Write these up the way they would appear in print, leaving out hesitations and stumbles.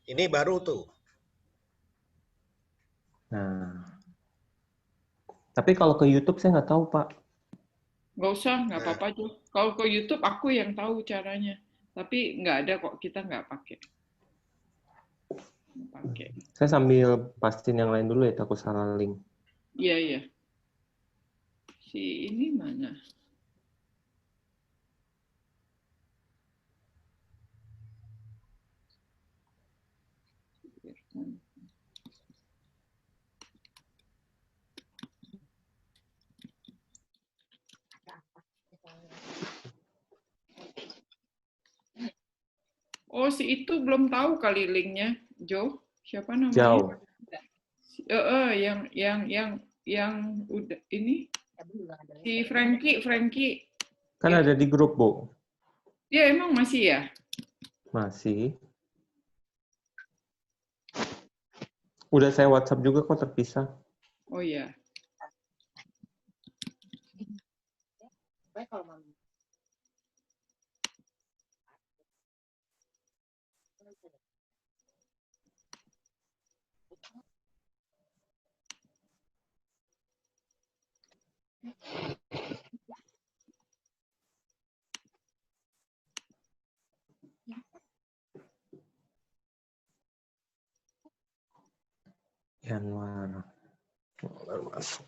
Ini baru tuh. Nah, tapi kalau ke YouTube saya nggak tahu, Pak. Nggak usah, nggak Nah, apa-apa tuh. Kalau ke YouTube aku yang tahu caranya. Tapi nggak ada kok, kita nggak pakai. Nggak pakai. Saya sambil pastiin yang lain dulu ya, takut salah link. Iya, iya. Si ini mana? Oh, si itu belum tahu kali linknya, Jo. Siapa namanya? Jauh. Yang udah ini si Frankie. Kan Ya. ada di grup, Bu. Dia emang masih ya? Masih. Udah saya WhatsApp juga kok terpisah. Oh ya. Januar. Baru masuk.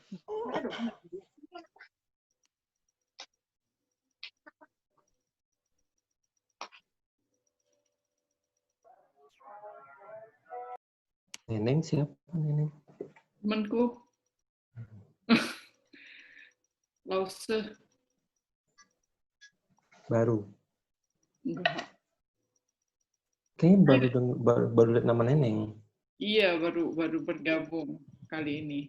Neneng siapa, Neneng? Temanku. Lause. Baru. Enggak. Kayaknya baru lihat nama Neneng. Iya, baru bergabung kali ini.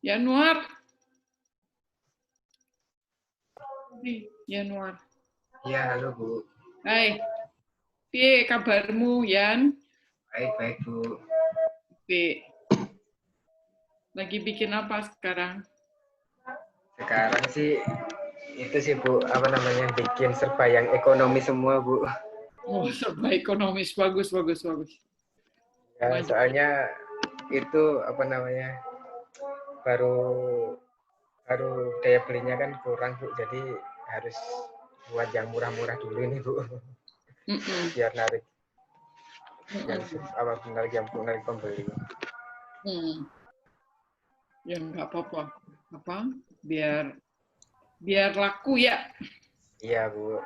Januar. Januar. Ya, halo Bu. Hai. Piye kabarmu, Yan? Baik, Bu. Piye. Lagi bikin apa sekarang? Sekarang sih itu sih Bu, apa namanya, bikin serba yang ekonomi semua Bu. Oh, serba ekonomis. Bagus. Ya, soalnya itu apa namanya, baru daya belinya kan kurang Bu, jadi harus buat yang murah-murah dulu ini Bu. Biar narik yang narik pembeli. Ya nggak apa-apa. Biar laku ya. Iya Bu.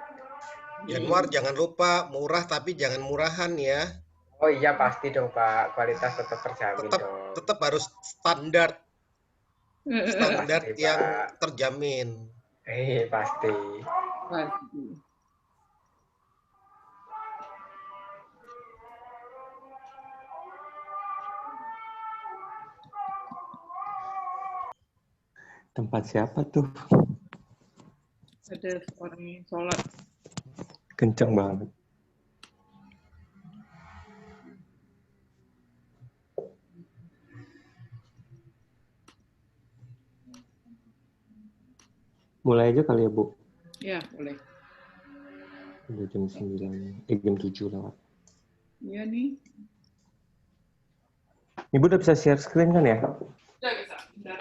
Januar jangan lupa murah tapi jangan murahan ya. Oh iya pasti dong Pak, kualitas tetap terjamin dong. Tetap harus standar Pasti, yang Pak. terjamin. Pasti. Tempat siapa tuh? Ada orang yang sholat. Kenceng banget. Mulai aja kali ya, Bu? Ya, boleh. Udah jam 9, jam 7 lewat. Iya nih. Ibu udah bisa share screen kan ya? Udah bisa. Bentar.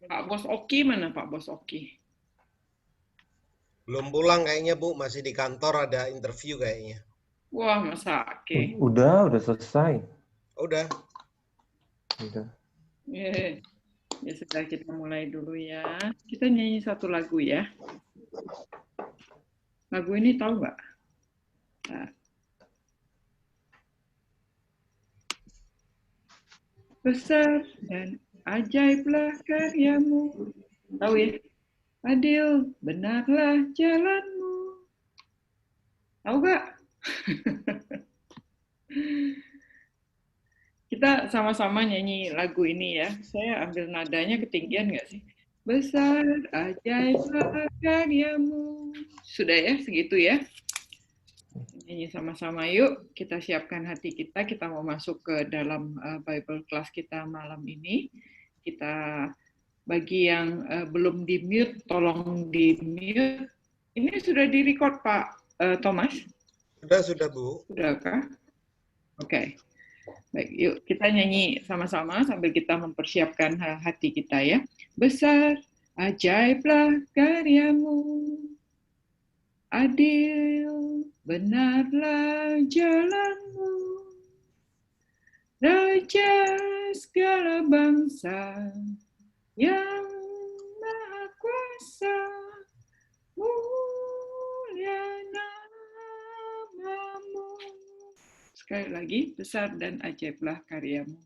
Pak Bos Oki mana Pak Bos Oki? Belum pulang kayaknya Bu, masih di kantor ada interview kayaknya. Wah, masa Oki. Udah selesai. Udah. Udah. Ya sudah, kita mulai dulu ya. Kita nyanyi satu lagu ya. Lagu ini tahu nggak? Nah. Besar dan ajaiblah karyamu. Tahu ya? Adil, benarlah jalanmu. Tahu nggak? Kita sama-sama nyanyi lagu ini ya. Saya ambil nadanya ketinggian nggak sih? Besar ajaiblah karyamu. Sudah ya, segitu ya. Nyanyi sama-sama yuk. Kita siapkan hati kita. Kita mau masuk ke dalam Bible class kita malam ini. Kita bagi yang belum di-mute, tolong di-mute. Ini sudah di-record Pak Thomas? Sudah Bu. Sudahkah? Oke. Baik, yuk kita nyanyi sama-sama sambil kita mempersiapkan hati kita ya. Besar, ajaiblah karyamu, adil, benarlah jalanmu, Raja segala bangsa yang maha kuasa, mulia namamu. Sekali lagi, besar dan ajaiblah karyamu.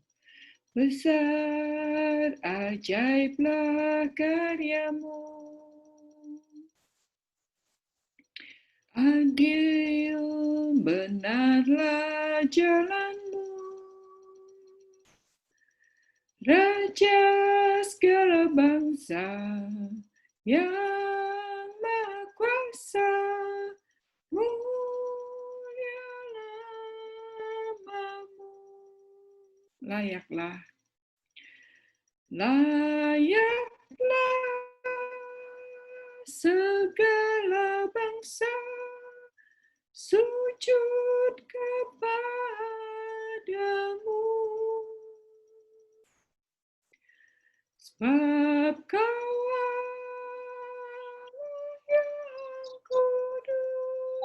Besar ajaiblah karyamu. Adil benarlah jalanmu. Raja segala bangsa yang maha kuasa, layaklah, layaklah segala bangsa sujud kepadamu, sebab Kau Allah yang kudus,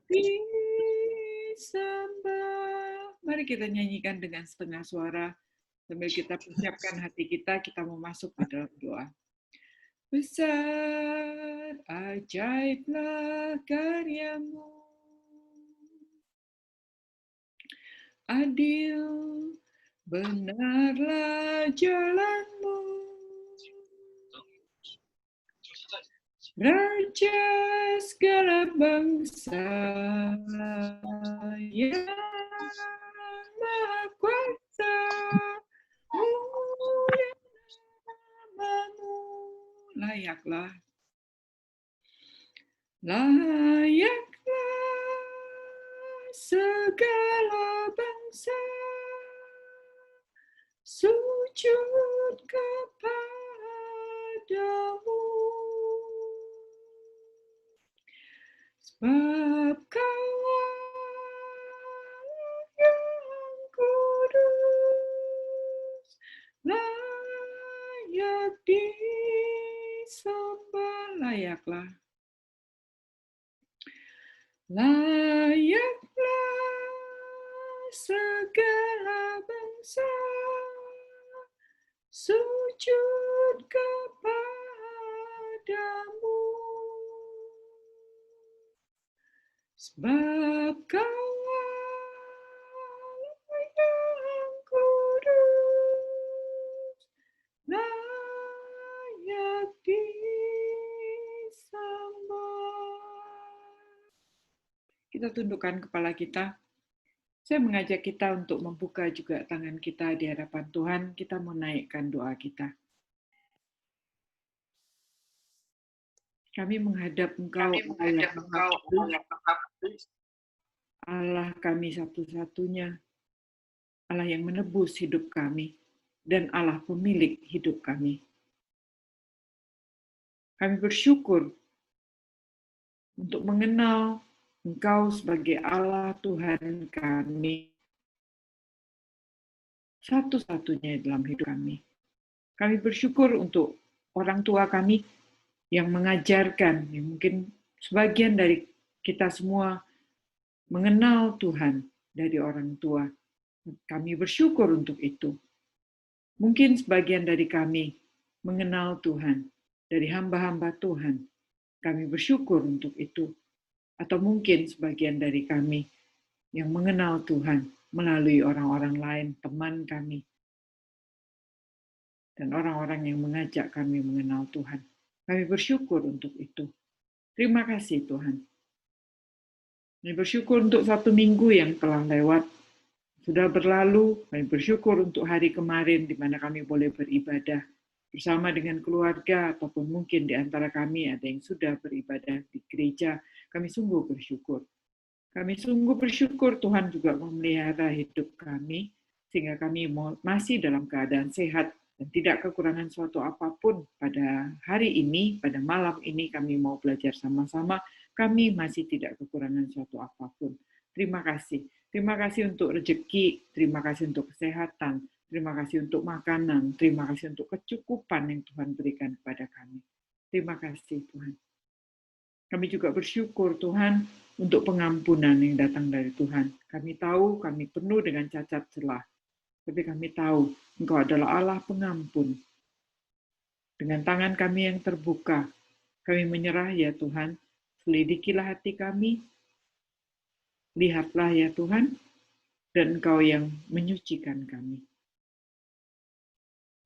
disembah. Mari kita nyanyikan dengan setengah suara sambil kita persiapkan hati kita mau masuk ke dalam doa. Besar ajaiblah karyamu, adil benarlah jalanmu, Raja segala bangsa yang maha kuasa, mulia namamu, layaklah, layaklah segala bangsa sujud kepadamu, sebab Kau Allah yang kudus, layak disembah, layaklah, layaklah segala bangsa sujud kepadamu, sebab Kau Allah yang kudus, layak disembah. Kita tundukkan kepala kita. Saya mengajak kita untuk membuka juga tangan kita di hadapan Tuhan. Kita menaikkan doa kita. Kami menghadap Engkau, Allah kami satu-satunya, Allah yang menebus hidup kami, dan Allah pemilik hidup kami. Kami bersyukur untuk mengenal Engkau sebagai Allah Tuhan kami, satu-satunya dalam hidup kami. Kami bersyukur untuk orang tua kami yang mengajarkan, yang mungkin sebagian dari kita semua mengenal Tuhan dari orang tua. Kami bersyukur untuk itu. Mungkin sebagian dari kami mengenal Tuhan, dari hamba-hamba Tuhan. Kami bersyukur untuk itu. Atau mungkin sebagian dari kami yang mengenal Tuhan melalui orang-orang lain, teman kami, dan orang-orang yang mengajak kami mengenal Tuhan. Kami bersyukur untuk itu. Terima kasih Tuhan. Kami bersyukur untuk 1 minggu yang telah lewat. Sudah berlalu, kami bersyukur untuk hari kemarin di mana kami boleh beribadah bersama dengan keluarga, ataupun mungkin di antara kami ada yang sudah beribadah di gereja. Kami sungguh bersyukur. Kami sungguh bersyukur Tuhan juga memelihara hidup kami, sehingga kami masih dalam keadaan sehat dan tidak kekurangan suatu apapun. Pada hari ini, pada malam ini kami mau belajar sama-sama, kami masih tidak kekurangan suatu apapun. Terima kasih. Terima kasih untuk rezeki, terima kasih untuk kesehatan, terima kasih untuk makanan, terima kasih untuk kecukupan yang Tuhan berikan kepada kami. Terima kasih Tuhan. Kami juga bersyukur Tuhan untuk pengampunan yang datang dari Tuhan. Kami tahu kami penuh dengan cacat celah, tapi kami tahu Engkau adalah Allah pengampun. Dengan tangan kami yang terbuka, kami menyerah ya Tuhan, selidikilah hati kami, lihatlah ya Tuhan, dan Engkau yang menyucikan kami.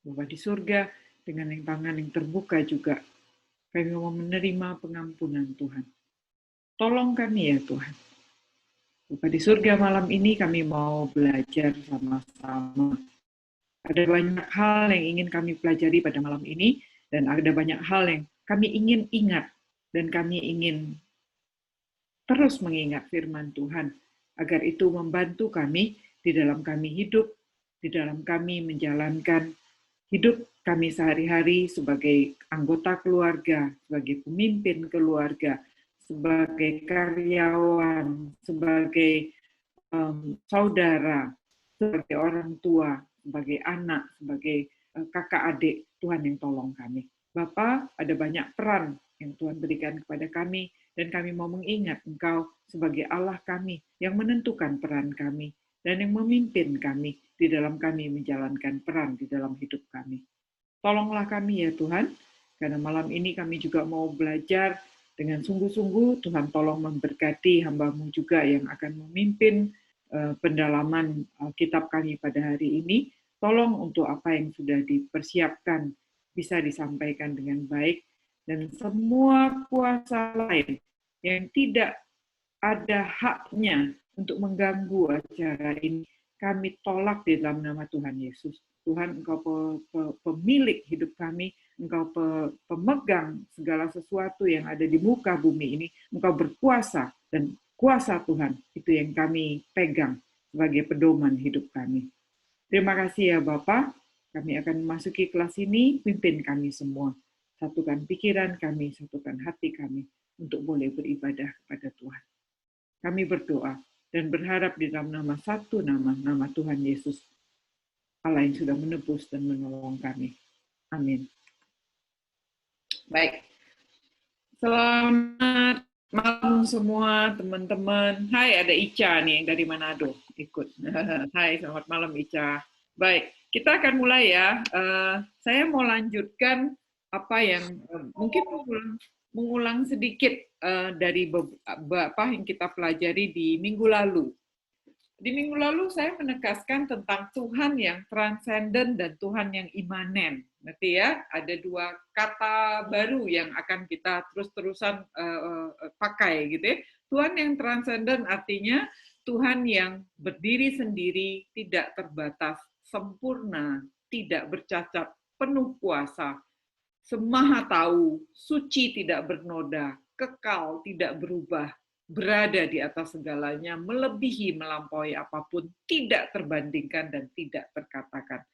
Bapa di surga, dengan tangan yang terbuka juga, kami mau menerima pengampunan Tuhan. Tolong kami ya Tuhan. Bapa di surga, malam ini kami mau belajar sama-sama. Ada banyak hal yang ingin kami pelajari pada malam ini, dan ada banyak hal yang kami ingin ingat, dan kami ingin terus mengingat firman Tuhan, agar itu membantu kami di dalam kami hidup, di dalam kami menjalankan hidup kami sehari-hari sebagai anggota keluarga, sebagai pemimpin keluarga, sebagai karyawan, sebagai saudara, sebagai orang tua, sebagai anak, sebagai kakak adik. Tuhan yang tolong kami. Bapa, ada banyak peran yang Tuhan berikan kepada kami, dan kami mau mengingat Engkau sebagai Allah kami yang menentukan peran kami dan yang memimpin kami di dalam kami menjalankan peran di dalam hidup kami. Tolonglah kami ya Tuhan, karena malam ini kami juga mau belajar dengan sungguh-sungguh. Tuhan tolong memberkati hamba-Mu juga yang akan memimpin pendalaman kitab kami pada hari ini. Tolong untuk apa yang sudah dipersiapkan bisa disampaikan dengan baik, dan semua kuasa lain yang tidak ada haknya untuk mengganggu acara ini, kami tolak di dalam nama Tuhan Yesus. Tuhan, Engkau pemilik hidup kami, Engkau pemegang segala sesuatu yang ada di muka bumi ini, Engkau berkuasa, dan kuasa Tuhan itu yang kami pegang sebagai pedoman hidup kami. Terima kasih ya Bapak, kami akan memasuki kelas ini, pimpin kami semua. Satukan pikiran kami, satukan hati kami, untuk boleh beribadah kepada Tuhan. Kami berdoa dan berharap di dalam nama satu nama Tuhan Yesus, Allah yang sudah menebus dan menolong kami. Amin. Baik. Selamat malam semua teman-teman. Hai, ada Ica nih dari Manado ikut. Hai, selamat malam Ica. Baik, kita akan mulai ya. Saya mau lanjutkan apa yang mungkin mengulang sedikit dari beberapa yang kita pelajari di minggu lalu. Di minggu lalu saya menegaskan tentang Tuhan yang transenden dan Tuhan yang imanen. Nanti ya, ada 2 kata baru yang akan kita terus-terusan pakai gitu ya. Tuhan yang transenden artinya Tuhan yang berdiri sendiri, tidak terbatas, sempurna, tidak bercacat, penuh kuasa, semaha tahu, suci tidak bernoda, kekal tidak berubah, berada di atas segalanya, melebihi melampaui apapun, tidak terbandingkan dan tidak terkatakan.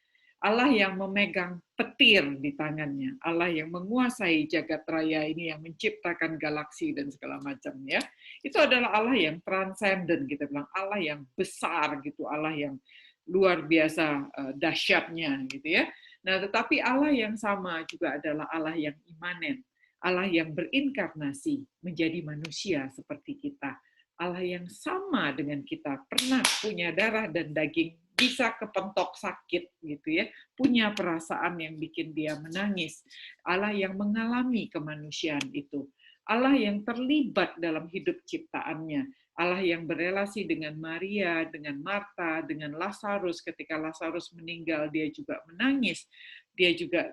Allah yang memegang petir di tangannya, Allah yang menguasai jagat raya ini, yang menciptakan galaksi dan segala macam ya. Itu adalah Allah yang transenden, kita bilang Allah yang besar gitu, Allah yang luar biasa dahsyatnya gitu ya. Nah, tetapi Allah yang sama juga adalah Allah yang imanen, Allah yang berinkarnasi menjadi manusia seperti kita. Allah yang sama dengan kita, pernah punya darah dan daging, bisa kepentok sakit gitu ya, punya perasaan yang bikin dia menangis. Allah yang mengalami kemanusiaan itu. Allah yang terlibat dalam hidup ciptaannya. Allah yang berelasi dengan Maria, dengan Marta, dengan Lazarus. Ketika Lazarus meninggal, dia juga menangis. Dia juga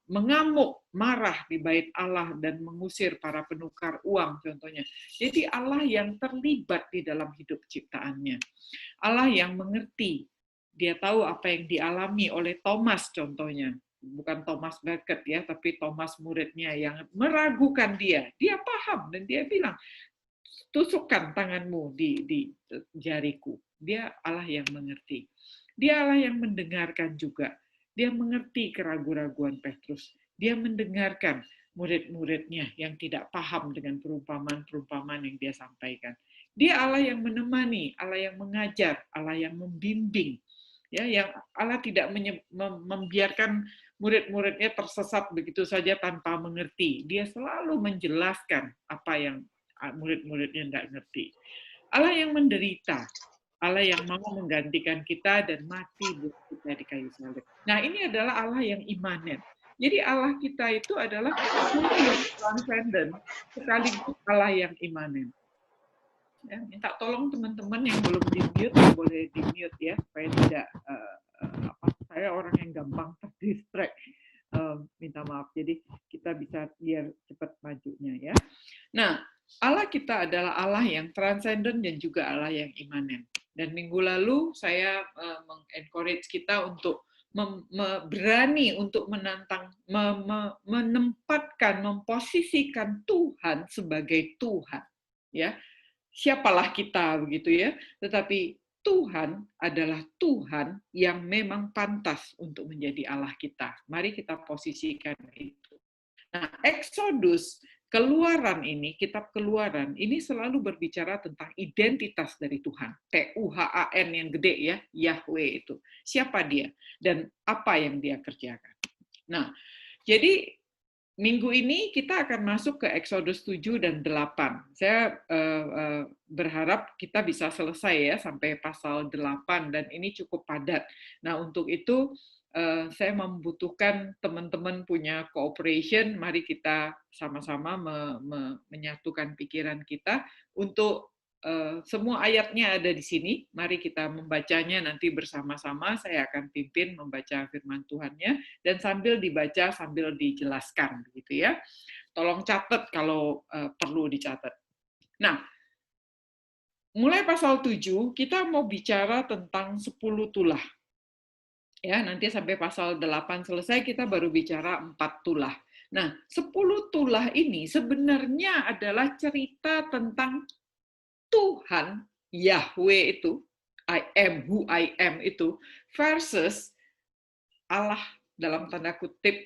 mengamuk, marah di bait Allah dan mengusir para penukar uang contohnya. Jadi Allah yang terlibat di dalam hidup ciptaannya. Allah yang mengerti. Dia tahu apa yang dialami oleh Thomas contohnya. Bukan Thomas Becket ya, tapi Thomas muridnya yang meragukan dia. Dia paham dan dia bilang, tusukkan tanganmu di jariku. Dia Allah yang mengerti. Dia Allah yang mendengarkan juga. Dia mengerti keraguan-raguan Petrus. Dia mendengarkan murid-muridnya yang tidak paham dengan perumpamaan-perumpamaan yang dia sampaikan. Dia Allah yang menemani, Allah yang mengajar, Allah yang membimbing. Ya, yang Allah tidak membiarkan murid-muridnya tersesat begitu saja tanpa mengerti. Dia selalu menjelaskan apa yang murid-muridnya tidak ngerti. Allah yang menderita, Allah yang mau menggantikan kita dan mati buat kita di kayu salib. Nah, ini adalah Allah yang imanen. Jadi Allah kita itu adalah Allah yang transcendent, sekaligus Allah yang imanen. Ya, minta tolong teman-teman yang belum di-mute, boleh di-mute ya, supaya tidak saya orang yang gampang terdistract. Minta maaf. Jadi kita bisa biar cepat majunya ya. Nah, Allah kita adalah Allah yang transcendent dan juga Allah yang imanen. Dan minggu lalu saya mengencourage kita untuk berani untuk menantang, menempatkan, memposisikan Tuhan sebagai Tuhan. Ya, siapalah kita begitu ya. Tetapi Tuhan adalah Tuhan yang memang pantas untuk menjadi Allah kita. Mari kita posisikan itu. Nah, Exodus, Keluaran ini, kitab Keluaran, ini selalu berbicara tentang identitas dari Tuhan. T-U-H-A-N yang gede ya, Yahweh itu. Siapa dia dan apa yang dia kerjakan. Nah, jadi minggu ini kita akan masuk ke Exodus 7 dan 8. Saya berharap kita bisa selesai ya sampai pasal 8 dan ini cukup padat. Nah, untuk itu saya membutuhkan teman-teman punya cooperation. Mari kita sama-sama menyatukan pikiran kita untuk semua ayatnya ada di sini. Mari kita membacanya nanti bersama-sama. Saya akan pimpin membaca firman Tuhannya dan sambil dibaca sambil dijelaskan, gitu ya. Tolong catat kalau perlu dicatat. Nah, mulai pasal 7 kita mau bicara tentang 10 tulah. Ya, nanti sampai pasal 8 selesai kita baru bicara 4 tulah. Nah, 10 tulah ini sebenarnya adalah cerita tentang Tuhan, Yahweh itu, I am who I am itu, versus Allah dalam tanda kutip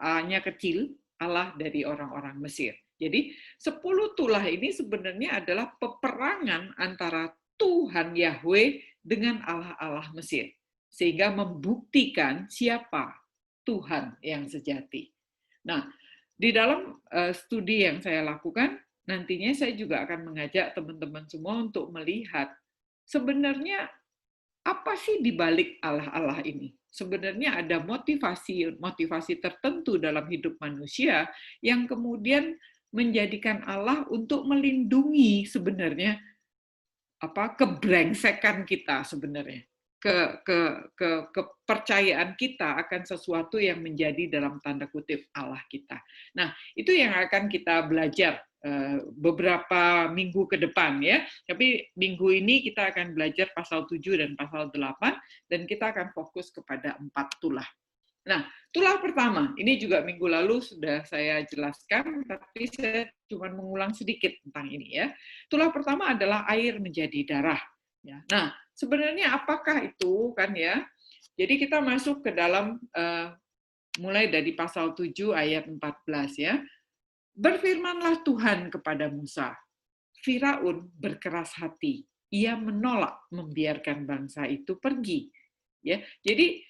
A-nya kecil, Allah dari orang-orang Mesir. Jadi 10 tulah ini sebenarnya adalah peperangan antara Tuhan Yahweh dengan Allah-Allah Mesir. Sehingga membuktikan siapa Tuhan yang sejati. Nah, di dalam studi yang saya lakukan, nantinya saya juga akan mengajak teman-teman semua untuk melihat sebenarnya apa sih di balik Allah-Allah ini. Sebenarnya ada motivasi tertentu dalam hidup manusia yang kemudian menjadikan Allah untuk melindungi sebenarnya kebrengsekan kita sebenarnya. Kepercayaan kita akan sesuatu yang menjadi dalam tanda kutip Allah kita. Nah, itu yang akan kita belajar beberapa minggu ke depan ya. Tapi minggu ini kita akan belajar pasal 7 dan pasal 8 dan kita akan fokus kepada 4 tulah. Nah, tulah pertama, ini juga minggu lalu sudah saya jelaskan, tapi saya cuma mengulang sedikit tentang ini ya. Tulah pertama adalah air menjadi darah. Ya. Nah, sebenarnya apakah itu kan ya? Jadi kita masuk ke dalam mulai dari pasal 7 ayat 14 ya. Berfirmanlah Tuhan kepada Musa. Firaun berkeras hati. Ia menolak membiarkan bangsa itu pergi. Ya. Jadi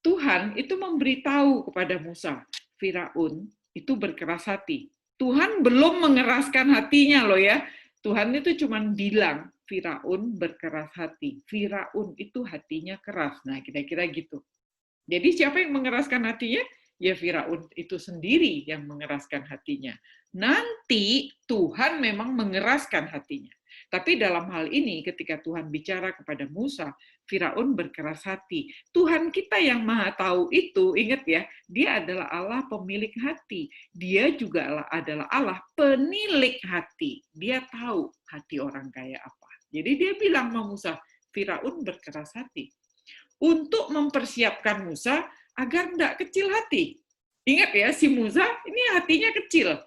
Tuhan itu memberitahu kepada Musa, Firaun itu berkeras hati. Tuhan belum mengeraskan hatinya loh ya. Tuhan itu cuma bilang, Firaun berkeras hati. Firaun itu hatinya keras. Nah, kira-kira gitu. Jadi siapa yang mengeraskan hatinya? Ya Firaun itu sendiri yang mengeraskan hatinya. Nanti Tuhan memang mengeraskan hatinya. Tapi dalam hal ini ketika Tuhan bicara kepada Musa, Firaun berkeras hati. Tuhan kita yang Maha Tahu itu, ingat ya, dia adalah Allah pemilik hati. Dia juga adalah Allah penilik hati. Dia tahu hati orang kayak apa. Jadi dia bilang sama Musa, Firaun berkeras hati. Untuk mempersiapkan Musa agar tidak kecil hati. Ingat ya, si Musa ini hatinya kecil.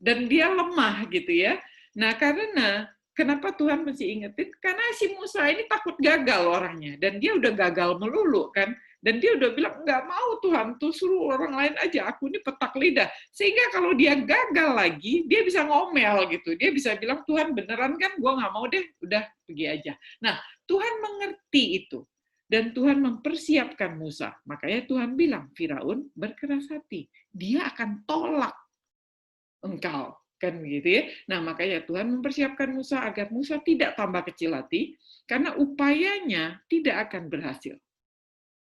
Dan dia lemah gitu ya. Nah, karena kenapa Tuhan mesti ingetin? Karena si Musa ini takut gagal orangnya. Dan dia udah gagal melulu kan. Dan dia udah bilang, nggak mau Tuhan, tuh suruh orang lain aja. Aku ini petak lidah. Sehingga kalau dia gagal lagi, dia bisa ngomel gitu. Dia bisa bilang, Tuhan beneran kan? Gue nggak mau deh, udah pergi aja. Nah, Tuhan mengerti itu. Dan Tuhan mempersiapkan Musa. Makanya Tuhan bilang, Firaun berkeras hati. Dia akan tolak engkau. Kan gitu ya. Nah, makanya Tuhan mempersiapkan Musa agar Musa tidak tambah kecil hati, karena upayanya tidak akan berhasil.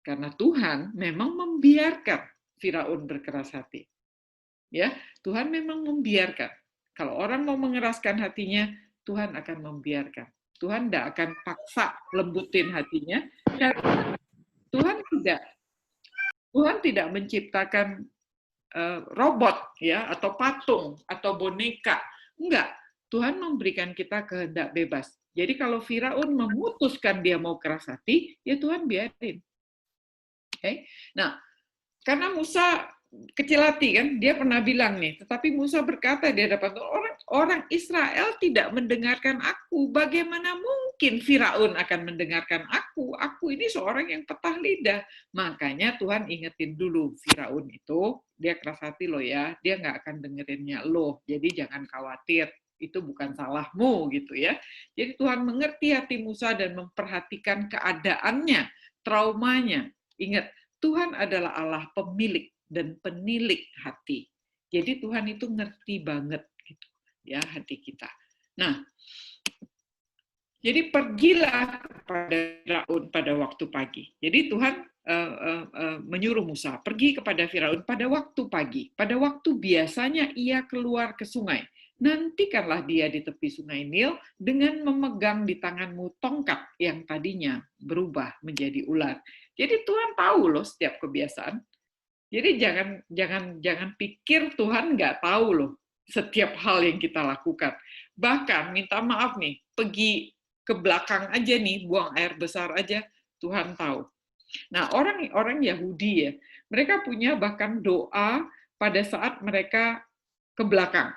Karena Tuhan memang membiarkan Firaun berkeras hati. Ya, Tuhan memang membiarkan. Kalau orang mau mengeraskan hatinya, Tuhan akan membiarkan. Tuhan tidak akan paksa lembutin hatinya. Karena Tuhan tidak menciptakan robot ya atau patung atau boneka. Enggak. Tuhan memberikan kita kehendak bebas. Jadi kalau Firaun memutuskan dia mau keras hati, ya Tuhan biarin. Okay? Nah, karena Musa kecil hati kan, dia pernah bilang nih, tetapi Musa berkata di hadapan orang Israel tidak mendengarkan aku, bagaimana mungkin Firaun akan mendengarkan aku? Aku ini seorang yang petah lidah. Makanya Tuhan ingetin dulu, Firaun itu, dia keras hati loh ya, dia nggak akan dengerinnya loh, jadi jangan khawatir, itu bukan salahmu gitu ya. Jadi Tuhan mengerti hati Musa dan memperhatikan keadaannya, traumanya. Ingat, Tuhan adalah Allah pemilik dan penilik hati. Jadi Tuhan itu ngerti banget gitu ya hati kita. Nah, jadi pergilah kepada Firaun pada waktu pagi. Jadi Tuhan menyuruh Musa pergi kepada Firaun pada waktu pagi. Pada waktu biasanya ia keluar ke sungai. Nantikanlah dia di tepi sungai Nil dengan memegang di tanganmu tongkat yang tadinya berubah menjadi ular. Jadi Tuhan tahu loh setiap kebiasaan. Jadi jangan pikir Tuhan nggak tahu loh setiap hal yang kita lakukan. Bahkan minta maaf nih, pergi ke belakang aja nih, buang air besar aja, Tuhan tahu. Nah, orang Yahudi ya, mereka punya bahkan doa pada saat mereka ke belakang,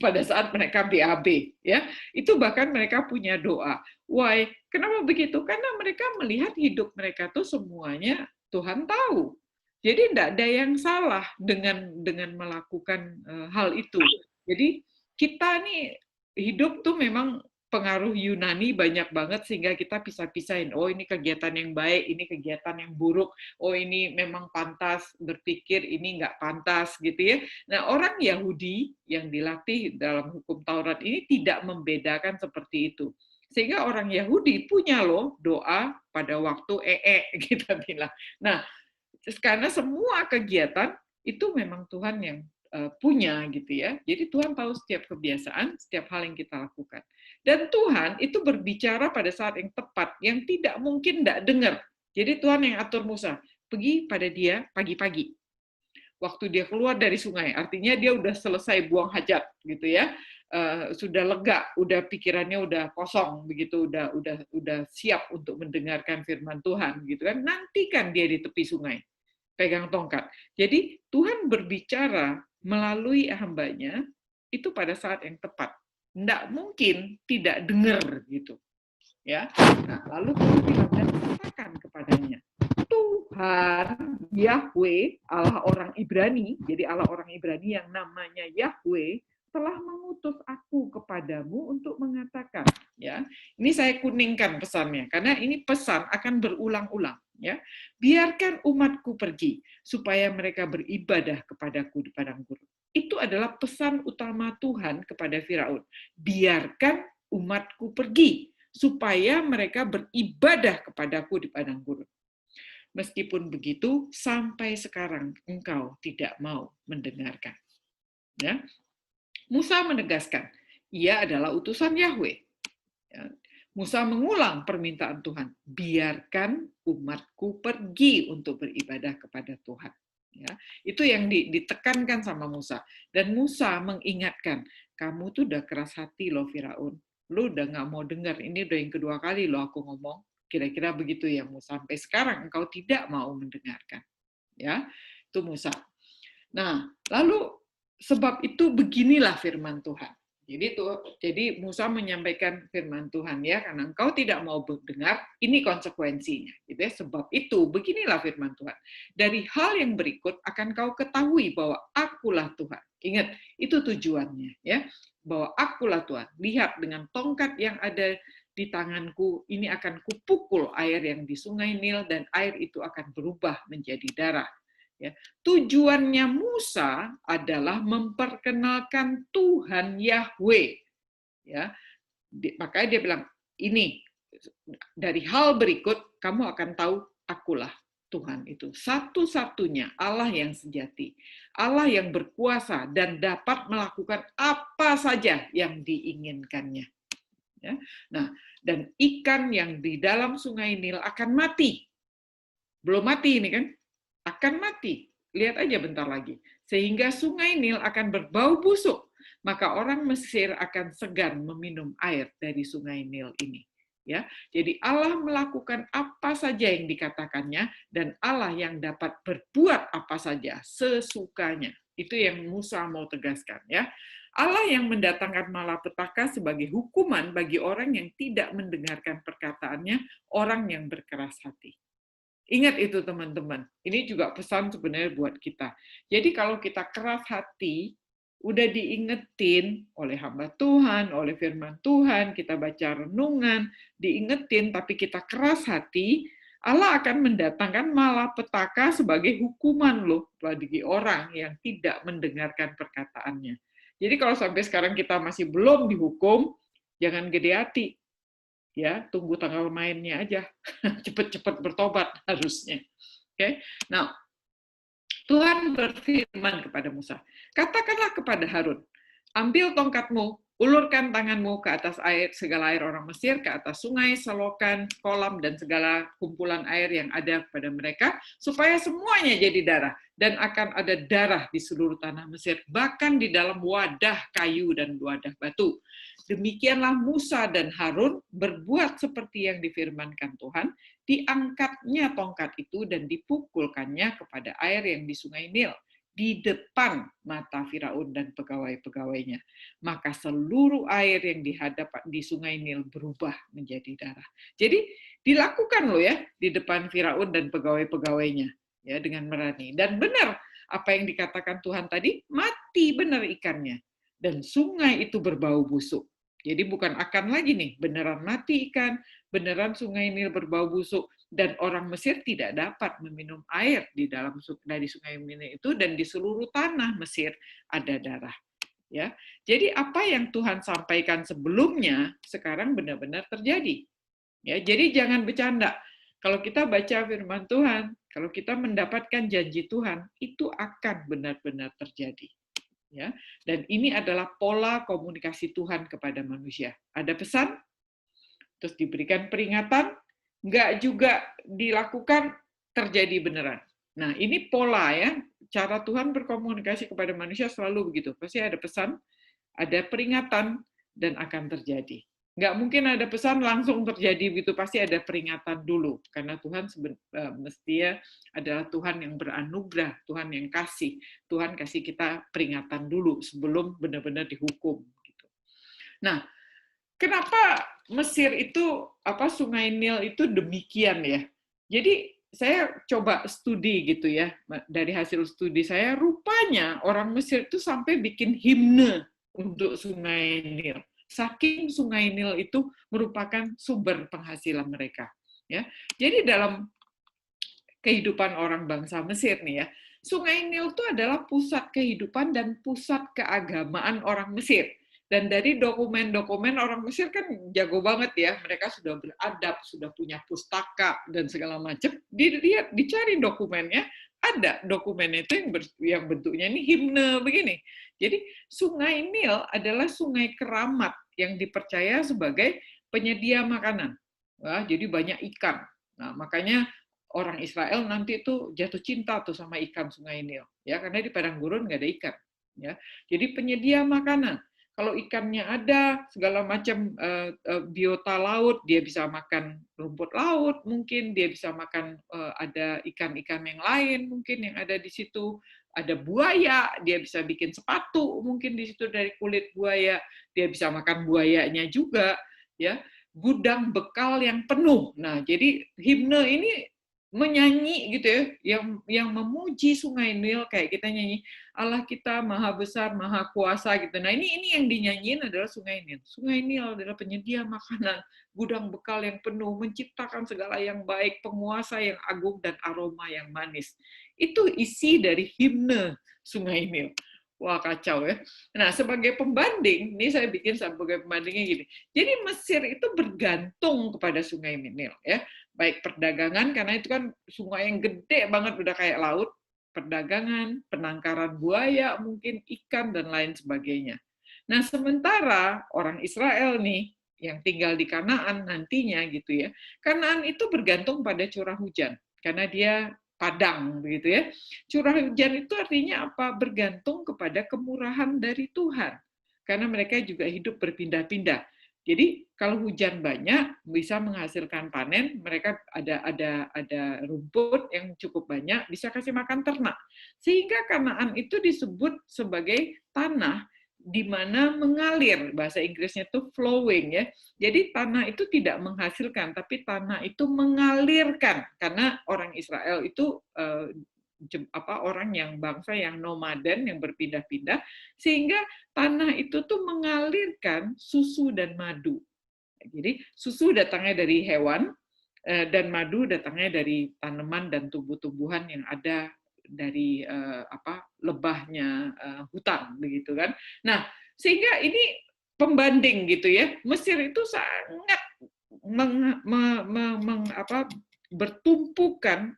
pada saat mereka BAB, ya, itu bahkan mereka punya doa. Why? Kenapa begitu? Karena mereka melihat hidup mereka tuh semuanya Tuhan tahu. Jadi tidak ada yang salah dengan melakukan hal itu. Jadi kita nih hidup tuh memang pengaruh Yunani banyak banget sehingga kita pisah-pisahin. Oh ini kegiatan yang baik, ini kegiatan yang buruk. Oh ini memang pantas berpikir, ini nggak pantas gitu ya. Nah orang Yahudi yang dilatih dalam hukum Taurat ini tidak membedakan seperti itu. Sehingga orang Yahudi punya loh doa pada waktu kita bilang. Nah karena semua kegiatan itu memang Tuhan yang punya gitu ya. Jadi Tuhan tahu setiap kebiasaan, setiap hal yang kita lakukan. Dan Tuhan itu berbicara pada saat yang tepat, yang tidak mungkin tidak dengar. Jadi Tuhan yang atur Musa, pergi pada dia pagi-pagi. Waktu dia keluar dari sungai, artinya dia udah selesai buang hajat gitu ya. Sudah lega, udah pikirannya udah kosong begitu, udah siap untuk mendengarkan firman Tuhan gitu kan. Nantikan dia di tepi sungai. Pegang tongkat. Jadi Tuhan berbicara melalui hambanya itu pada saat yang tepat. Tidak mungkin tidak dengar gitu. Ya. Nah, lalu Tuhan bilang dan katakan kepadanya, Tuhan Yahweh, Allah orang Ibrani, jadi Allah orang Ibrani yang namanya Yahweh telah mengutus aku kepadamu untuk mengatakan, ya. Ini saya kuningkan pesannya karena ini pesan akan berulang-ulang, ya. Biarkan umatku pergi supaya mereka beribadah kepadaku di padang gurun. Itu adalah pesan utama Tuhan kepada Firaun. Biarkan umatku pergi supaya mereka beribadah kepadaku di padang gurun. Meskipun begitu, sampai sekarang engkau tidak mau mendengarkan. Ya. Musa menegaskan, ia adalah utusan Yahweh. Ya. Musa mengulang permintaan Tuhan, biarkan umatku pergi untuk beribadah kepada Tuhan. Ya, itu yang ditekankan sama Musa. Dan Musa mengingatkan, kamu tuh udah keras hati loh Firaun. Lu udah nggak mau dengar, ini udah yang kedua kali loh aku ngomong. Kira-kira begitu ya Musa. Sampai sekarang engkau tidak mau mendengarkan. Ya, itu Musa. Nah, lalu sebab itu beginilah firman Tuhan. Jadi Musa menyampaikan firman Tuhan ya, karena engkau tidak mau mendengar, ini konsekuensinya. Gitu ya. Sebab itu beginilah firman Tuhan. Dari hal yang berikut akan kau ketahui bahwa akulah Tuhan. Ingat, itu tujuannya ya, bahwa akulah Tuhan. Lihat dengan tongkat yang ada di tanganku, ini akan kupukul air yang di sungai Nil dan air itu akan berubah menjadi darah. Ya. Tujuannya Musa adalah memperkenalkan Tuhan Yahweh. Ya. Makanya dia bilang, ini dari hal berikut kamu akan tahu akulah Tuhan itu. Satu-satunya Allah yang sejati. Allah yang berkuasa dan dapat melakukan apa saja yang diinginkannya. Ya. Nah, dan ikan yang di dalam sungai Nil akan mati. Belum mati ini kan? Akan mati. Lihat aja bentar lagi. Sehingga sungai Nil akan berbau busuk. Maka orang Mesir akan segan meminum air dari sungai Nil ini. Ya, jadi Allah melakukan apa saja yang dikatakannya dan Allah yang dapat berbuat apa saja sesukanya. Itu yang Musa mau tegaskan ya. Allah yang mendatangkan malapetaka sebagai hukuman bagi orang yang tidak mendengarkan perkataannya, orang yang berkeras hati. Ingat itu teman-teman, ini juga pesan sebenarnya buat kita. Jadi kalau kita keras hati, udah diingetin oleh hamba Tuhan, oleh firman Tuhan, kita baca renungan, diingetin, tapi kita keras hati, Allah akan mendatangkan malapetaka sebagai hukuman loh bagi orang yang tidak mendengarkan perkataannya. Jadi kalau sampai sekarang kita masih belum dihukum, jangan gede hati. Ya, tunggu tanggal mainnya aja. Cepat-cepat bertobat harusnya. Oke. Nah, Tuhan berfirman kepada Musa, katakanlah kepada Harun, ambil tongkatmu, ulurkan tanganmu ke atas air, segala air orang Mesir, ke atas sungai, selokan, kolam, dan segala kumpulan air yang ada pada mereka, supaya semuanya jadi darah, dan akan ada darah di seluruh tanah Mesir, bahkan di dalam wadah kayu dan wadah batu. Demikianlah Musa dan Harun berbuat seperti yang difirmankan Tuhan, diangkatnya tongkat itu dan dipukulkannya kepada air yang di sungai Nil, di depan mata Firaun dan pegawai-pegawainya. Maka seluruh air yang di sungai Nil berubah menjadi darah. Jadi dilakukan loh ya di depan Firaun dan pegawai-pegawainya ya dengan berani. Dan benar apa yang dikatakan Tuhan tadi, mati benar ikannya. Dan sungai itu berbau busuk. Jadi bukan akan lagi nih, beneran mati ikan, beneran sungai Nil berbau busuk, dan orang Mesir tidak dapat meminum air dari sungai Nil itu, dan di seluruh tanah Mesir ada darah. Ya, jadi apa yang Tuhan sampaikan sebelumnya sekarang benar-benar terjadi. Ya, jadi jangan bercanda. Kalau kita baca firman Tuhan, kalau kita mendapatkan janji Tuhan, itu akan benar-benar terjadi. Ya, dan ini adalah pola komunikasi Tuhan kepada manusia. Ada pesan, terus diberikan peringatan, nggak juga dilakukan, terjadi beneran. Nah, ini pola ya, cara Tuhan berkomunikasi kepada manusia selalu begitu. Pasti ada pesan, ada peringatan, dan akan terjadi. Nggak mungkin ada pesan langsung terjadi begitu, pasti ada peringatan dulu. Karena Tuhan mestinya adalah Tuhan yang beranugerah, Tuhan yang kasih. Tuhan kasih kita peringatan dulu sebelum benar-benar dihukum. Gitu. Nah, kenapa Mesir itu, Sungai Nil itu demikian ya? Jadi saya coba studi gitu ya, dari hasil studi saya, rupanya orang Mesir itu sampai bikin himne untuk Sungai Nil. Saking Sungai Nil itu merupakan sumber penghasilan mereka. Ya, jadi dalam kehidupan orang bangsa Mesir nih ya, Sungai Nil itu adalah pusat kehidupan dan pusat keagamaan orang Mesir. Dan dari dokumen-dokumen orang Mesir kan jago banget ya, mereka sudah beradab, sudah punya pustaka dan segala macam. Dilihat, dicari dokumennya, ada dokumen itu yang bentuknya ini himne begini. Jadi Sungai Nil adalah sungai keramat yang dipercaya sebagai penyedia makanan. Wah, jadi banyak ikan. Nah, makanya orang Israel nanti itu jatuh cinta tuh sama ikan Sungai Nil, ya, karena di padang gurun nggak ada ikan. Ya, jadi penyedia makanan. Kalau ikannya ada, segala macam biota laut, dia bisa makan rumput laut, mungkin dia bisa makan ada ikan-ikan yang lain, mungkin yang ada di situ. Ada buaya, dia bisa bikin sepatu, mungkin di situ dari kulit buaya, dia bisa makan buayanya juga, ya. Gudang bekal yang penuh. Nah, jadi himne ini menyanyi gitu ya, yang memuji Sungai Nil, kayak kita nyanyi Allah kita maha besar, maha kuasa gitu. Nah, ini yang dinyanyiin adalah Sungai Nil. Sungai Nil adalah penyedia makanan, gudang bekal yang penuh, menciptakan segala yang baik, penguasa yang agung dan aroma yang manis. Itu isi dari himne Sungai Nil. Wah, kacau ya. Nah, sebagai pembanding, ini saya bikin sebagai pembandingnya gini. Jadi Mesir itu bergantung kepada Sungai Nil ya. Baik perdagangan, karena itu kan sungai yang gede banget, udah kayak laut, perdagangan, penangkaran buaya, mungkin ikan, dan lain sebagainya. Nah, sementara orang Israel nih, yang tinggal di Kanaan nantinya gitu ya, Kanaan itu bergantung pada curah hujan, karena dia padang begitu ya. Curah hujan itu artinya apa? Bergantung kepada kemurahan dari Tuhan, karena mereka juga hidup berpindah-pindah. Jadi kalau hujan banyak bisa menghasilkan panen, mereka ada rumput yang cukup banyak, bisa kasih makan ternak. Sehingga Kanaan itu disebut sebagai tanah di mana mengalir, bahasa Inggrisnya itu flowing ya. Jadi tanah itu tidak menghasilkan, tapi tanah itu mengalirkan, karena orang Israel itu orang yang bangsa yang nomaden, yang berpindah-pindah, sehingga tanah itu tuh mengalirkan susu dan madu. Jadi susu datangnya dari hewan dan madu datangnya dari tanaman dan tumbuh-tumbuhan yang ada dari lebahnya hutan begitu kan. Nah, sehingga ini pembanding gitu ya. Mesir itu sangat bertumpukan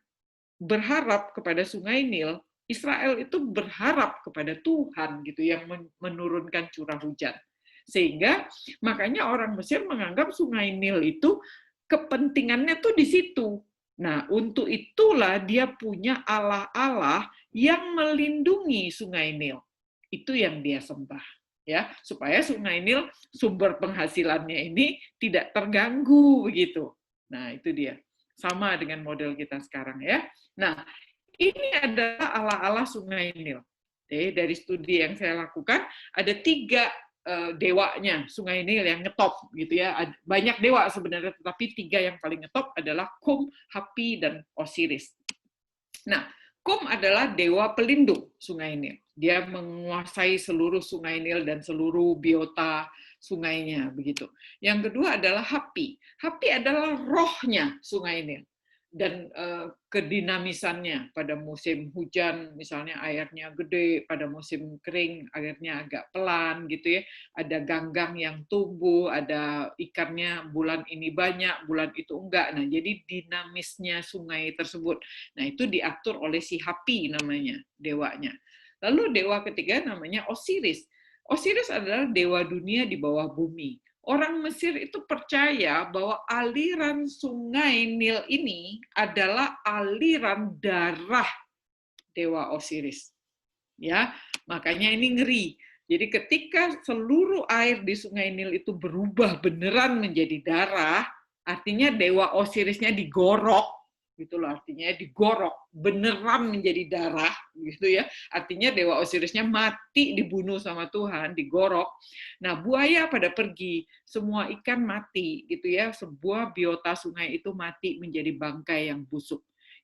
berharap kepada Sungai Nil. Israel itu berharap kepada Tuhan gitu yang menurunkan curah hujan. Sehingga makanya orang Mesir menganggap Sungai Nil itu kepentingannya tuh di situ. Nah, untuk itulah dia punya Allah-Allah yang melindungi Sungai Nil. Itu yang dia sembah, ya, supaya Sungai Nil sumber penghasilannya ini tidak terganggu begitu. Nah, itu dia. Sama dengan model kita sekarang ya. Nah, ini adalah Allah-Allah Sungai Nil. Dari studi yang saya lakukan, ada 3 dewanya Sungai Nil yang ngetop gitu ya. Banyak dewa sebenarnya, tetapi 3 yang paling ngetop adalah Kum, Hapi, dan Osiris. Nah, Kum adalah dewa pelindung Sungai Nil. Dia menguasai seluruh Sungai Nil dan seluruh biota sungainya begitu. Yang kedua adalah Hapi. Hapi adalah rohnya Sungai Nil. Dan kedinamisannya pada musim hujan misalnya airnya gede, pada musim kering airnya agak pelan gitu ya, ada ganggang yang tumbuh, ada ikannya bulan ini banyak, bulan itu enggak. Nah, jadi dinamisnya sungai tersebut, nah itu diatur oleh si Hapi namanya dewanya. Lalu dewa ketiga namanya Osiris. Osiris adalah dewa dunia di bawah bumi. Orang Mesir itu percaya bahwa aliran Sungai Nil ini adalah aliran darah dewa Osiris. Ya, makanya ini ngeri. Jadi ketika seluruh air di Sungai Nil itu berubah beneran menjadi darah, artinya dewa Osirisnya digorok, gitu loh, artinya digorok beneran menjadi darah gitu ya, artinya dewa Osirisnya mati, dibunuh sama Tuhan, digorok. Nah, buaya pada pergi, semua ikan mati gitu ya, sebuah biota sungai itu mati menjadi bangkai yang busuk.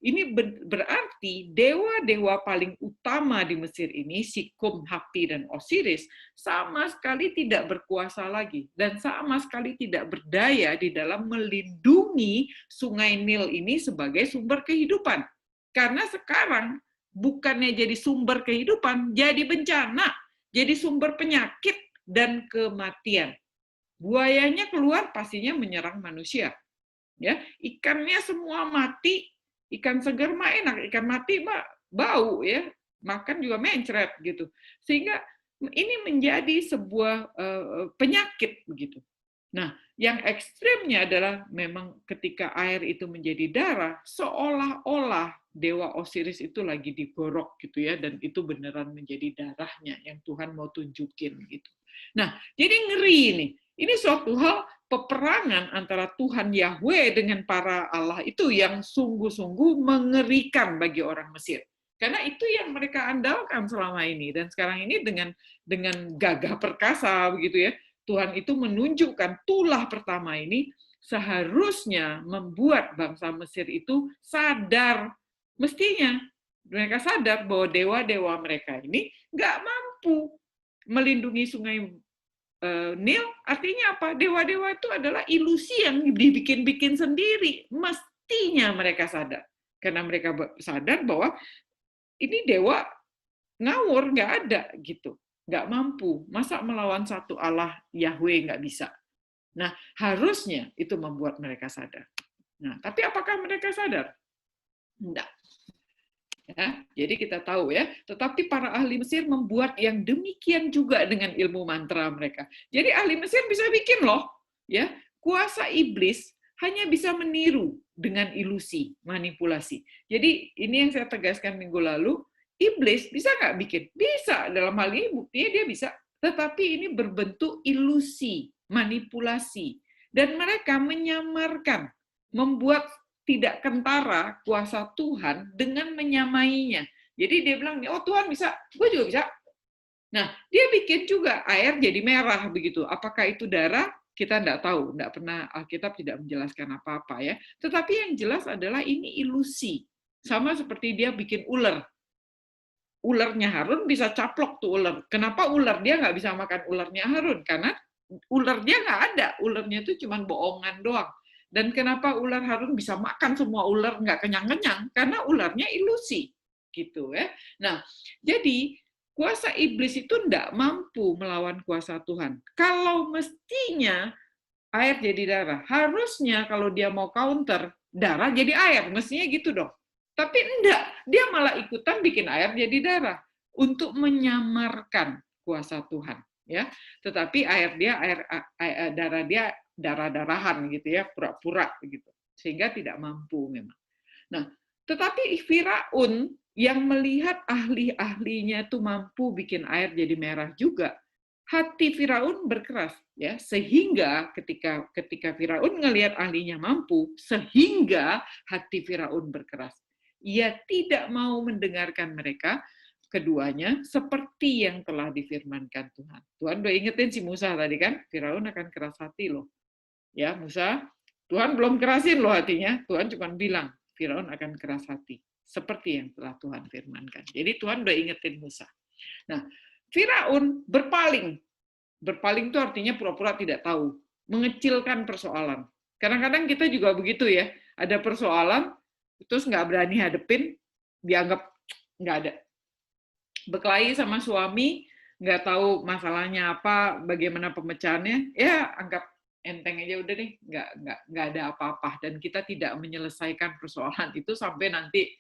Ini berarti dewa-dewa paling utama di Mesir ini, si Kum, Hapi, dan Osiris, sama sekali tidak berkuasa lagi dan sama sekali tidak berdaya di dalam melindungi Sungai Nil ini sebagai sumber kehidupan. Karena sekarang bukannya jadi sumber kehidupan, jadi bencana, jadi sumber penyakit, dan kematian. Buayanya keluar pastinya menyerang manusia. Ya, ikannya semua mati, ikan segar mah enak, ikan mati mah bau ya, makan juga mencret gitu. Sehingga ini menjadi sebuah penyakit begitu. Nah, yang ekstrimnya adalah memang ketika air itu menjadi darah, seolah-olah dewa Osiris itu lagi digorok gitu ya, dan itu beneran menjadi darahnya yang Tuhan mau tunjukin gitu. Nah, jadi ngeri ini. Ini suatu hal peperangan antara Tuhan Yahweh dengan para Allah itu yang sungguh-sungguh mengerikan bagi orang Mesir. Karena itu yang mereka andalkan selama ini, dan sekarang ini dengan gagah perkasa begitu ya, Tuhan itu menunjukkan tulah pertama ini seharusnya membuat bangsa Mesir itu sadar. Mestinya mereka sadar bahwa dewa-dewa mereka ini nggak mampu melindungi sungai Nil. Artinya apa? Dewa-dewa itu adalah ilusi yang dibikin-bikin sendiri. Mestinya mereka sadar. Karena mereka sadar bahwa ini dewa ngawur, nggak ada gitu. Nggak mampu. Masa melawan satu Allah Yahweh nggak bisa? Nah, harusnya itu membuat mereka sadar. Nah, tapi apakah mereka sadar? Enggak. Ya, jadi kita tahu ya, tetapi para ahli Mesir membuat yang demikian juga dengan ilmu mantra mereka. Jadi ahli Mesir bisa bikin loh, ya, kuasa iblis hanya bisa meniru dengan ilusi, manipulasi. Jadi ini yang saya tegaskan minggu lalu, iblis bisa nggak bikin? Bisa, dalam hal ini buktinya dia bisa. Tetapi ini berbentuk ilusi, manipulasi. Dan mereka menyamarkan, membuat tidak kentara kuasa Tuhan dengan menyamainya. Jadi dia bilang, oh Tuhan bisa, gue juga bisa. Nah, dia bikin juga air jadi merah begitu. Apakah itu darah? Kita tidak tahu, tidak pernah Alkitab tidak menjelaskan apa-apa ya. Tetapi yang jelas adalah ini ilusi. Sama seperti dia bikin ular. Ularnya Harun bisa caplok tuh ular. Kenapa ular? Dia nggak bisa makan ularnya Harun. Karena ularnya nggak ada. Ularnya itu cuma bohongan doang. Dan kenapa ular Harun bisa makan semua ular nggak kenyang-kenyang? Karena ularnya ilusi, gitu ya. Nah, jadi kuasa iblis itu tidak mampu melawan kuasa Tuhan. Kalau mestinya air jadi darah, harusnya kalau dia mau counter, darah jadi air, mestinya gitu dong. Tapi enggak, dia malah ikutan bikin air jadi darah untuk menyamarkan kuasa Tuhan, ya. Tetapi darah dia darah-darahan gitu ya, pura-pura gitu. Sehingga tidak mampu memang. Nah, tetapi Firaun yang melihat ahli-ahlinya itu mampu bikin air jadi merah juga, hati Firaun berkeras ya, sehingga ketika Firaun ngelihat ahlinya mampu, sehingga hati Firaun berkeras. Ia tidak mau mendengarkan mereka keduanya seperti yang telah difirmankan Tuhan. Tuhan udah ingetin si Musa tadi kan, Firaun akan keras hati loh. Ya, Musa, Tuhan belum kerasin loh hatinya. Tuhan cuma bilang, Firaun akan keras hati. Seperti yang telah Tuhan firmankan. Jadi Tuhan udah ingetin Musa. Nah, Firaun berpaling. Berpaling itu artinya pura-pura tidak tahu. Mengecilkan persoalan. Kadang-kadang kita juga begitu ya. Ada persoalan, terus nggak berani hadepin, dianggap nggak ada. Berkelahi sama suami, nggak tahu masalahnya apa, bagaimana pemecahannya, ya anggap enteng aja udah deh, nggak ada apa-apa, dan kita tidak menyelesaikan persoalan itu sampai nanti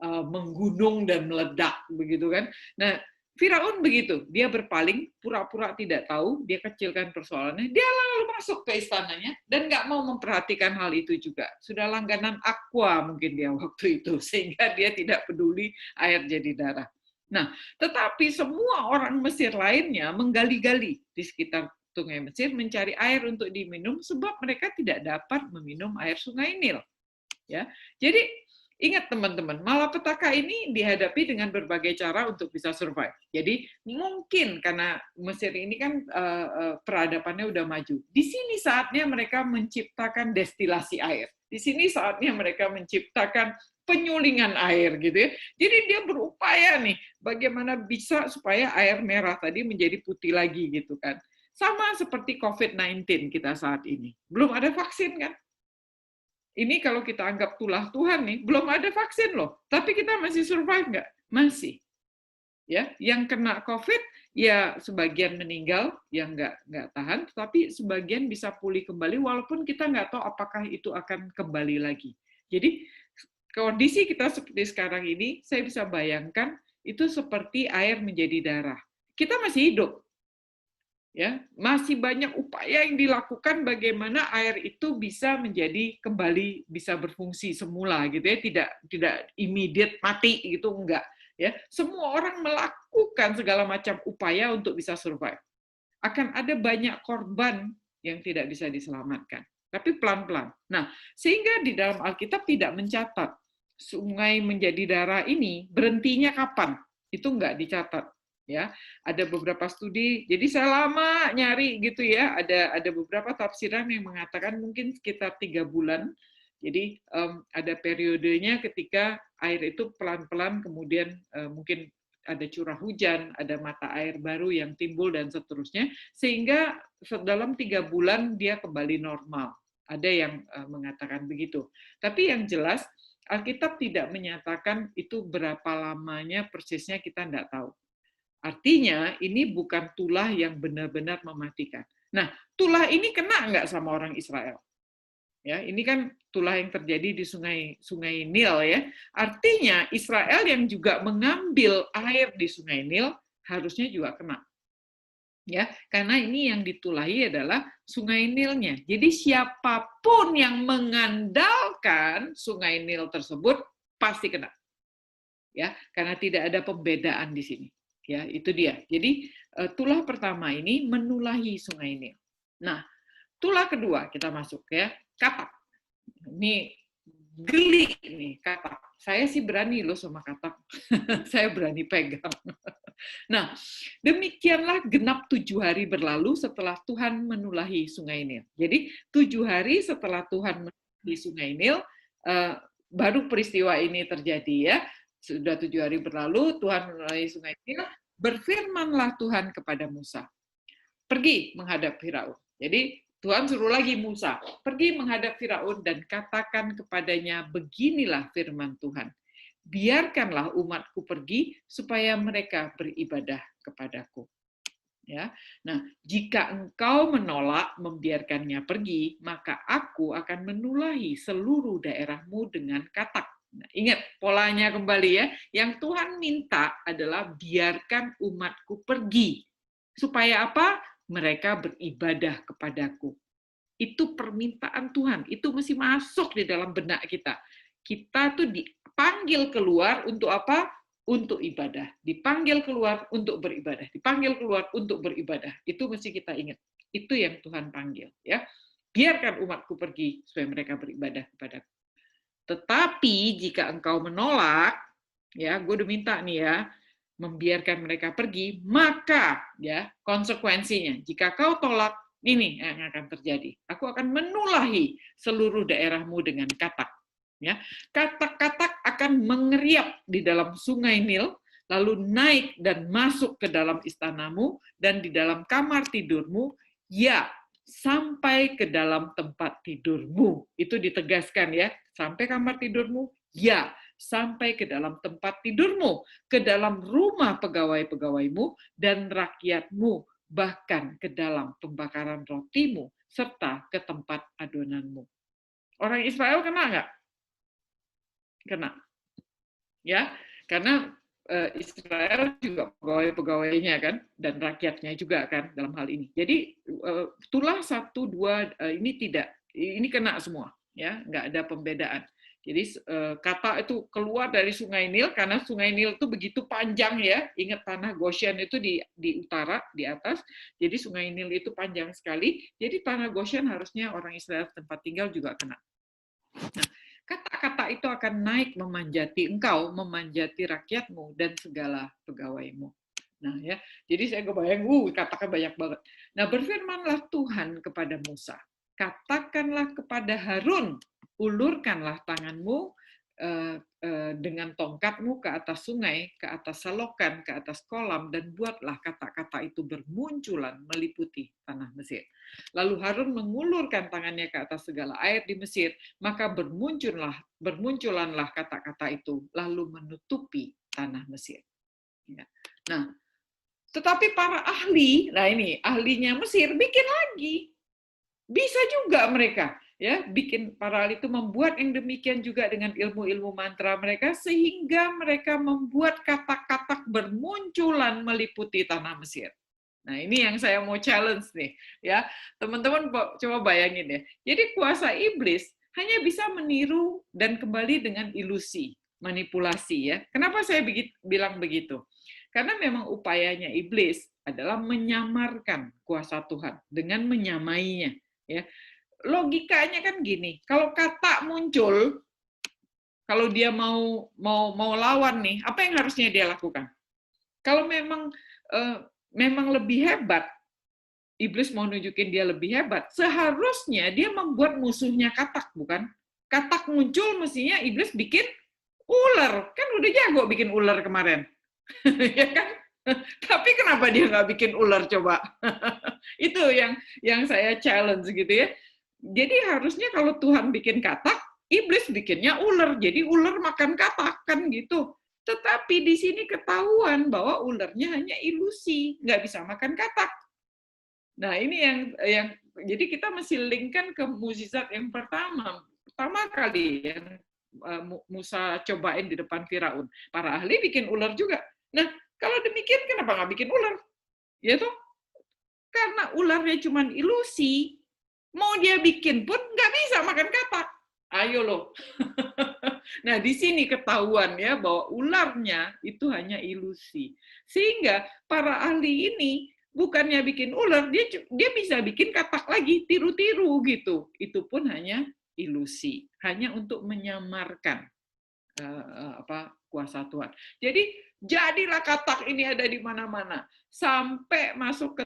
menggunung dan meledak begitu kan. Nah, Firaun begitu, dia berpaling, pura-pura tidak tahu, dia kecilkan persoalannya, dia lalu masuk ke istananya dan nggak mau memperhatikan hal itu juga. Sudah langganan aqua mungkin dia waktu itu, sehingga dia tidak peduli air jadi darah. Nah, tetapi semua orang Mesir lainnya menggali-gali di sekitar Sungai Mesir mencari air untuk diminum sebab mereka tidak dapat meminum air Sungai Nil. Ya, jadi ingat teman-teman, malapetaka ini dihadapi dengan berbagai cara untuk bisa survive. Jadi mungkin karena Mesir ini kan peradabannya udah maju. Di sini saatnya mereka menciptakan destilasi air. Di sini saatnya mereka menciptakan penyulingan air gitu ya. Jadi dia berupaya nih bagaimana bisa supaya air merah tadi menjadi putih lagi gitu kan. Sama seperti COVID-19 kita saat ini. Belum ada vaksin kan? Ini kalau kita anggap tulah Tuhan nih, belum ada vaksin loh. Tapi kita masih survive nggak? Masih. Ya, yang kena COVID ya sebagian meninggal, yang nggak tahan, tapi sebagian bisa pulih kembali walaupun kita nggak tahu apakah itu akan kembali lagi. Jadi kondisi kita seperti sekarang ini, saya bisa bayangkan itu seperti air menjadi darah. Kita masih hidup, ya, masih banyak upaya yang dilakukan bagaimana air itu bisa menjadi kembali bisa berfungsi semula gitu ya, tidak immediate mati gitu, enggak. Ya, semua orang melakukan segala macam upaya untuk bisa survive. Akan ada banyak korban yang tidak bisa diselamatkan, tapi pelan-pelan. Nah, sehingga di dalam Alkitab tidak mencatat sungai menjadi darah ini berhentinya kapan, itu nggak dicatat. Ya, ada beberapa studi. Jadi saya lama nyari gitu ya. Ada beberapa tafsiran yang mengatakan mungkin sekitar 3 bulan. Jadi ada periodenya ketika air itu pelan-pelan kemudian mungkin ada curah hujan, ada mata air baru yang timbul dan seterusnya, sehingga dalam 3 bulan dia kembali normal. Ada yang mengatakan begitu. Tapi yang jelas Alkitab tidak menyatakan itu berapa lamanya persisnya, kita tidak tahu. Artinya ini bukan tulah yang benar-benar mematikan. Nah, tulah ini kena nggak sama orang Israel? Ya, ini kan tulah yang terjadi di sungai Nil ya. Artinya Israel yang juga mengambil air di sungai Nil harusnya juga kena. Ya, karena ini yang ditulahi adalah sungai Nilnya. Jadi siapapun yang mengandalkan sungai Nil tersebut pasti kena. Ya, karena tidak ada pembedaan di sini. Ya, itu dia. Jadi tulah pertama ini menulahi sungai Nil. Nah, tulah kedua kita masuk ya, katak. Ini geli nih katak. Saya sih berani loh sama katak. Saya berani pegang. Nah, demikianlah genap 7 hari berlalu setelah Tuhan menulahi sungai Nil. Jadi 7 hari setelah Tuhan menulahi sungai Nil, baru peristiwa ini terjadi ya. Sudah 7 hari berlalu, Tuhan menulahi sungai Nil, berfirmanlah Tuhan kepada Musa, pergi menghadap Firaun. Jadi Tuhan suruh lagi Musa, pergi menghadap Firaun dan katakan kepadanya, beginilah firman Tuhan, biarkanlah umatku pergi supaya mereka beribadah kepadaku. Ya, nah jika engkau menolak membiarkannya pergi, maka aku akan menulahi seluruh daerahmu dengan katak. Nah, ingat polanya kembali ya, yang Tuhan minta adalah biarkan umatku pergi. Supaya apa? Mereka beribadah kepadaku. Itu permintaan Tuhan, itu mesti masuk di dalam benak kita. Kita tuh dipanggil keluar untuk apa? Untuk ibadah. Dipanggil keluar untuk beribadah. Dipanggil keluar untuk beribadah. Itu mesti kita ingat. Itu yang Tuhan panggil. Ya, biarkan umatku pergi supaya mereka beribadah kepadaku. Tetapi jika engkau menolak, ya, gue udah minta nih ya, membiarkan mereka pergi, maka ya konsekuensinya, jika kau tolak, ini yang akan terjadi. Aku akan menulahi seluruh daerahmu dengan katak. Ya, katak-katak akan mengeriap di dalam sungai Nil, lalu naik dan masuk ke dalam istanamu dan di dalam kamar tidurmu, ya, sampai ke dalam tempat tidurmu. Itu ditegaskan ya, sampai kamar tidurmu, ya, sampai ke dalam tempat tidurmu, ke dalam rumah pegawai-pegawaimu dan rakyatmu, bahkan ke dalam pembakaran rotimu, serta ke tempat adonanmu. Orang Israel kena nggak? Kena. Ya, karena Israel juga pegawai-pegawainya kan, dan rakyatnya juga kan dalam hal ini. Jadi tulah 1, 2 ini tidak, ini kena semua, ya, nggak ada pembedaan. Jadi kata itu keluar dari sungai Nil, karena sungai Nil itu begitu panjang ya, ingat tanah Goshen itu di utara, di atas, jadi sungai Nil itu panjang sekali, jadi tanah Goshen harusnya orang Israel tempat tinggal juga kena. Nah, kata-kata itu akan naik memanjati engkau, memanjati rakyatmu, dan segala pegawaimu. Nah ya, jadi saya kebayang, katakan banyak banget. Nah, berfirmanlah Tuhan kepada Musa, katakanlah kepada Harun, ulurkanlah tanganmu dengan tongkatmu ke atas sungai, ke atas selokan, ke atas kolam, dan buatlah kata-kata itu bermunculan meliputi tanah Mesir. Lalu Harun mengulurkan tangannya ke atas segala air di Mesir, maka bermunculanlah kata-kata itu, lalu menutupi tanah Mesir. Ya. Nah, tetapi para ahli, nah ini ahlinya Mesir bikin lagi. Bisa juga mereka ya bikin, para ahli itu membuat yang demikian juga dengan ilmu-ilmu mantra mereka, sehingga mereka membuat katak-katak bermunculan meliputi tanah Mesir. Nah, ini yang saya mau challenge nih, ya. Teman-teman coba bayangin ya. Jadi kuasa iblis hanya bisa meniru dan kembali dengan ilusi, manipulasi ya. Kenapa saya bilang begitu? Karena memang upayanya iblis adalah menyamarkan kuasa Tuhan dengan menyamainya, ya. Logikanya kan gini, kalau kata muncul, kalau dia mau lawan nih, apa yang harusnya dia lakukan? Kalau memang lebih hebat, iblis mau nunjukin dia lebih hebat, seharusnya dia membuat musuhnya katak, bukan? Katak muncul, mestinya iblis bikin ular. Kan udah jago bikin ular kemarin. Ya kan? Tapi kenapa dia nggak bikin ular, coba? Itu yang saya challenge gitu ya. Jadi harusnya kalau Tuhan bikin katak, iblis bikinnya ular. Jadi ular makan katak, kan gitu. Tetapi di sini ketahuan bahwa ularnya hanya ilusi, nggak bisa makan katak. Nah, ini yang jadi kita mesti linkkan ke mukjizat yang pertama kali yang Musa cobain di depan Firaun. Para ahli bikin ular juga. Nah, kalau demikian kenapa nggak bikin ular? Ya toh? Karena ularnya cuma ilusi, mau dia bikin pun nggak bisa makan katak. Ayo loh. Nah, di sini ketahuan ya bahwa ularnya itu hanya ilusi. Sehingga para ahli ini bukannya bikin ular, dia bisa bikin katak lagi, tiru-tiru gitu. Itu pun hanya ilusi, hanya untuk menyamarkan kuasa Tuhan. Jadi jadilah katak ini ada di mana-mana, sampai masuk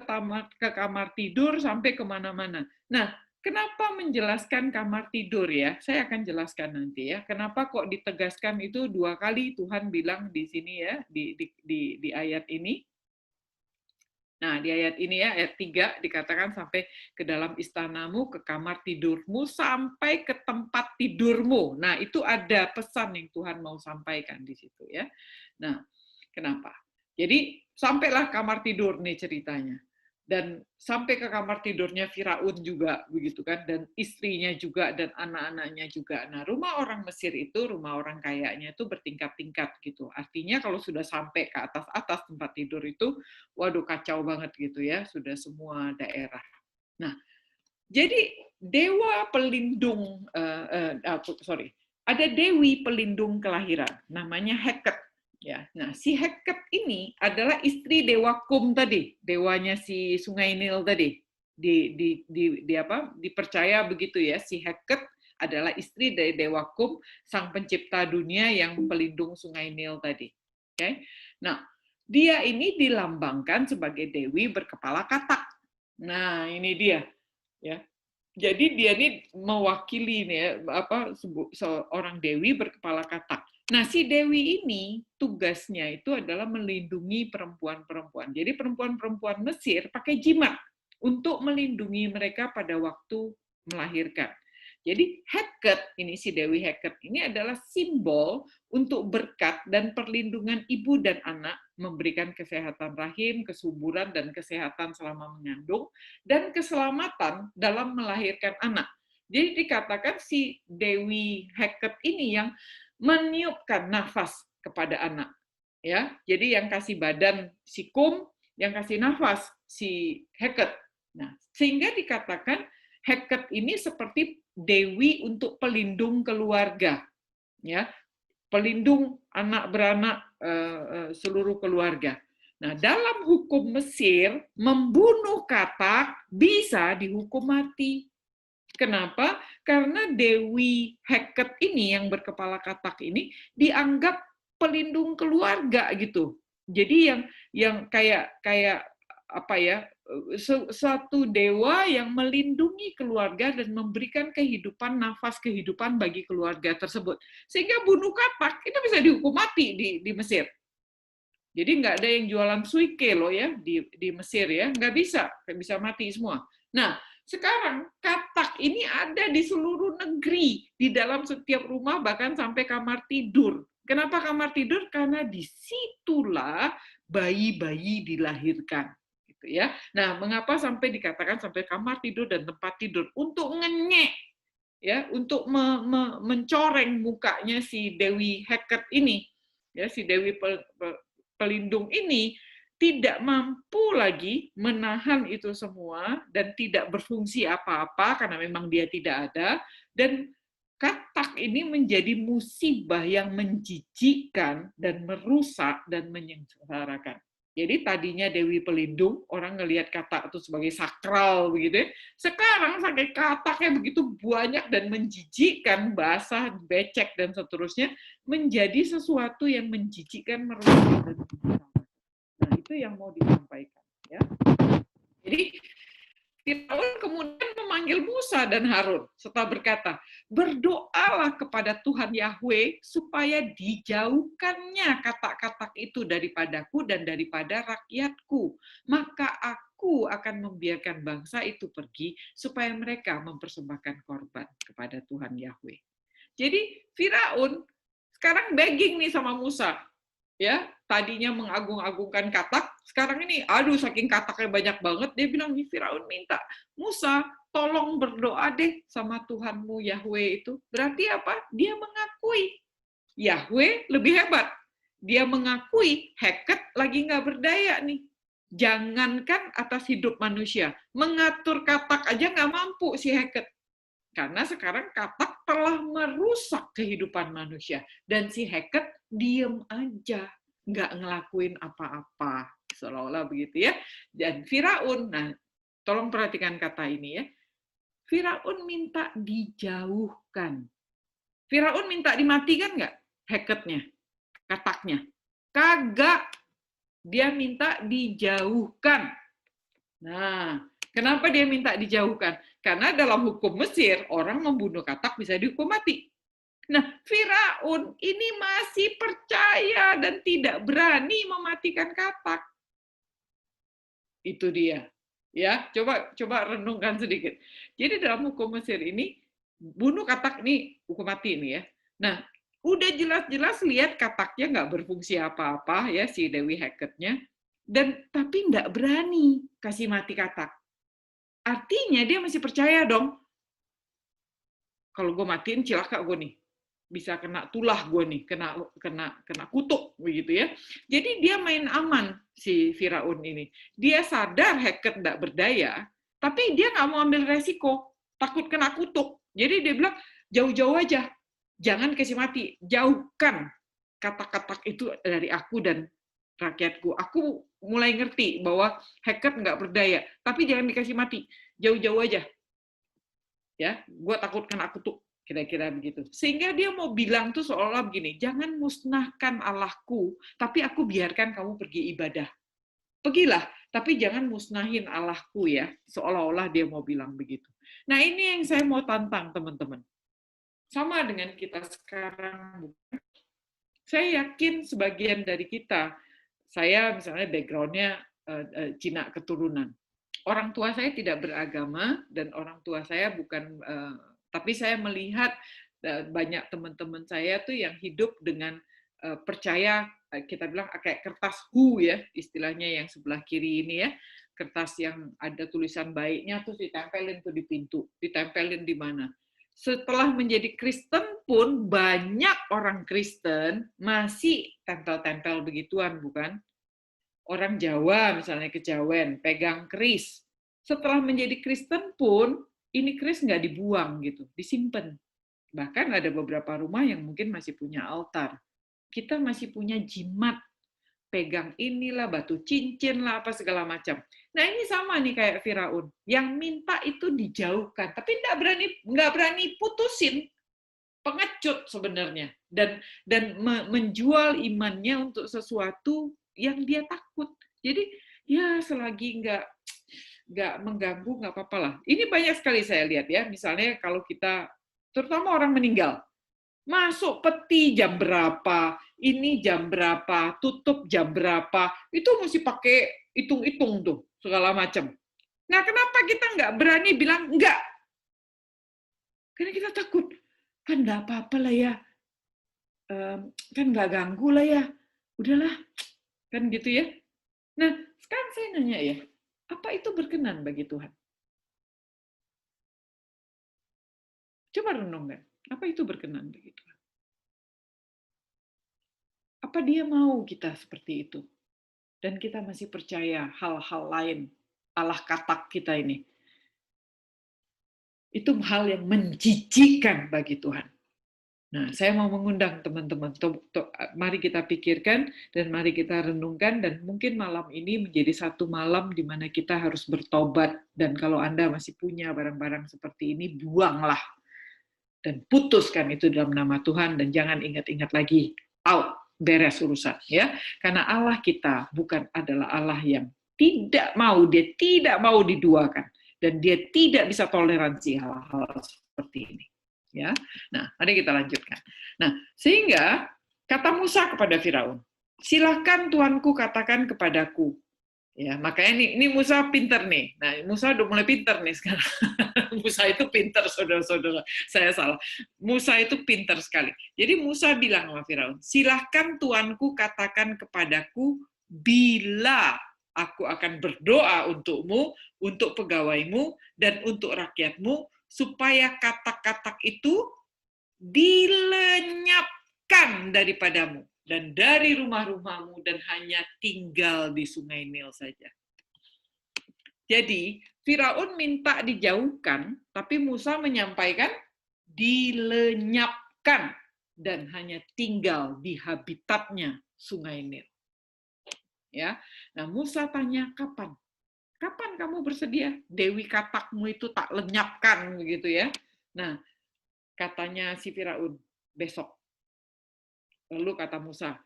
ke kamar tidur, sampai kemana-mana. Nah, kenapa menjelaskan kamar tidur ya? Saya akan jelaskan nanti ya. Kenapa kok ditegaskan itu 2 kali Tuhan bilang di sini ya, di ayat ini. Nah, di ayat ini ya, ayat 3 dikatakan sampai ke dalam istanamu, ke kamar tidurmu, sampai ke tempat tidurmu. Nah, itu ada pesan yang Tuhan mau sampaikan di situ ya. Nah, kenapa? Jadi, sampailah kamar tidur nih ceritanya. Dan sampai ke kamar tidurnya Firaun juga, begitu kan, dan istrinya juga, dan anak-anaknya juga. Nah, rumah orang Mesir itu, rumah orang kayanya itu bertingkat-tingkat gitu. Artinya kalau sudah sampai ke atas-atas tempat tidur itu, waduh kacau banget gitu ya, sudah semua daerah. Nah, jadi dewa pelindung, ada dewi pelindung kelahiran, namanya Heket. Ya, nah si Heket ini adalah istri dewa Kum tadi, dewanya si Sungai Nil tadi. Dipercaya begitu ya, si Heket adalah istri dari dewa Kum, sang pencipta dunia yang pelindung Sungai Nil tadi. Oke. Nah, dia ini dilambangkan sebagai dewi berkepala katak. Nah, ini dia ya. Jadi dia ini mewakili nih seorang dewi berkepala katak. Nah, si dewi ini tugasnya itu adalah melindungi perempuan-perempuan. Jadi perempuan-perempuan Mesir pakai jimat untuk melindungi mereka pada waktu melahirkan. Jadi Heket, ini si Dewi Heket ini adalah simbol untuk berkat dan perlindungan ibu dan anak, memberikan kesehatan rahim, kesuburan dan kesehatan selama mengandung, dan keselamatan dalam melahirkan anak. Jadi dikatakan si Dewi Heket ini yang meniupkan nafas kepada anak. Ya, jadi yang kasih badan si Kum, yang kasih nafas si Heket. Nah, sehingga dikatakan Heket ini seperti dewi untuk pelindung keluarga, ya, pelindung anak beranak seluruh keluarga. Nah, dalam hukum Mesir, membunuh katak bisa dihukum mati. Kenapa? Karena Dewi Heket ini yang berkepala katak ini dianggap pelindung keluarga gitu. Jadi yang kayak apa ya, suatu dewa yang melindungi keluarga dan memberikan kehidupan, nafas kehidupan bagi keluarga tersebut. Sehingga bunuh katak itu bisa dihukum mati di Mesir. Jadi nggak ada yang jualan suike loh ya di Mesir ya, nggak bisa mati semua. Nah, sekarang katak ini ada di seluruh negeri, di dalam setiap rumah, bahkan sampai kamar tidur. Kenapa kamar tidur? Karena disitulah bayi-bayi dilahirkan. Gitu ya. Nah, mengapa sampai dikatakan sampai kamar tidur dan tempat tidur? Untuk ngenyek, ya, untuk mencoreng mukanya si Dewi Heket ini, ya, si Dewi Pelindung ini tidak mampu lagi menahan itu semua dan tidak berfungsi apa-apa karena memang dia tidak ada, dan katak ini menjadi musibah yang menjijikkan dan merusak dan menyengsarakan. Jadi tadinya Dewi Pelindung, orang ngelihat katak itu sebagai sakral begitu ya. Sekarang saking kataknya begitu banyak dan menjijikkan, basah, becek dan seterusnya, menjadi sesuatu yang menjijikkan, merusak dan menyengsarakan. Nah, itu yang mau disampaikan ya. Jadi Firaun kemudian memanggil Musa dan Harun serta berkata, berdoalah kepada Tuhan Yahweh supaya dijauhkannya katak-katak itu daripadaku dan daripada rakyatku. Maka aku akan membiarkan bangsa itu pergi supaya mereka mempersembahkan korban kepada Tuhan Yahweh. Jadi Firaun sekarang begging nih sama Musa. Ya, tadinya mengagung-agungkan katak, sekarang ini aduh saking kataknya banyak banget, dia bilang, Firaun minta, Musa tolong berdoa deh sama Tuhanmu Yahweh itu. Berarti apa? Dia mengakui Yahweh lebih hebat. Dia mengakui Heket lagi nggak berdaya nih. Jangankan atas hidup manusia, mengatur katak aja nggak mampu si Heket. Karena sekarang katak telah merusak kehidupan manusia. Dan si Heket diem aja, nggak ngelakuin apa-apa. Seolah-olah begitu ya. Dan Firaun, nah tolong perhatikan kata ini ya. Firaun minta dijauhkan. Firaun minta dimatikan nggak Heketnya, kataknya? Kagak. Dia minta dijauhkan. Nah, kenapa dia minta dijauhkan? Karena dalam hukum Mesir, orang membunuh katak bisa dihukum mati. Nah, Firaun ini masih percaya dan tidak berani mematikan katak. Itu dia. Ya, coba renungkan sedikit. Jadi dalam hukum Mesir ini, bunuh katak ini hukum mati ini ya. Nah, udah jelas-jelas lihat kataknya nggak berfungsi apa-apa ya si Dewi Heketnya, dan tapi nggak berani kasih mati katak. Artinya dia masih percaya dong, kalau gue matiin cilaka gue nih, bisa kena tulah gue nih, kena kutuk begitu ya. Jadi dia main aman si Firaun ini. Dia sadar Heket nggak berdaya, tapi dia nggak mau ambil resiko, takut kena kutuk. Jadi dia bilang jauh-jauh aja, jangan kasih mati, jauhkan katak-katak itu dari aku dan rakyatku. Aku mulai ngerti bahwa Heket nggak berdaya, tapi jangan dikasih mati, jauh-jauh aja. Ya, gue takut kena kutuk, kira-kira begitu. Sehingga dia mau bilang tuh seolah-olah begini, jangan musnahkan Allahku, tapi aku biarkan kamu pergi ibadah. Pergilah, tapi jangan musnahin Allahku ya, seolah-olah dia mau bilang begitu. Nah ini yang saya mau tantang teman-teman. Sama dengan kita sekarang, saya yakin sebagian dari kita, saya misalnya background-nya Cina keturunan. Orang tua saya tidak beragama dan orang tua saya bukan, tapi saya melihat banyak teman-teman saya tuh yang hidup dengan percaya, kita bilang kayak kertas hu ya, istilahnya yang sebelah kiri ini ya, kertas yang ada tulisan baiknya tuh ditempelin tuh di pintu, ditempelin di mana. Setelah menjadi Kristen pun banyak orang Kristen masih tempel-tempel begituan, bukan? Orang Jawa misalnya kejawen, pegang keris. Setelah menjadi Kristen pun, ini keris nggak dibuang gitu, disimpan. Bahkan ada beberapa rumah yang mungkin masih punya altar. Kita masih punya jimat, pegang inilah, batu cincin lah, apa segala macam. Nah ini sama nih kayak Firaun, yang minta itu dijauhkan, tapi nggak berani putusin, pengecut sebenarnya, dan menjual imannya untuk sesuatu yang dia takut. Jadi ya selagi nggak mengganggu nggak apa-apa lah. Ini banyak sekali saya lihat ya. Misalnya kalau kita, terutama orang meninggal, masuk peti jam berapa, ini jam berapa, tutup jam berapa, itu mesti pakai hitung-hitung tuh segala macam. Nah kenapa kita nggak berani bilang enggak? Karena kita takut, kan nggak apa-apa lah ya. kan nggak ganggu lah ya, udahlah, kan gitu ya. Nah, sekarang saya nanya ya, apa itu berkenan bagi Tuhan? Coba renungkan, apa itu berkenan bagi Tuhan? Apa dia mau kita seperti itu? Dan kita masih percaya hal-hal lain, Allah katak kita ini. Itu hal yang menjijikkan bagi Tuhan. Nah, saya mau mengundang teman-teman, mari kita pikirkan dan mari kita renungkan, dan mungkin malam ini menjadi satu malam di mana kita harus bertobat, dan kalau Anda masih punya barang-barang seperti ini, buanglah dan putuskan itu dalam nama Tuhan, dan jangan ingat-ingat lagi, out, beres urusan, ya. Karena Allah kita bukan adalah Allah yang tidak mau, dia tidak mau diduakan, dan dia tidak bisa toleransi hal-hal seperti ini. Ya, nah mari kita lanjutkan. Nah, sehingga kata Musa kepada Firaun, silahkan Tuanku katakan kepadaku. Ya, makanya ini Musa pinter nih. Nah, Musa udah mulai pinter nih sekarang. Musa itu pinter, saudara-saudara. Saya salah. Musa itu pinter sekali. Jadi Musa bilang sama Firaun, silahkan Tuanku katakan kepadaku bila aku akan berdoa untukmu, untuk pegawaimu, dan untuk rakyatmu, supaya kata-kata itu dilenyapkan daripadamu dan dari rumah-rumahmu dan hanya tinggal di Sungai Nil saja. Jadi, Firaun minta dijauhkan, tapi Musa menyampaikan dilenyapkan dan hanya tinggal di habitatnya Sungai Nil. Ya. Nah, Musa tanya kapan? Kapan kamu bersedia? Dewi katakmu itu tak lenyapkan, begitu ya. Nah, katanya si Firaun, besok. Lalu kata Musa,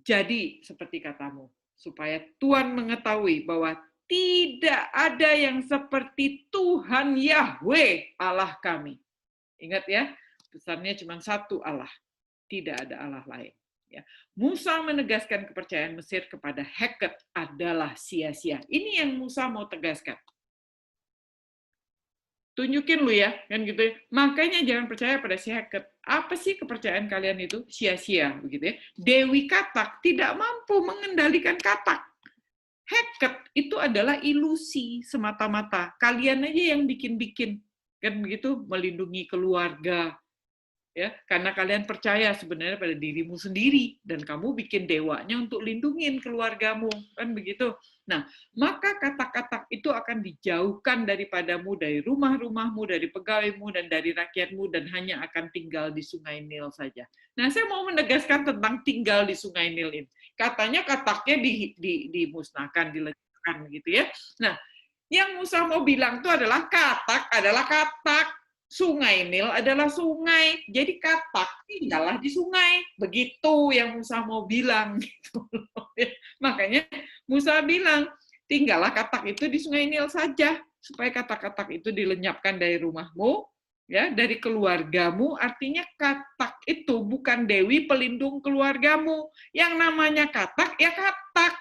jadi seperti katamu, supaya Tuhan mengetahui bahwa tidak ada yang seperti Tuhan Yahweh Allah kami. Ingat ya, pesannya cuma satu Allah, tidak ada Allah lain. Ya. Musa menegaskan kepercayaan Mesir kepada Heket adalah sia-sia. Ini yang Musa mau tegaskan. Tunjukin lu ya, kan gitu ya. Makanya jangan percaya pada si Heket. Apa sih kepercayaan kalian itu? Sia-sia, begitu ya. Dewi Katak tidak mampu mengendalikan Katak. Heket itu adalah ilusi semata-mata. Kalian aja yang bikin-bikin, kan begitu, melindungi keluarga. Ya, karena kalian percaya sebenarnya pada dirimu sendiri dan kamu bikin dewanya untuk lindungin keluargamu, kan begitu. Nah, maka kata-kata itu akan dijauhkan daripadamu, dari rumah-rumahmu, dari pegawaimu dan dari rakyatmu, dan hanya akan tinggal di Sungai Nil saja. Nah, saya mau menegaskan tentang tinggal di Sungai Nil ini. Katanya kataknya dimusnahkan, dilenyapkan gitu ya. Nah, yang Musa mau bilang itu adalah katak. Sungai Nil adalah sungai, jadi katak tinggallah di sungai. Begitu yang Musa mau bilang. Gitu. Makanya Musa bilang, tinggallah katak itu di Sungai Nil saja, supaya katak-katak itu dilenyapkan dari rumahmu, ya, dari keluargamu. Artinya katak itu bukan dewi pelindung keluargamu. Yang namanya katak, ya katak.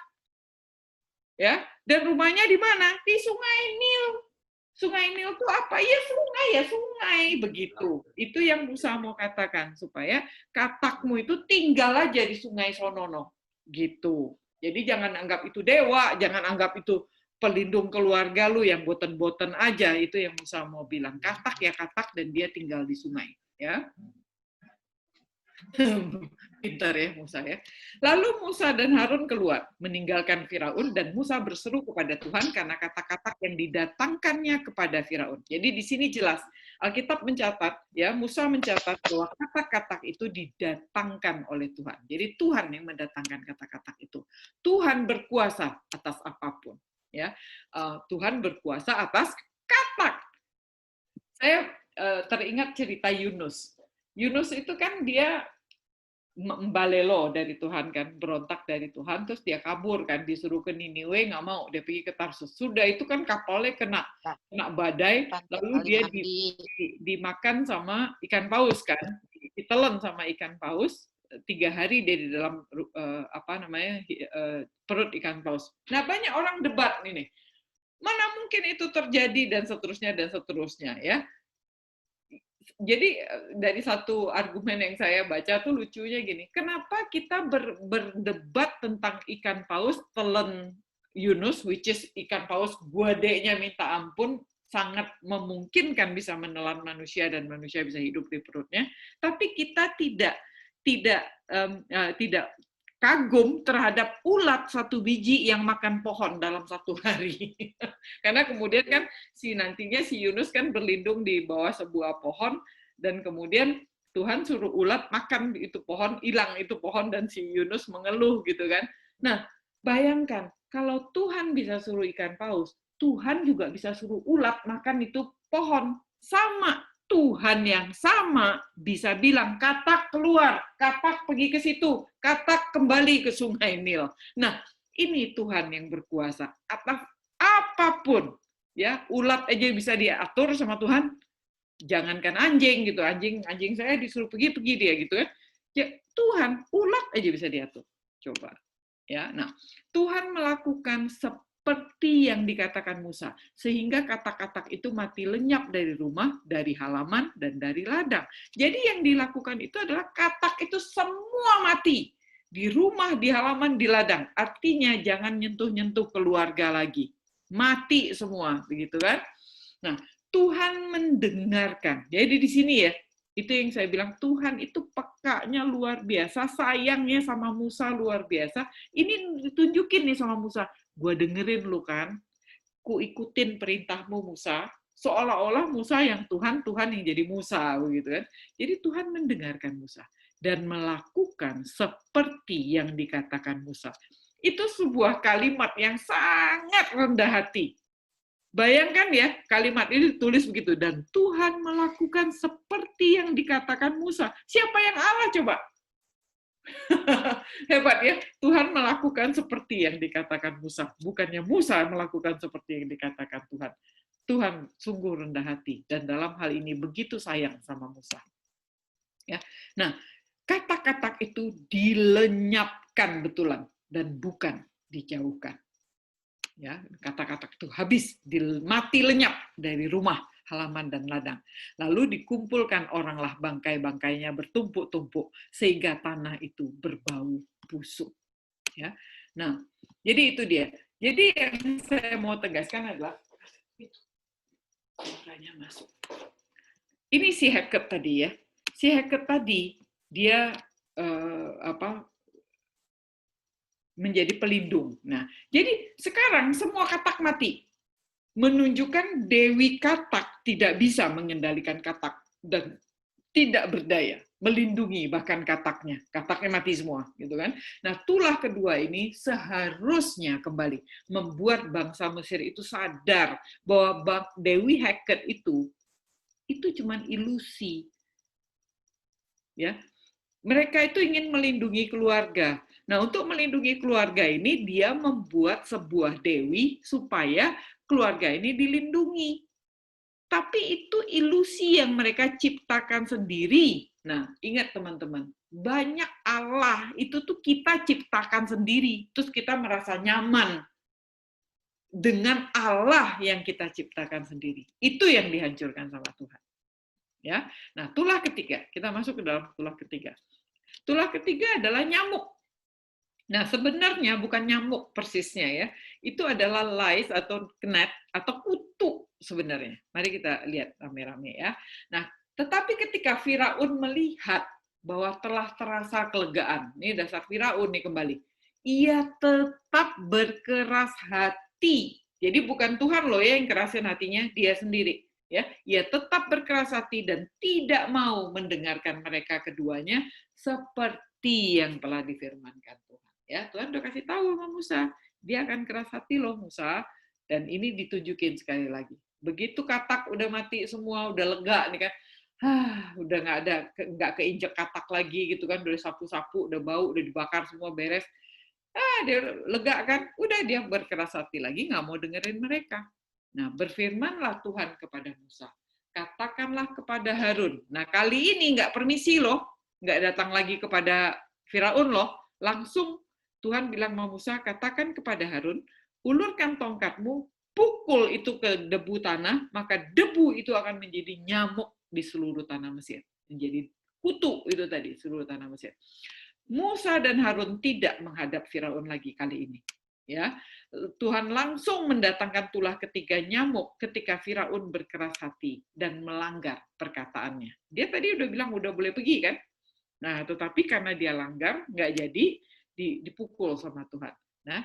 Ya, dan rumahnya di mana? Di Sungai Nil. Sungai Nil itu apa? Ya sungai, begitu. Itu yang Musa mau katakan, supaya katakmu itu tinggal aja di sungai sonono, gitu. Jadi jangan anggap itu dewa, jangan anggap itu pelindung keluarga lu yang boten-boten aja, itu yang Musa mau bilang. Katak ya katak, dan dia tinggal di sungai, ya. Pintar ya Musa ya. Lalu Musa dan Harun keluar, meninggalkan Firaun, dan Musa berseru kepada Tuhan karena kata-kata yang didatangkannya kepada Firaun. Jadi di sini jelas Alkitab mencatat, ya, Musa mencatat bahwa kata-kata itu didatangkan oleh Tuhan. Jadi Tuhan yang mendatangkan kata-kata itu. Tuhan berkuasa atas apapun, ya. Tuhan berkuasa atas kata. Saya teringat cerita Yunus. Yunus itu kan dia membalelo dari Tuhan kan, berontak dari Tuhan, terus dia kabur kan, disuruh ke Niniwe, nggak mau, dia pergi ke Tarsus. Sudah itu kan kapalnya kena badai, lalu dia dimakan sama ikan paus kan, ditelan sama ikan paus, 3 hari dia di dalam perut ikan paus. Nah, banyak orang debat ini, mana mungkin itu terjadi, dan seterusnya ya. jadi dari satu argumen yang saya baca tuh lucunya gini, kenapa kita berdebat tentang ikan paus telan Yunus, which is ikan paus guadenya minta ampun, sangat memungkinkan bisa menelan manusia dan manusia bisa hidup di perutnya, tapi kita tidak kagum terhadap ulat satu biji yang makan pohon dalam satu hari. Karena kemudian kan nantinya si Yunus kan berlindung di bawah sebuah pohon, dan kemudian Tuhan suruh ulat makan itu pohon, hilang itu pohon, dan si Yunus mengeluh gitu kan. Nah, bayangkan kalau Tuhan bisa suruh ikan paus, Tuhan juga bisa suruh ulat makan itu pohon. Sama, Tuhan yang sama bisa bilang, katak keluar, katak pergi ke situ, katak kembali ke sungai Nil. Nah, ini Tuhan yang berkuasa atas apapun. Ya, ulat aja bisa diatur sama Tuhan. Jangankan anjing gitu, anjing saya disuruh pergi dia gitu kan. Ya, Tuhan, ulat aja bisa diatur. Coba. Ya, nah, Tuhan melakukan seperti yang dikatakan Musa, sehingga katak-katak itu mati lenyap dari rumah, dari halaman, dan dari ladang. Jadi yang dilakukan itu adalah katak itu semua mati. Di rumah, di halaman, di ladang. Artinya jangan nyentuh-nyentuh keluarga lagi. Mati semua, begitu kan? Nah, Tuhan mendengarkan. Jadi di sini ya, itu yang saya bilang, Tuhan itu pekanya luar biasa, sayangnya sama Musa luar biasa. Ini ditunjukin nih sama Musa, gue dengerin lu kan, ku ikutin perintahmu Musa, seolah-olah Musa yang Tuhan yang jadi Musa, begitu kan. Jadi Tuhan mendengarkan Musa dan melakukan seperti yang dikatakan Musa. Itu sebuah kalimat yang sangat rendah hati. Bayangkan ya, kalimat ini ditulis begitu, dan Tuhan melakukan seperti yang dikatakan Musa. Siapa yang Allah coba? Hebat ya, Tuhan melakukan seperti yang dikatakan Musa. Bukannya Musa melakukan seperti yang dikatakan Tuhan. Tuhan sungguh rendah hati, dan dalam hal ini begitu sayang sama Musa. Ya, nah, kata-kata itu dilenyapkan betulan, dan bukan dijauhkan. Ya, kata-kata itu habis, mati lenyap dari rumah, halaman, dan ladang. Lalu dikumpulkan oranglah bangkai-bangkainya bertumpuk-tumpuk, sehingga tanah itu berbau busuk. Ya, nah, jadi itu dia. Jadi yang saya mau tegaskan adalah, masuk. Ini si Heket tadi ya. Si Heket tadi, dia menjadi pelindung. Nah, jadi sekarang semua katak mati. Menunjukkan Dewi Katak tidak bisa mengendalikan katak dan tidak berdaya melindungi bahkan kataknya. Kataknya mati semua, gitu kan? Nah, tulah kedua ini seharusnya kembali membuat bangsa Mesir itu sadar bahwa Dewi Heket itu cuma ilusi. Ya. Mereka itu ingin melindungi keluarga. Nah, untuk melindungi keluarga ini, dia membuat sebuah dewi supaya keluarga ini dilindungi. Tapi itu ilusi yang mereka ciptakan sendiri. Nah, ingat teman-teman, banyak Allah itu tuh kita ciptakan sendiri. Terus kita merasa nyaman dengan Allah yang kita ciptakan sendiri. Itu yang dihancurkan sama Tuhan. Ya. Nah, tulah ketiga. Kita masuk ke dalam tulah ketiga. Tulah ketiga adalah nyamuk. Nah, sebenarnya bukan nyamuk persisnya ya. Itu adalah lice atau gnat atau kutu sebenarnya. Mari kita lihat rame-rame ya. Nah, tetapi ketika Firaun melihat bahwa telah terasa kelegaan, ini dasar Firaun nih kembali. Ia tetap berkeras hati. Jadi bukan Tuhan loh ya yang kerasin hatinya, dia sendiri. Ya, ia tetap berkeras hati dan tidak mau mendengarkan mereka keduanya seperti yang telah difirmankan Tuhan. Ya, Tuhan udah kasih tahu sama Musa, dia akan keras hati loh Musa, dan ini ditunjukin sekali lagi. Begitu katak udah mati semua, udah lega nih kan, udah nggak keinjek katak lagi gitu kan, udah sapu-sapu, udah bau, udah dibakar semua beres. Dia lega kan, udah dia berkeras hati lagi, nggak mau dengerin mereka. Nah, berfirmanlah Tuhan kepada Musa, katakanlah kepada Harun. Nah, kali ini nggak permisi loh, nggak datang lagi kepada Firaun loh, langsung Tuhan bilang sama Musa, katakan kepada Harun, ulurkan tongkatmu, pukul itu ke debu tanah, maka debu itu akan menjadi nyamuk di seluruh tanah Mesir. Menjadi kutu itu tadi, seluruh tanah Mesir. Musa dan Harun tidak menghadap Firaun lagi kali ini. Ya, Tuhan langsung mendatangkan tulah ketiga nyamuk ketika Firaun berkeras hati dan melanggar perkataannya. Dia tadi udah bilang udah boleh pergi kan? Nah, tetapi karena dia langgar, nggak jadi, dipukul sama Tuhan. Nah,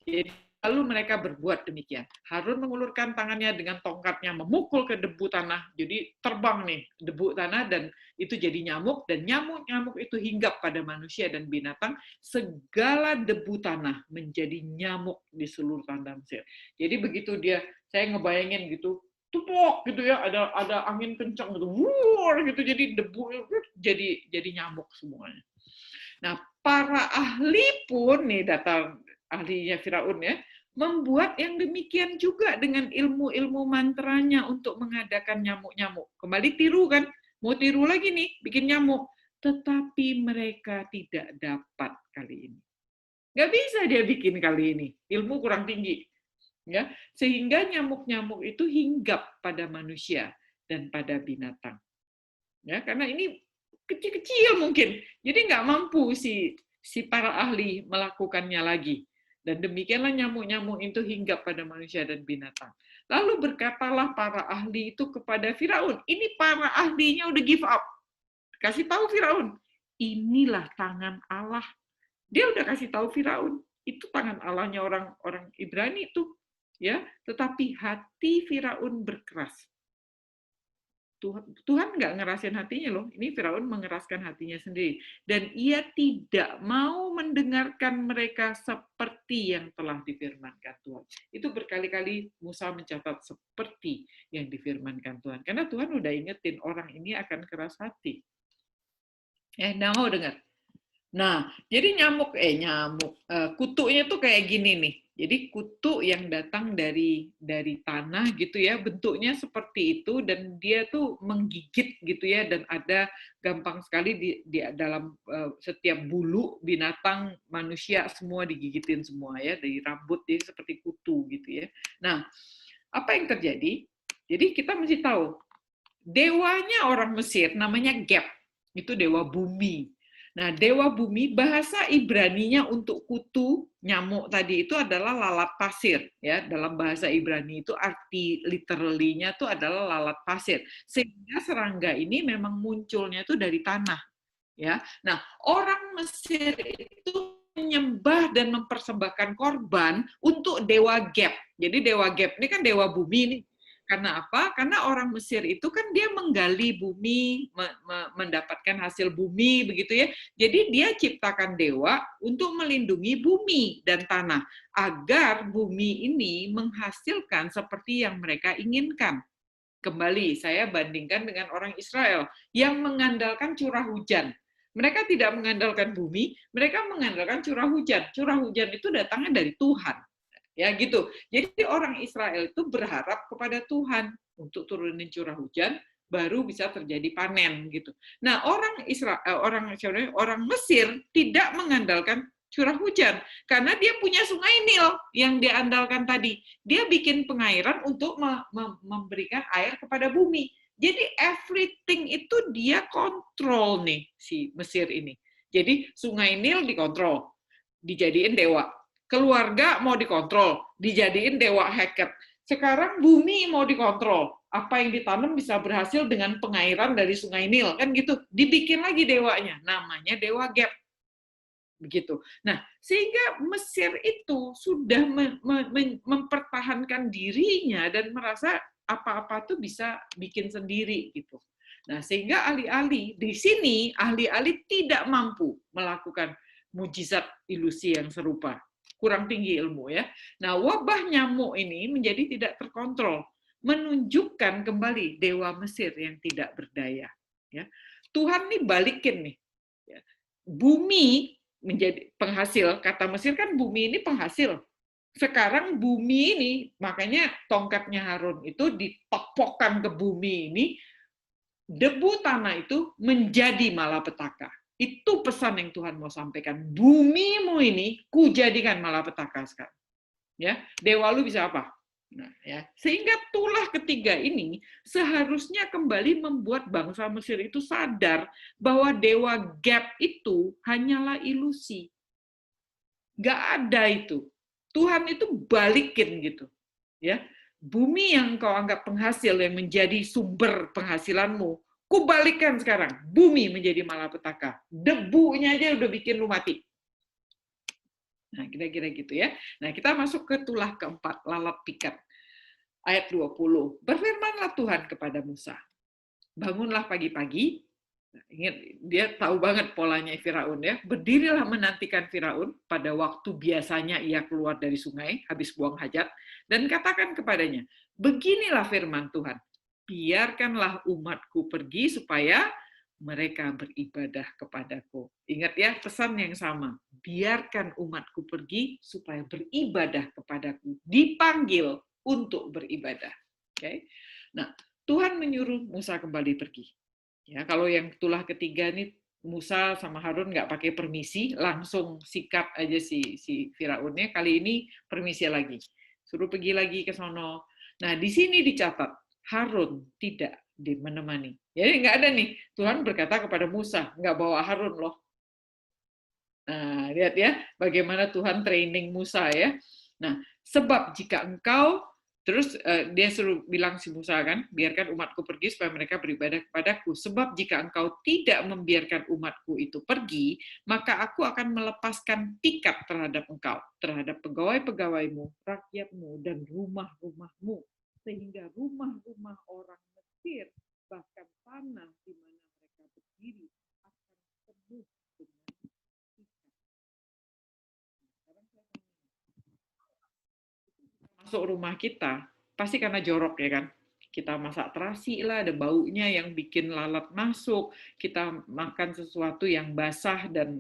jadi lalu mereka berbuat demikian. Harun mengulurkan tangannya dengan tongkatnya, memukul ke debu tanah. Jadi terbang nih debu tanah dan itu jadi nyamuk. Dan nyamuk-nyamuk itu hinggap pada manusia dan binatang. Segala debu tanah menjadi nyamuk di seluruh tanah Mesir. Jadi begitu dia, saya ngebayangin gitu, tupuk gitu ya, ada angin kencang gitu, wuur gitu, jadi debu jadi nyamuk semuanya. Nah, para ahli pun nih, data ahlinya Firaun ya, membuat yang demikian juga dengan ilmu-ilmu mantranya untuk mengadakan nyamuk-nyamuk. Kembali tiru kan, mau tiru lagi nih, bikin nyamuk. Tetapi mereka tidak dapat kali ini. Nggak bisa dia bikin kali ini, ilmu kurang tinggi. Ya, sehingga nyamuk-nyamuk itu hinggap pada manusia dan pada binatang. Ya, karena ini kecil-kecil mungkin, jadi nggak mampu si para ahli melakukannya lagi. Dan demikianlah nyamuk-nyamuk itu hinggap pada manusia dan binatang. Lalu berkatalah para ahli itu kepada Firaun. Ini para ahlinya udah give up. Kasih tahu Firaun, inilah tangan Allah. Dia udah kasih tahu Firaun, itu tangan Allahnya orang Ibrani itu. Ya, tetapi hati Firaun berkeras. Tuhan nggak ngerasin hatinya loh, ini Firaun mengeraskan hatinya sendiri. Dan ia tidak mau mendengarkan mereka seperti yang telah difirmankan Tuhan. Itu berkali-kali Musa mencatat seperti yang difirmankan Tuhan. Karena Tuhan udah ingetin orang ini akan keras hati. Nggak mau dengar. Nah, jadi kutunya tuh kayak gini nih. Jadi kutu yang datang dari tanah gitu ya, bentuknya seperti itu dan dia tuh menggigit gitu ya, dan ada gampang sekali di dalam setiap bulu binatang, manusia semua digigitin semua ya, dari rambut jadi seperti kutu gitu ya. Nah, apa yang terjadi? Jadi kita mesti tahu dewanya orang Mesir namanya Geb, itu dewa bumi. Nah, dewa bumi, bahasa Ibraninya untuk kutu nyamuk tadi itu adalah lalat pasir. Ya, dalam bahasa Ibrani itu arti literally-nya itu adalah lalat pasir. Sehingga serangga ini memang munculnya itu dari tanah. Ya, nah orang Mesir itu menyembah dan mempersembahkan korban untuk dewa Geb. Jadi dewa Geb ini kan dewa bumi nih. Karena apa? Karena orang Mesir itu kan dia menggali bumi, mendapatkan hasil bumi, begitu ya. Jadi dia ciptakan dewa untuk melindungi bumi dan tanah, agar bumi ini menghasilkan seperti yang mereka inginkan. Kembali, saya bandingkan dengan orang Israel yang mengandalkan curah hujan. Mereka tidak mengandalkan bumi, mereka mengandalkan curah hujan. Curah hujan itu datangnya dari Tuhan. Ya gitu. Jadi orang Israel itu berharap kepada Tuhan untuk turunin curah hujan baru bisa terjadi panen gitu. Nah, orang Mesir tidak mengandalkan curah hujan karena dia punya Sungai Nil yang dia andalkan tadi. Dia bikin pengairan untuk memberikan air kepada bumi. Jadi everything itu dia kontrol nih si Mesir ini. Jadi Sungai Nil dikontrol, dijadiin dewa. Keluarga mau dikontrol, dijadiin dewa hacker. Sekarang bumi mau dikontrol. Apa yang ditanam bisa berhasil dengan pengairan dari Sungai Nil, kan gitu. Dibikin lagi dewanya, namanya Dewa Geb. Begitu. Nah, sehingga Mesir itu sudah mempertahankan dirinya dan merasa apa-apa tuh bisa bikin sendiri gitu. Nah, sehingga alih-alih di sini ahli-ahli tidak mampu melakukan mujizat ilusi yang serupa. Kurang tinggi ilmu ya. Nah, wabah nyamuk ini menjadi tidak terkontrol, menunjukkan kembali dewa Mesir yang tidak berdaya. Ya, Tuhan nih balikin nih. Ya. Bumi menjadi penghasil. Kata Mesir kan bumi ini penghasil. Sekarang bumi ini, makanya tongkatnya Harun itu ditepokkan ke bumi ini, debu tanah itu menjadi malapetaka. Itu pesan yang Tuhan mau sampaikan. Bumimu ini kujadikan malapetaka sekarang. Ya, dewa lu bisa apa? Nah, ya, sehingga tulah ketiga ini seharusnya kembali membuat bangsa Mesir itu sadar bahwa dewa Geb itu hanyalah ilusi. Nggak ada itu. Tuhan itu balikin gitu. Ya, bumi yang kau anggap penghasil yang menjadi sumber penghasilanmu, kubalikan sekarang. Bumi menjadi malapetaka. Debunya aja udah bikin lu mati. Nah, kira-kira gitu ya. Nah, kita masuk ke tulah keempat, lalat pikat. Ayat 20. Berfirmanlah Tuhan kepada Musa. Bangunlah pagi-pagi. Nah, ingat, dia tahu banget polanya Firaun ya. Berdirilah menantikan Firaun pada waktu biasanya ia keluar dari sungai, habis buang hajat, dan katakan kepadanya, beginilah firman Tuhan, biarkanlah umatku pergi supaya mereka beribadah kepadaku. Ingat ya, pesan yang sama. Biarkan umatku pergi supaya beribadah kepadaku. Dipanggil untuk beribadah. Oke. Nah, Tuhan menyuruh Musa kembali pergi. Ya, kalau yang tulah ketiga ini Musa sama Harun nggak pakai permisi, langsung sikat aja si Firaunnya. Kali ini permisi lagi, suruh pergi lagi ke sono. Nah, di sini dicatat Harun tidak menemani. Jadi nggak ada nih, Tuhan berkata kepada Musa, nggak bawa Harun loh. Nah, lihat ya, bagaimana Tuhan training Musa ya. Nah, sebab jika engkau, terus dia suruh bilang si Musa kan, biarkan umatku pergi supaya mereka beribadah kepadaku. Sebab jika engkau tidak membiarkan umatku itu pergi, maka aku akan melepaskan pikat terhadap engkau, terhadap pegawai-pegawaimu, rakyatmu, dan rumah-rumahmu. Sehingga rumah-rumah orang Mesir, bahkan tanah di mana mereka berdiri, akan penuh dengan masuk rumah kita, pasti karena jorok ya kan. Kita masak terasi lah, ada baunya yang bikin lalat masuk. Kita makan sesuatu yang basah dan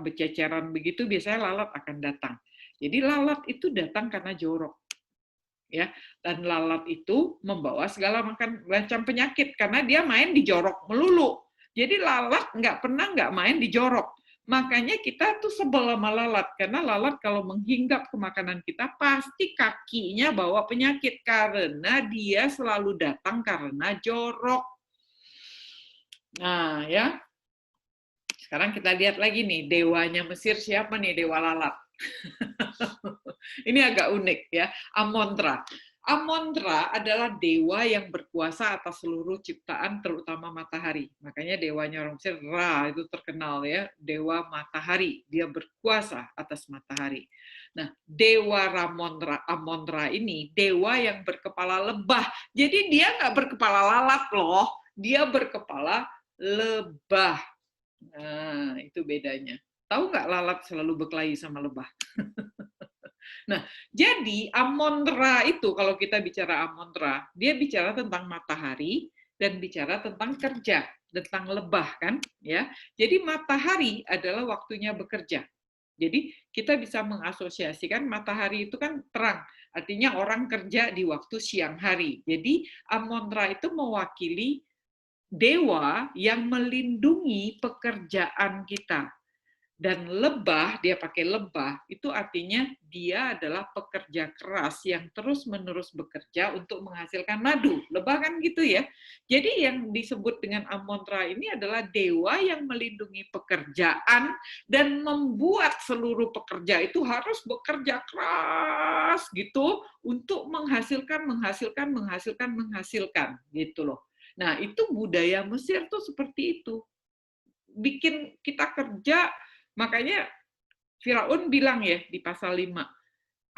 bececeran begitu, biasanya lalat akan datang. Jadi lalat itu datang karena jorok. Ya, dan lalat itu membawa segala macam penyakit karena dia main di jorok melulu. Jadi lalat nggak main di jorok. Makanya kita tuh sebel sama lalat, karena lalat kalau menghinggap ke makanan kita, pasti kakinya bawa penyakit, karena dia selalu datang karena jorok. Nah ya, sekarang kita lihat lagi nih, dewanya Mesir siapa nih, dewa lalat. Ini agak unik ya, Amon-Ra. Amon-Ra adalah dewa yang berkuasa atas seluruh ciptaan, terutama matahari. Makanya dewanya orang Mesir, Ra, itu terkenal ya, dewa matahari. Dia berkuasa atas matahari. Nah, dewa Amon-Ra ini, dewa yang berkepala lebah. Jadi dia nggak berkepala lalat loh, dia berkepala lebah. Nah, itu bedanya. Tahu nggak lalat selalu berkelahi sama lebah? Nah, jadi Amon-Ra itu, kalau kita bicara Amon-Ra, dia bicara tentang matahari dan bicara tentang kerja, tentang lebah kan, ya. Jadi matahari adalah waktunya bekerja. Jadi kita bisa mengasosiasikan matahari itu kan terang, artinya orang kerja di waktu siang hari. Jadi Amon-Ra itu mewakili dewa yang melindungi pekerjaan kita. Dan lebah, dia pakai lebah, itu artinya dia adalah pekerja keras yang terus-menerus bekerja untuk menghasilkan madu. Lebah kan gitu ya. Jadi yang disebut dengan Amon-Ra ini adalah dewa yang melindungi pekerjaan dan membuat seluruh pekerja itu harus bekerja keras gitu untuk menghasilkan gitu loh. Nah, itu budaya Mesir tuh seperti itu. Bikin kita kerja. Makanya Firaun bilang ya di pasal 5,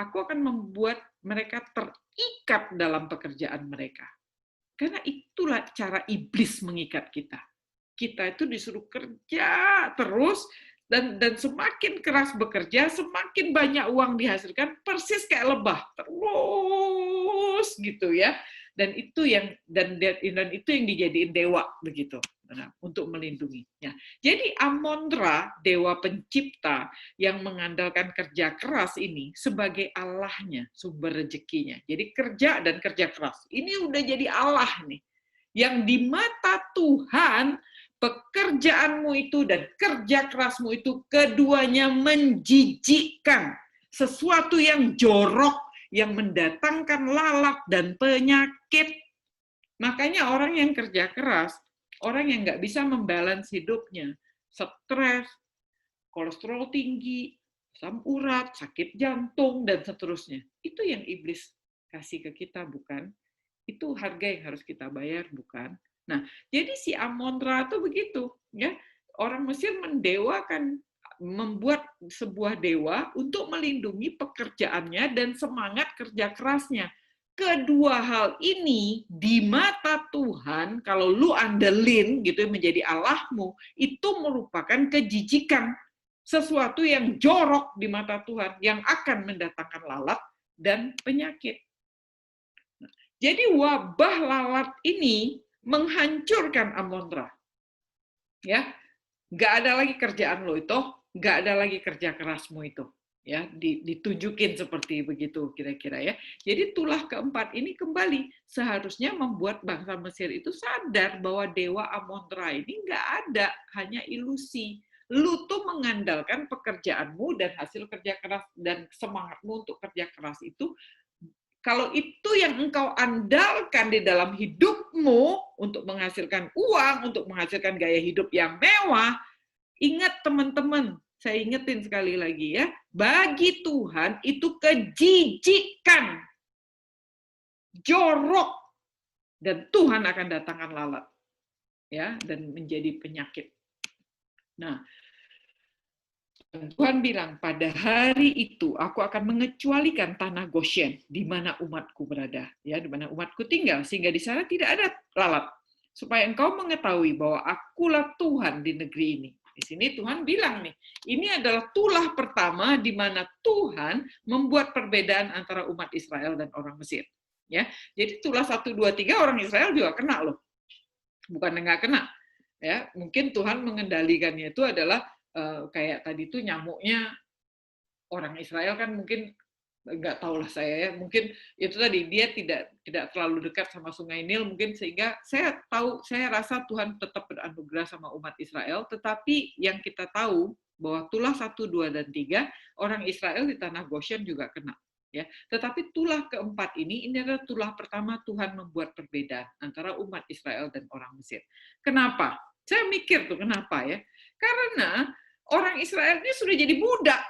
aku akan membuat mereka terikat dalam pekerjaan mereka. Karena itulah cara iblis mengikat kita. Kita itu disuruh kerja terus, dan semakin keras bekerja, semakin banyak uang dihasilkan, persis kayak lebah. Terus gitu ya. Dan itu yang dijadiin dewa begitu. Nah, untuk melindunginya. Jadi Amon-Ra, dewa pencipta yang mengandalkan kerja keras ini sebagai Allahnya, sumber rezekinya. Jadi kerja dan kerja keras. Ini udah jadi Allah nih. Yang di mata Tuhan, pekerjaanmu itu dan kerja kerasmu itu keduanya menjijikkan. Sesuatu yang jorok, yang mendatangkan lalat dan penyakit. Makanya orang yang kerja keras, orang yang nggak bisa membalance hidupnya, stres, kolesterol tinggi, asam urat, sakit jantung, dan seterusnya. Itu yang iblis kasih ke kita, bukan? Itu harga yang harus kita bayar, bukan? Nah, jadi si Amon-Ra itu begitu, ya. Orang Mesir mendewakan, membuat sebuah dewa untuk melindungi pekerjaannya dan semangat kerja kerasnya. Kedua hal ini di mata Tuhan, kalau lu andelin gitu menjadi Allahmu, itu merupakan kejijikan, sesuatu yang jorok di mata Tuhan, yang akan mendatangkan lalat dan penyakit. Jadi wabah lalat ini menghancurkan Amon-Ra. Ya, nggak ada lagi kerjaan lo itu, nggak ada lagi kerja kerasmu itu. Ya, ditunjukin seperti begitu kira-kira ya. Jadi tulah keempat ini kembali seharusnya membuat bangsa Mesir itu sadar bahwa dewa Amon-Ra ini nggak ada, hanya ilusi. Lu tuh mengandalkan pekerjaanmu dan hasil kerja keras dan semangatmu untuk kerja keras itu. Kalau itu yang engkau andalkan di dalam hidupmu untuk menghasilkan uang, untuk menghasilkan gaya hidup yang mewah, ingat teman-teman, saya ingetin sekali lagi ya, bagi Tuhan itu kejijikan, jorok, dan Tuhan akan datangkan lalat, ya, dan menjadi penyakit. Nah, Tuhan bilang, pada hari itu aku akan mengecualikan tanah Goshen di mana umatku berada, ya, di mana umatku tinggal, sehingga di sana tidak ada lalat, supaya engkau mengetahui bahwa akulah Tuhan di negeri ini. Di sini Tuhan bilang nih, ini adalah tulah pertama di mana Tuhan membuat perbedaan antara umat Israel dan orang Mesir. Ya, jadi tulah 1, 2, 3 orang Israel juga kena loh, bukan nggak kena. Ya, mungkin Tuhan mengendalikannya itu adalah kayak tadi itu nyamuknya orang Israel kan mungkin nggak tahu lah saya ya, mungkin itu tadi dia tidak terlalu dekat sama Sungai Nil mungkin, sehingga saya rasa Tuhan tetap beranugerah sama umat Israel, tetapi yang kita tahu bahwa tulah 1, 2, dan 3 orang Israel di tanah Goshen juga kena. Ya, tetapi tulah keempat ini adalah tulah pertama Tuhan membuat perbedaan antara umat Israel dan orang Mesir. Kenapa? Saya mikir tuh kenapa ya? Karena orang Israel ini sudah jadi budak.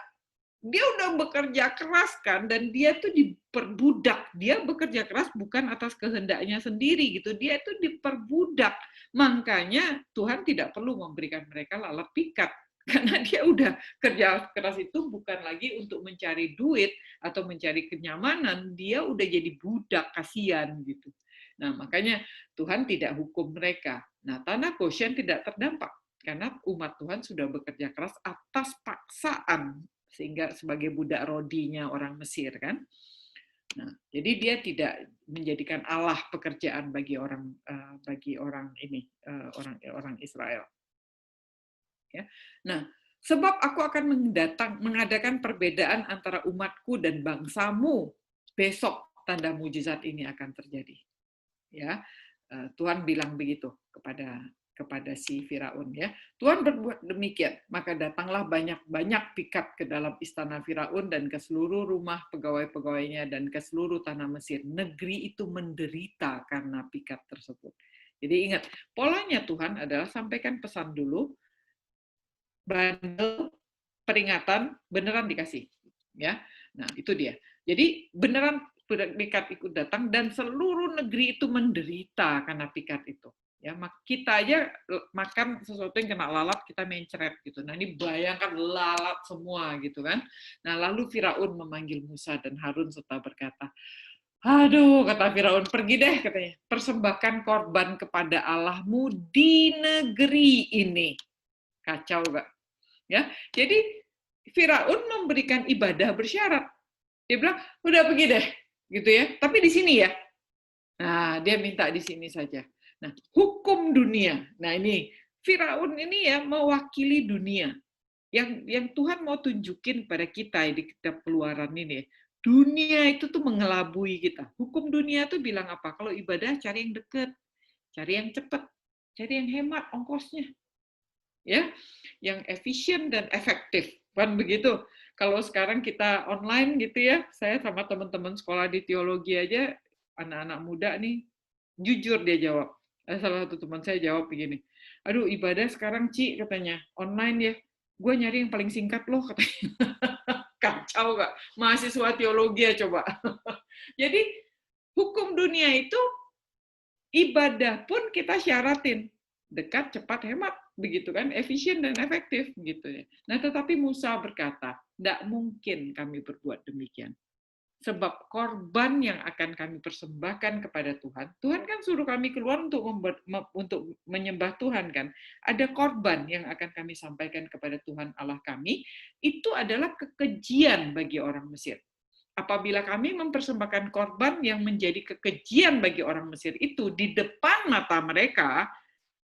Dia udah bekerja keras kan, dan dia tuh diperbudak. Dia bekerja keras bukan atas kehendaknya sendiri gitu. Dia itu diperbudak. Makanya Tuhan tidak perlu memberikan mereka lalat pikat. Karena dia udah kerja keras itu bukan lagi untuk mencari duit atau mencari kenyamanan. Dia udah jadi budak, kasihan gitu. Nah, makanya Tuhan tidak hukum mereka. Nah, tanah Goshen tidak terdampak. Karena umat Tuhan sudah bekerja keras atas paksaan, sehingga sebagai budak rodinya orang Mesir kan. Nah, jadi dia tidak menjadikan Allah pekerjaan bagi orang Israel. Ya. Nah, sebab aku akan mengadakan perbedaan antara umatku dan bangsamu, besok tanda mujizat ini akan terjadi. Ya, Tuhan bilang begitu kepada si Firaun ya. Tuhan berbuat demikian, maka datanglah banyak pikat ke dalam istana Firaun dan ke seluruh rumah pegawai-pegawainya dan ke seluruh tanah Mesir. Negeri itu menderita karena pikat tersebut. Jadi ingat, polanya Tuhan adalah sampaikan pesan dulu, bandel, peringatan, beneran dikasih. Ya, nah itu dia. Jadi beneran pikat ikut datang dan seluruh negeri itu menderita karena pikat itu. Ya, kita aja makan sesuatu yang kena lalat kita mencret gitu. Nah, ini bayangkan lalat semua gitu kan. Nah, lalu Firaun memanggil Musa dan Harun serta berkata, "Aduh," kata Firaun, "pergi deh," katanya, "persembahkan korban kepada Allahmu di negeri ini." Kacau gak? Ya, jadi Firaun memberikan ibadah bersyarat. Dia bilang, "Udah pergi deh," gitu ya. Tapi di sini ya. Nah, dia minta di sini saja. Nah, hukum dunia. Nah, ini Firaun ini ya mewakili dunia. Yang Tuhan mau tunjukin pada kita di kitab Keluaran ini. Dunia itu tuh mengelabui kita. Hukum dunia tuh bilang apa? Kalau ibadah cari yang dekat, cari yang cepat, cari yang hemat ongkosnya. Ya, yang efisien dan efektif. Kan begitu. Kalau sekarang kita online gitu ya, saya sama teman-teman sekolah di teologi aja, anak-anak muda nih, jujur dia jawab. Salah satu teman saya jawab begini, aduh ibadah sekarang Ci katanya, online ya, gue nyari yang paling singkat loh katanya. Kacau gak? Mahasiswa teologi ya coba. Jadi hukum dunia itu ibadah pun kita syaratin. Dekat, cepat, hemat, begitu kan, efisien dan efektif gitu ya. Nah, tetapi Musa berkata, tidak mungkin kami berbuat demikian. Sebab korban yang akan kami persembahkan kepada Tuhan, Tuhan kan suruh kami keluar untuk menyembah Tuhan kan. Ada korban yang akan kami sampaikan kepada Tuhan Allah kami, itu adalah kekejian bagi orang Mesir. Apabila kami mempersembahkan korban yang menjadi kekejian bagi orang Mesir itu di depan mata mereka,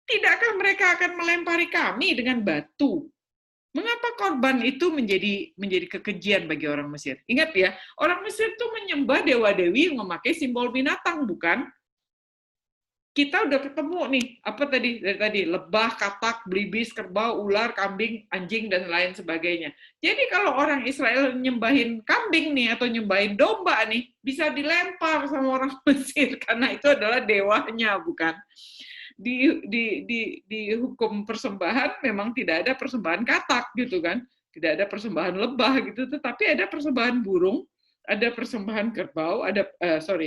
tidakkah mereka akan melempari kami dengan batu? Mengapa korban itu menjadi kekejian bagi orang Mesir? Ingat ya, orang Mesir itu menyembah dewa-dewi yang memakai simbol binatang, bukan? Kita udah ketemu nih, apa tadi? Dari tadi, lebah, katak, belibis, kerbau, ular, kambing, anjing, dan lain sebagainya. Jadi kalau orang Israel nyembahin kambing nih, atau nyembahin domba nih, bisa dilempar sama orang Mesir, karena itu adalah dewanya, bukan? Di hukum persembahan memang tidak ada persembahan katak gitu kan, tidak ada persembahan lebah gitu, tetapi ada persembahan burung, ada persembahan kerbau, ada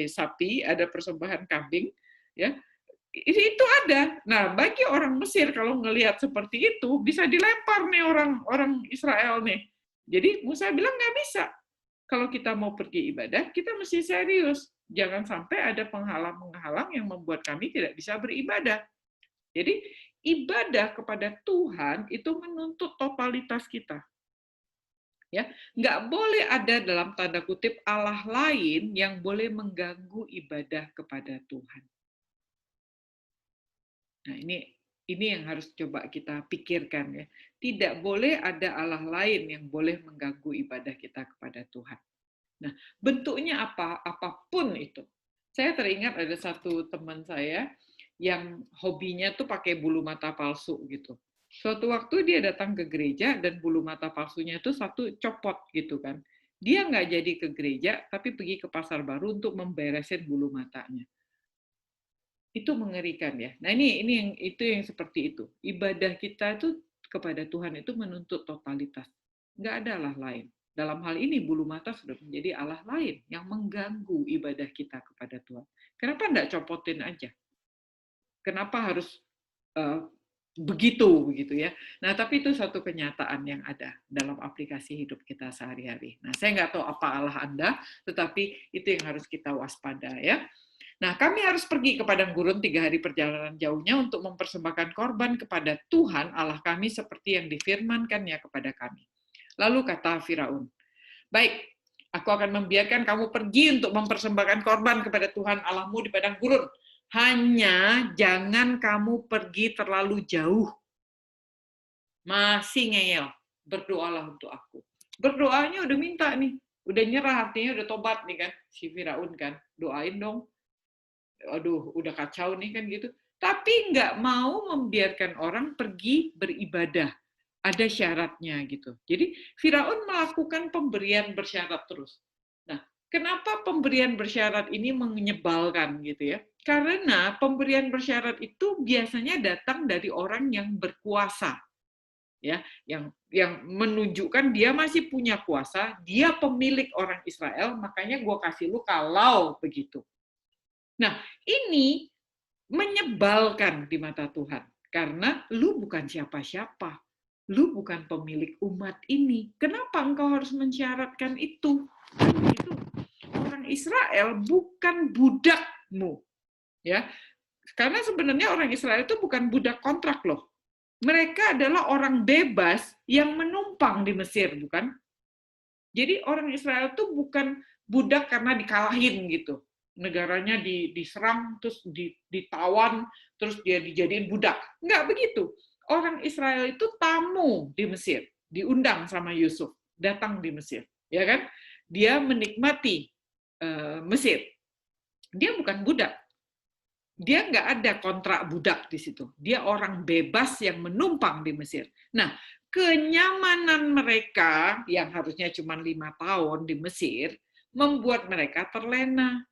sapi, ada persembahan kambing, ya itu ada. Nah bagi orang Mesir kalau ngelihat seperti itu bisa dilempar nih orang Israel nih. Jadi Musa bilang nggak bisa. Kalau kita mau pergi ibadah, kita mesti serius. Jangan sampai ada penghalang-penghalang yang membuat kami tidak bisa beribadah. Jadi, ibadah kepada Tuhan itu menuntut totalitas kita. Ya, nggak boleh ada dalam tanda kutip Allah lain yang boleh mengganggu ibadah kepada Tuhan. Nah, ini yang harus coba kita pikirkan ya. Tidak boleh ada Allah lain yang boleh mengganggu ibadah kita kepada Tuhan. Nah, bentuknya apa? Apapun itu. Saya teringat ada satu teman saya yang hobinya tuh pakai bulu mata palsu gitu. Suatu waktu dia datang ke gereja dan bulu mata palsunya itu satu copot gitu kan. Dia nggak jadi ke gereja, tapi pergi ke pasar baru untuk memberesin bulu matanya. Itu mengerikan ya. Nah ini yang seperti itu. Ibadah kita itu kepada Tuhan itu menuntut totalitas. Nggak ada Allah lain. Dalam hal ini bulu mata sudah menjadi Allah lain yang mengganggu ibadah kita kepada Tuhan. Kenapa enggak copotin aja? Kenapa harus begitu ya? Nah, tapi itu satu kenyataan yang ada dalam aplikasi hidup kita sehari-hari. Nah, saya nggak tahu apa Allah Anda, tetapi itu yang harus kita waspada ya. Nah, kami harus pergi ke padang gurun 3 hari perjalanan jauhnya untuk mempersembahkan korban kepada Tuhan Allah kami seperti yang difirmankannya kepada kami. Lalu kata Firaun, baik, aku akan membiarkan kamu pergi untuk mempersembahkan korban kepada Tuhan Allahmu di padang gurun. Hanya jangan kamu pergi terlalu jauh. Masih ngeyel, berdoalah untuk aku. Berdoanya udah minta nih, udah nyerah, artinya udah tobat nih kan, si Firaun kan, doain dong. Aduh, udah kacau nih kan gitu. Tapi nggak mau membiarkan orang pergi beribadah. Ada syaratnya gitu. Jadi Firaun melakukan pemberian bersyarat terus. Nah, kenapa pemberian bersyarat ini menyebalkan gitu ya? Karena pemberian bersyarat itu biasanya datang dari orang yang berkuasa. Ya, yang menunjukkan dia masih punya kuasa, dia pemilik orang Israel, makanya gue kasih lu kalau begitu. Nah, ini menyebalkan di mata Tuhan karena lu bukan siapa-siapa. Lu bukan pemilik umat ini. Kenapa engkau harus mensyaratkan itu? Itu orang Israel bukan budakmu. Ya. Karena sebenarnya orang Israel itu bukan budak kontrak loh. Mereka adalah orang bebas yang menumpang di Mesir, bukan? Jadi orang Israel itu bukan budak karena dikalahin gitu. Negaranya diserang, terus ditawan, terus dia dijadiin budak. Enggak begitu. Orang Israel itu tamu di Mesir, diundang sama Yusuf, datang di Mesir, ya kan? Dia menikmati Mesir. Dia bukan budak. Dia nggak ada kontrak budak di situ. Dia orang bebas yang menumpang di Mesir. Nah, kenyamanan mereka yang harusnya cuma 5 tahun di Mesir membuat mereka terlena.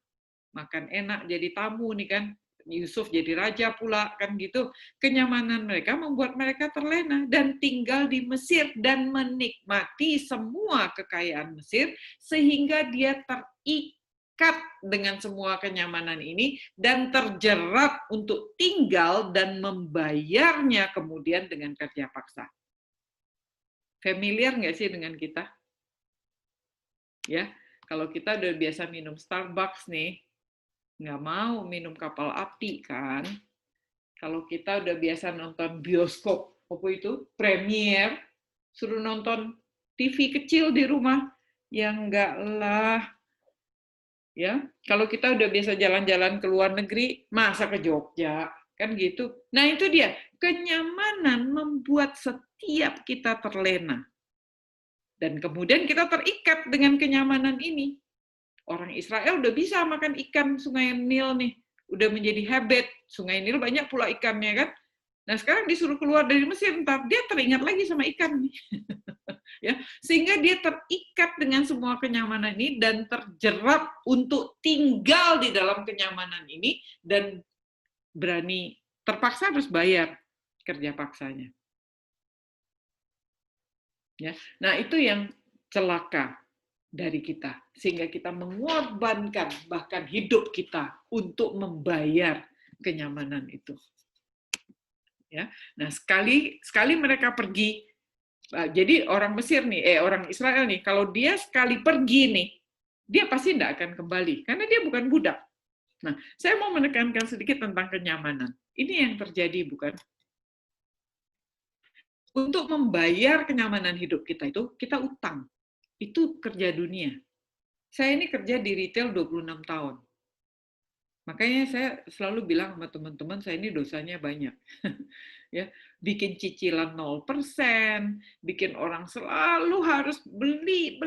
Makan enak jadi tamu nih kan, Yusuf jadi raja pula kan gitu. Kenyamanan mereka membuat mereka terlena dan tinggal di Mesir dan menikmati semua kekayaan Mesir sehingga dia terikat dengan semua kenyamanan ini dan terjerat untuk tinggal dan membayarnya kemudian dengan kerja paksa. Familiar nggak sih dengan kita? Ya, kalau kita udah biasa minum Starbucks nih, nggak mau minum kapal api kan. Kalau kita udah biasa nonton bioskop, apa itu, premier, suruh nonton TV kecil di rumah, yang enggak lah. Ya, kalau kita udah biasa jalan-jalan ke luar negeri, masa ke Jogja, kan gitu. Nah itu dia, kenyamanan membuat setiap kita terlena. Dan kemudian kita terikat dengan kenyamanan ini. Orang Israel udah bisa makan ikan Sungai Nil nih, udah menjadi habit. Sungai Nil banyak pula ikannya kan. Nah sekarang disuruh keluar dari Mesir, ntar dia teringat lagi sama ikan nih. Ya, sehingga dia terikat dengan semua kenyamanan ini dan terjerat untuk tinggal di dalam kenyamanan ini dan berani terpaksa harus bayar kerja paksanya. Ya, nah itu yang celaka dari kita, sehingga kita mengorbankan bahkan hidup kita untuk membayar kenyamanan itu. Ya, nah sekali mereka pergi, jadi orang Mesir nih, orang Israel nih, kalau dia sekali pergi nih, dia pasti tidak akan kembali, karena dia bukan budak. Nah, saya mau menekankan sedikit tentang kenyamanan. Ini yang terjadi, bukan? Untuk membayar kenyamanan hidup kita itu, kita utang. Itu kerja dunia. Saya ini kerja di retail 26 tahun. Makanya saya selalu bilang sama teman-teman, saya ini dosanya banyak. Ya, bikin cicilan 0%, bikin orang selalu harus beli.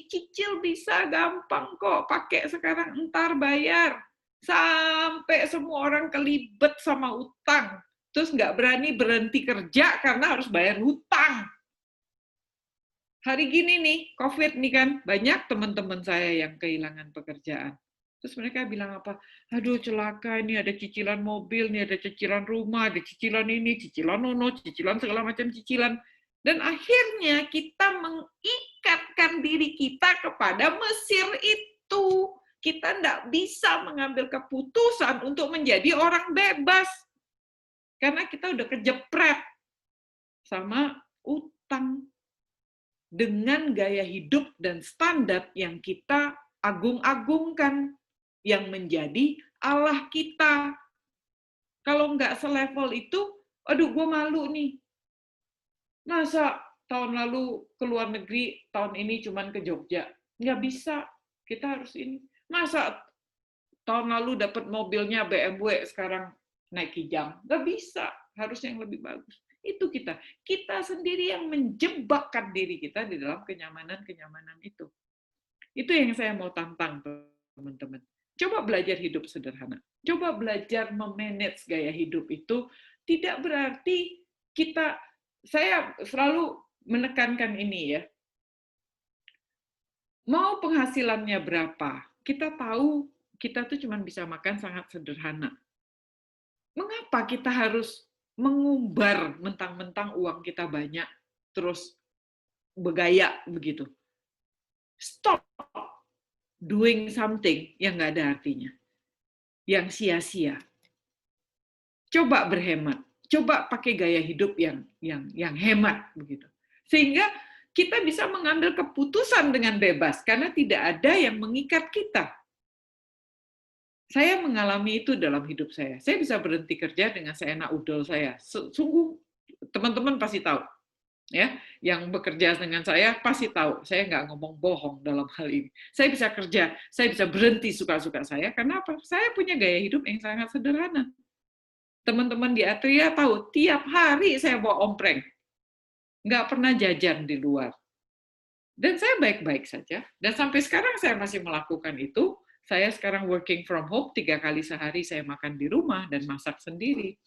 Cicil bisa gampang kok, pakai sekarang entar bayar. Sampai semua orang kelibet sama utang. Terus nggak berani berhenti kerja karena harus bayar hutang. Hari gini nih, COVID nih kan, banyak teman-teman saya yang kehilangan pekerjaan. Terus mereka bilang apa? Aduh celaka, ini ada cicilan mobil, ini ada cicilan rumah, ada cicilan ini, cicilan nono, cicilan segala macam cicilan. Dan akhirnya kita mengikatkan diri kita kepada Mesir itu. Kita tidak bisa mengambil keputusan untuk menjadi orang bebas. Karena kita udah kejepret sama utang. Dengan gaya hidup dan standar yang kita agung-agungkan, yang menjadi Allah kita. Kalau nggak selevel itu, aduh gue malu nih. Masa tahun lalu ke luar negeri, tahun ini cuman ke Jogja? Nggak bisa, kita harus ini. Masa tahun lalu dapat mobilnya BMW, sekarang naik Kijang? Nggak bisa, harus yang lebih bagus. Itu kita sendiri yang menjebakkan diri kita di dalam kenyamanan itu. Itu yang saya mau tantang, teman-teman. Coba belajar hidup sederhana. Coba belajar memanage gaya hidup itu. Tidak berarti saya selalu menekankan ini ya. Mau penghasilannya berapa? Kita tahu kita tuh cuma bisa makan sangat sederhana. Mengapa kita harus mengumbar mentang-mentang uang kita banyak, terus bergaya begitu? Stop doing something yang nggak ada artinya, yang sia-sia. Coba berhemat, coba pakai gaya hidup yang hemat begitu, sehingga kita bisa mengambil keputusan dengan bebas karena tidak ada yang mengikat kita. Saya mengalami itu dalam hidup saya. Saya bisa berhenti kerja dengan seenak udel saya. Sungguh, teman-teman pasti tahu. Ya, yang bekerja dengan saya pasti tahu. Saya nggak ngomong bohong dalam hal ini. Saya bisa kerja, saya bisa berhenti suka-suka saya. Karena apa? Saya punya gaya hidup yang sangat sederhana. Teman-teman di Atria tahu, tiap hari saya bawa ompreng. Nggak pernah jajan di luar. Dan saya baik-baik saja. Dan sampai sekarang saya masih melakukan itu. Saya sekarang working from home, 3 kali sehari saya makan di rumah dan masak sendiri.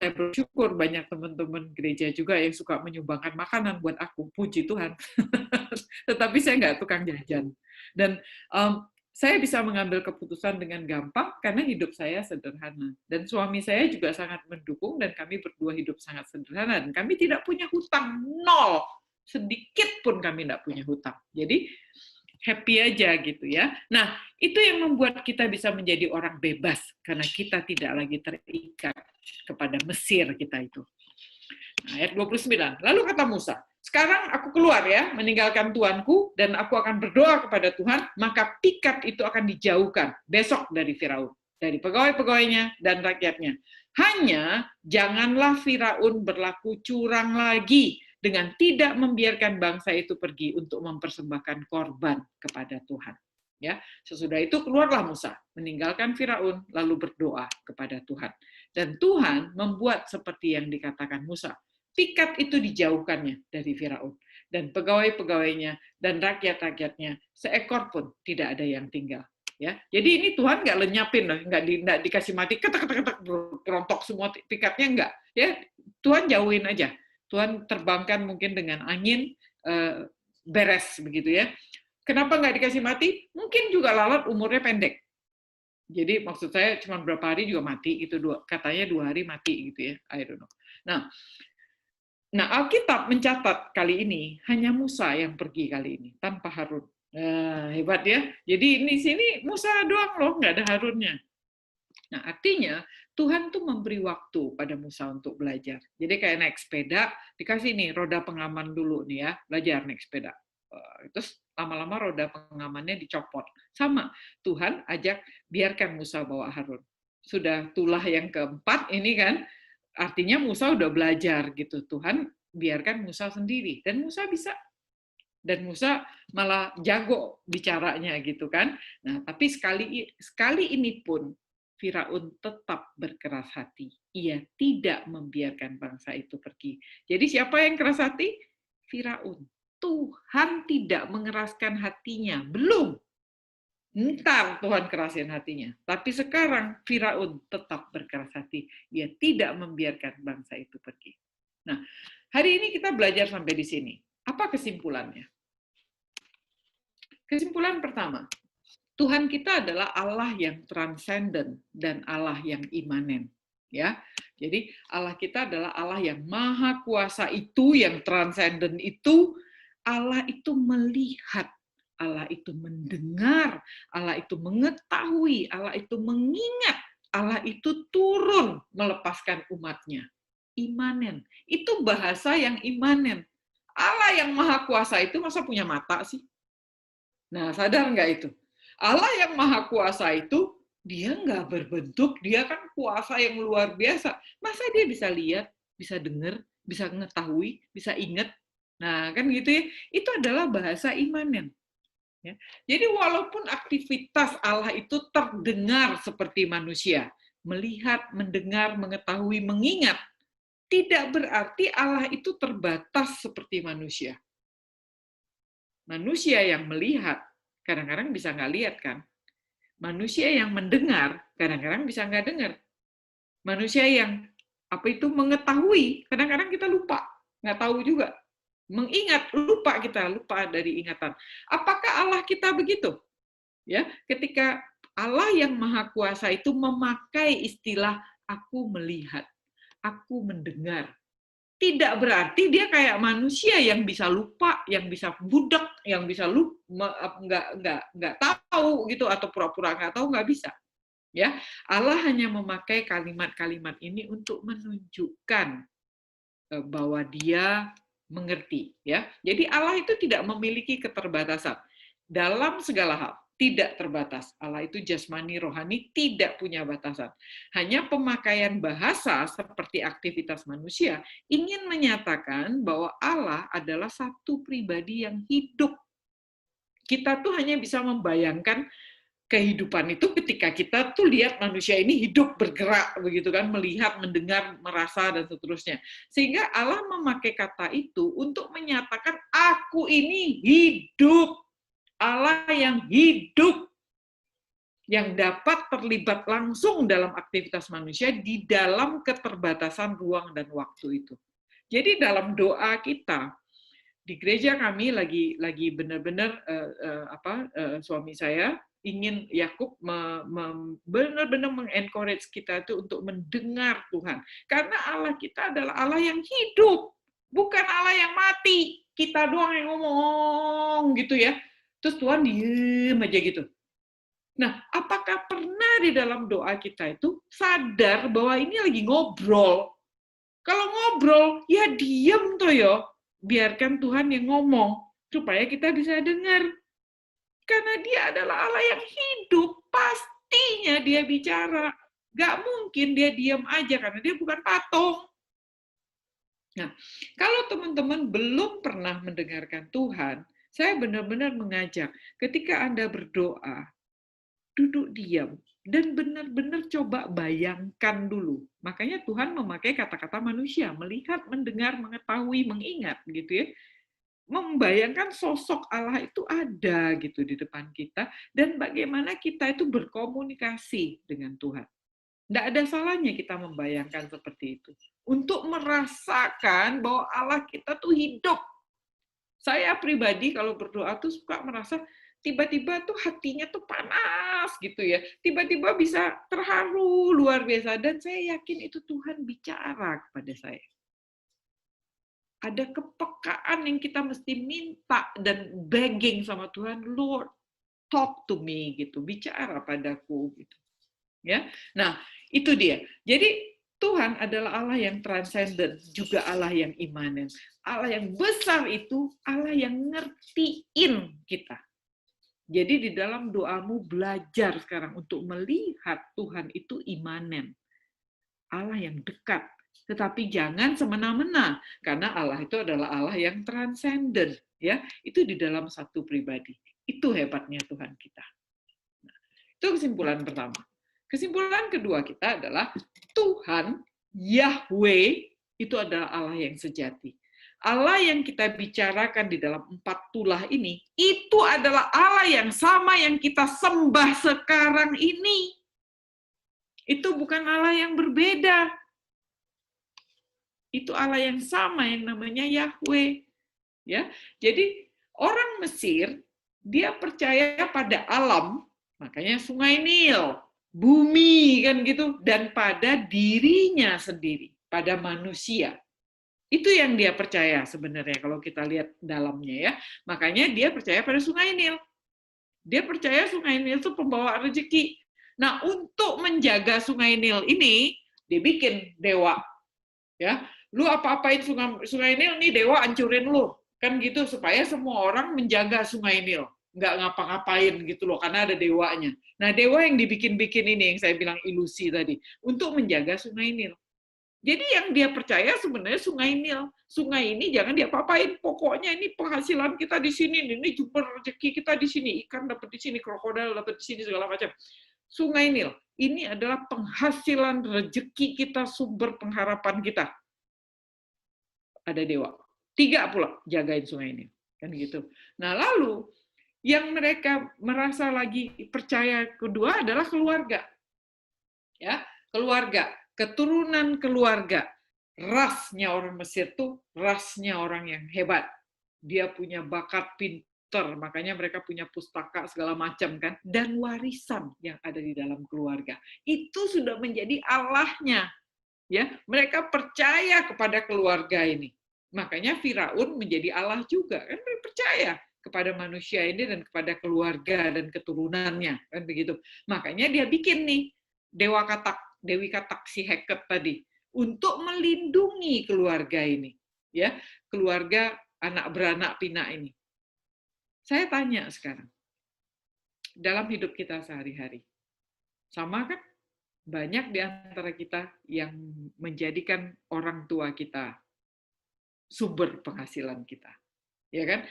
saya bersyukur banyak teman-teman gereja juga yang suka menyumbangkan makanan buat aku, puji Tuhan. Tetapi saya nggak tukang jajan. Dan saya bisa mengambil keputusan dengan gampang karena hidup saya sederhana. Dan suami saya juga sangat mendukung dan kami berdua hidup sangat sederhana. Dan kami tidak punya hutang, nol. Sedikit pun kami tidak punya hutang. Jadi happy aja gitu ya. Nah, itu yang membuat kita bisa menjadi orang bebas karena kita tidak lagi terikat kepada Mesir kita itu. Nah, ayat 29. Lalu kata Musa, sekarang aku keluar ya, meninggalkan Tuanku, dan aku akan berdoa kepada Tuhan, maka pikat itu akan dijauhkan besok dari Firaun, dari pegawai-pegawainya dan rakyatnya. Hanya janganlah Firaun berlaku curang lagi dengan tidak membiarkan bangsa itu pergi untuk mempersembahkan korban kepada Tuhan. Ya, sesudah itu keluarlah Musa, meninggalkan Firaun, lalu berdoa kepada Tuhan. Dan Tuhan membuat seperti yang dikatakan Musa. Pikat itu dijauhkannya dari Firaun. Dan pegawai-pegawainya dan rakyat-rakyatnya, seekor pun tidak ada yang tinggal. Ya, jadi ini Tuhan nggak lenyapin, nggak dikasih mati, ketek-ketek rontok semua pikatnya, nggak. Ya, Tuhan jauhin aja. Tuhan terbangkan mungkin dengan angin, beres begitu ya. Kenapa nggak dikasih mati? Mungkin juga lalat umurnya pendek. Jadi maksud saya cuma berapa hari juga mati, itu katanya 2 hari mati gitu ya. I don't know. Nah, Alkitab mencatat kali ini hanya Musa yang pergi kali ini tanpa Harun. Hebat ya. Jadi di sini Musa doang loh, nggak ada Harunnya. Nah, artinya Tuhan tuh memberi waktu pada Musa untuk belajar. Jadi kayak naik sepeda, dikasih nih roda pengaman dulu nih ya, belajar naik sepeda. Terus lama-lama roda pengamannya dicopot. Sama, Tuhan ajak biarkan Musa bawa Harun. Sudah tulah yang keempat ini kan, artinya Musa udah belajar gitu. Tuhan biarkan Musa sendiri. Dan Musa bisa. Dan Musa malah jago bicaranya gitu kan. Nah, tapi sekali ini pun Firaun tetap berkeras hati. Ia tidak membiarkan bangsa itu pergi. Jadi siapa yang keras hati? Firaun. Tuhan tidak mengeraskan hatinya. Belum. Ntar Tuhan kerasin hatinya. Tapi sekarang Firaun tetap berkeras hati. Ia tidak membiarkan bangsa itu pergi. Nah, hari ini kita belajar sampai di sini. Apa kesimpulannya? Kesimpulan pertama, Tuhan kita adalah Allah yang transenden dan Allah yang imanen. Ya, jadi Allah kita adalah Allah yang maha kuasa itu, yang transenden itu. Allah itu melihat, Allah itu mendengar, Allah itu mengetahui, Allah itu mengingat, Allah itu turun melepaskan umatnya. Imanen, itu bahasa yang imanen. Allah yang maha kuasa itu masa punya mata sih? Nah, sadar nggak itu? Allah yang maha kuasa itu, dia nggak berbentuk, dia kan kuasa yang luar biasa. Masa dia bisa lihat, bisa dengar, bisa mengetahui, bisa ingat? Nah, kan gitu ya. Itu adalah bahasa imanen. Ya. Jadi walaupun aktivitas Allah itu terdengar seperti manusia, melihat, mendengar, mengetahui, mengingat, tidak berarti Allah itu terbatas seperti manusia. Manusia yang melihat, kadang-kadang bisa nggak lihat kan? Manusia yang mendengar, kadang-kadang bisa nggak dengar. Manusia yang mengetahui, kadang-kadang kita lupa, nggak tahu juga. Mengingat, lupa dari ingatan. Apakah Allah kita begitu? Ya, ketika Allah yang maha kuasa itu memakai istilah aku melihat, aku mendengar. Tidak berarti dia kayak manusia yang bisa lupa, yang bisa budak, yang bisa nggak tahu gitu, atau pura-pura nggak tahu, nggak bisa. Ya, Allah hanya memakai kalimat-kalimat ini untuk menunjukkan bahwa Dia mengerti. Ya, jadi Allah itu tidak memiliki keterbatasan dalam segala hal. Tidak terbatas. Allah itu jasmani, rohani, tidak punya batasan. Hanya pemakaian bahasa seperti aktivitas manusia ingin menyatakan bahwa Allah adalah satu pribadi yang hidup. Kita tuh hanya bisa membayangkan kehidupan itu ketika kita tuh lihat manusia ini hidup, bergerak, begitu kan, melihat, mendengar, merasa, dan seterusnya. Sehingga Allah memakai kata itu untuk menyatakan, aku ini hidup. Allah yang hidup. yang dapat terlibat langsung dalam aktivitas manusia di dalam keterbatasan ruang dan waktu itu. Jadi dalam doa kita di gereja kami lagi benar-benar suami saya ingin Yakub benar-benar mengencourage kita itu untuk mendengar Tuhan, karena Allah kita adalah Allah yang hidup, bukan Allah yang mati. Kita doang yang ngomong gitu ya, terus Tuhan diem aja gitu. Nah, apakah pernah di dalam doa kita itu sadar bahwa ini lagi ngobrol? Kalau ngobrol, ya diem toh ya. Biarkan Tuhan yang ngomong, supaya kita bisa dengar. Karena dia adalah Allah yang hidup, pastinya dia bicara. Gak mungkin dia diam aja, karena dia bukan patung. Nah, kalau teman-teman belum pernah mendengarkan Tuhan, saya benar-benar mengajak, ketika Anda berdoa, duduk diam, dan benar-benar coba bayangkan dulu. Makanya Tuhan memakai kata-kata manusia, melihat, mendengar, mengetahui, mengingat, gitu ya. Membayangkan sosok Allah itu ada gitu di depan kita, dan bagaimana kita itu berkomunikasi dengan Tuhan. Tidak ada salahnya kita membayangkan seperti itu. Untuk merasakan bahwa Allah kita tuh hidup. Saya pribadi kalau berdoa tuh suka merasa tiba-tiba tuh hatinya tuh panas gitu ya. Tiba-tiba bisa terharu luar biasa. Dan saya yakin itu Tuhan bicara kepada saya. Ada kepekaan yang kita mesti minta dan begging sama Tuhan, Lord, talk to me gitu, bicara padaku gitu. Ya. Nah, itu dia. Jadi Tuhan adalah Allah yang transcendent, juga Allah yang imanen. Allah yang besar itu Allah yang ngertiin kita. Jadi di dalam doamu belajar sekarang untuk melihat Tuhan itu imanen. Allah yang dekat. Tetapi jangan semena-mena, karena Allah itu adalah Allah yang transcendent. Ya, itu di dalam satu pribadi. Itu hebatnya Tuhan kita. Nah, itu kesimpulan pertama. Kesimpulan kedua kita adalah Tuhan Yahweh itu adalah Allah yang sejati. Allah yang kita bicarakan di dalam 4 tulah ini, itu adalah Allah yang sama yang kita sembah sekarang ini. Itu bukan Allah yang berbeda. Itu Allah yang sama yang namanya Yahweh. Ya, jadi orang Mesir dia percaya pada alam, makanya Sungai Nil, bumi kan gitu, dan pada dirinya sendiri, pada manusia. Itu yang dia percaya sebenarnya kalau kita lihat dalamnya ya. Makanya dia percaya pada Sungai Nil. Dia percaya Sungai Nil itu pembawa rezeki. Nah, untuk menjaga Sungai Nil ini dibikin dewa. Ya, lu apa-apain Sungai Nil nih dewa hancurin lu. Kan gitu supaya semua orang menjaga Sungai Nil. Nggak ngapa-ngapain gitu loh, karena ada dewanya. Nah, dewa yang dibikin-bikin ini, yang saya bilang ilusi tadi, untuk menjaga Sungai Nil. Jadi yang dia percaya sebenarnya Sungai Nil. Sungai ini jangan diapa-apain, pokoknya ini penghasilan kita di sini, ini sumber rezeki kita di sini, ikan dapat di sini, krokodil dapat di sini, segala macam. Sungai Nil, ini adalah penghasilan rezeki kita, sumber pengharapan kita. Ada dewa. 3 pula jagain Sungai Nil. Kan gitu. Nah, lalu yang mereka merasa lagi percaya kedua adalah keluarga. Ya, keluarga, keturunan keluarga. Rasnya orang Mesir tuh rasnya orang yang hebat. Dia punya bakat pinter, makanya mereka punya pustaka segala macam kan, dan warisan yang ada di dalam keluarga. Itu sudah menjadi Allahnya. Ya, mereka percaya kepada keluarga ini. Makanya Firaun menjadi Allah juga, kan percaya kepada manusia ini dan kepada keluarga dan keturunannya, kan begitu. Makanya dia bikin nih Dewi Katak si Heket tadi untuk melindungi keluarga ini, ya, keluarga anak beranak pinak ini. Saya tanya sekarang, dalam hidup kita sehari-hari, sama kan? Banyak di antara kita yang menjadikan orang tua kita sumber penghasilan kita, ya kan?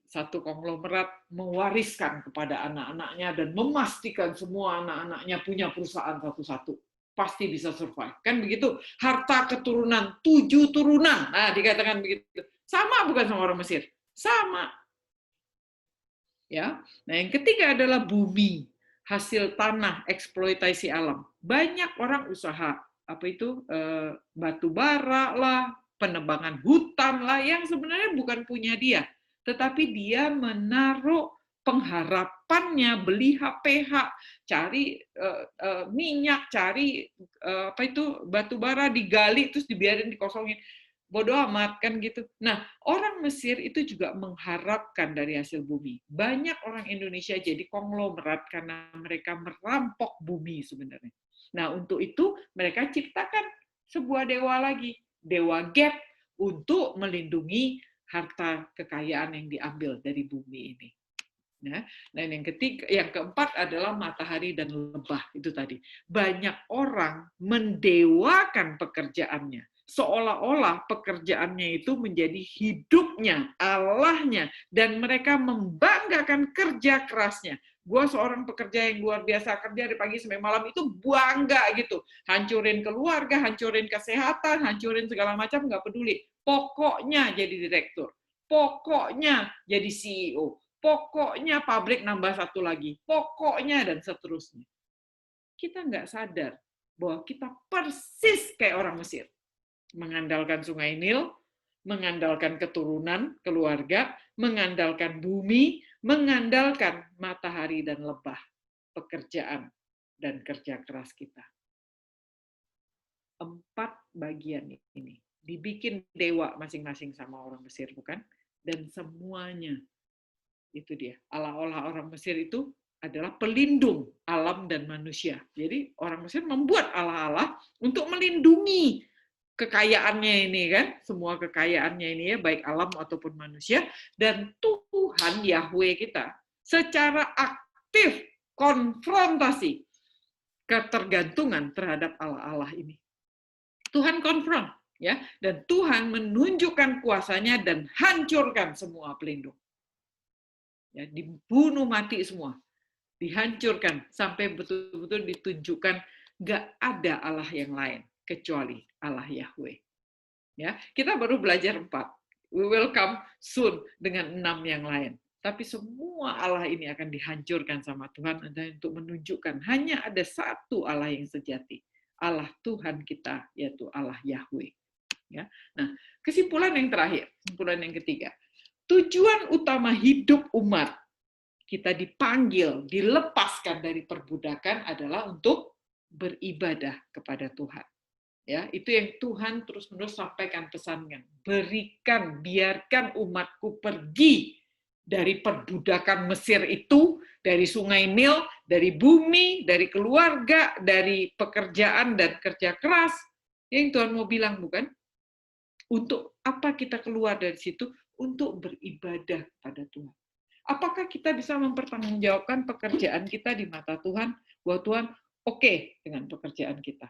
Satu konglomerat mewariskan kepada anak-anaknya dan memastikan semua anak-anaknya punya perusahaan satu-satu, pasti bisa survive, kan begitu? Harta keturunan 7 turunan, nah dikatakan begitu. Sama bukan sama orang Mesir? Sama. Ya. Nah yang ketiga adalah bumi. hasil tanah, eksploitasi alam. Banyak orang usaha, batu bara lah, penebangan hutan lah, yang sebenarnya bukan punya dia, tetapi dia menaruh pengharapannya, beli HPH, cari minyak, cari batu bara, digali terus dibiarin dikosongin. Bodoh amat kan gitu. Nah, orang Mesir itu juga mengharapkan dari hasil bumi. Banyak orang Indonesia jadi konglomerat karena mereka merampok bumi sebenarnya. Nah, untuk itu mereka ciptakan sebuah dewa lagi, dewa Geb, untuk melindungi harta kekayaan yang diambil dari bumi ini. Nah, dan yang keempat adalah matahari dan lebah itu tadi. Banyak orang mendewakan pekerjaannya, seolah-olah pekerjaannya itu menjadi hidupnya, Allahnya, dan mereka membanggakan kerja kerasnya. Gua seorang pekerja yang luar biasa, kerja dari pagi sampai malam, itu bangga gitu. Hancurin keluarga, hancurin kesehatan, hancurin segala macam, nggak peduli. Pokoknya jadi direktur, pokoknya jadi CEO, pokoknya pabrik nambah satu lagi, pokoknya, dan seterusnya. Kita nggak sadar bahwa kita persis kayak orang Mesir. Mengandalkan sungai Nil, mengandalkan keturunan, keluarga, mengandalkan bumi, mengandalkan matahari dan lebah, pekerjaan dan kerja keras kita. 4 bagian ini dibikin dewa masing-masing sama orang Mesir, bukan? Dan semuanya itu dia. Allah-Allah orang Mesir itu adalah pelindung alam dan manusia. Jadi orang Mesir membuat Allah-Allah untuk melindungi kekayaannya ini kan, semua kekayaannya ini ya, baik alam ataupun manusia, dan Tuhan Yahweh kita secara aktif konfrontasi ketergantungan terhadap Allah-Allah ini. Tuhan konfront ya, dan Tuhan menunjukkan kuasanya dan hancurkan semua pelindung. Ya, dibunuh mati semua, dihancurkan sampai betul-betul ditunjukkan nggak ada Allah yang lain kecuali Allah Yahweh. Ya, kita baru belajar 4. We will come soon dengan 6 yang lain. Tapi semua Allah ini akan dihancurkan sama Tuhan untuk menunjukkan hanya ada satu Allah yang sejati, Allah Tuhan kita, yaitu Allah Yahweh. Ya. Nah, kesimpulan yang terakhir, kesimpulan yang ketiga. Tujuan utama hidup umat kita dipanggil, dilepaskan dari perbudakan adalah untuk beribadah kepada Tuhan. Ya, itu yang Tuhan terus-menerus sampaikan pesannya. Berikan, biarkan umatku pergi dari perbudakan Mesir itu, dari sungai Nil, dari bumi, dari keluarga, dari pekerjaan dan kerja keras. Yang Tuhan mau bilang, bukan? Untuk apa kita keluar dari situ? Untuk beribadah pada Tuhan. Apakah kita bisa mempertanggungjawabkan pekerjaan kita di mata Tuhan? Bahwa Tuhan oke dengan pekerjaan kita.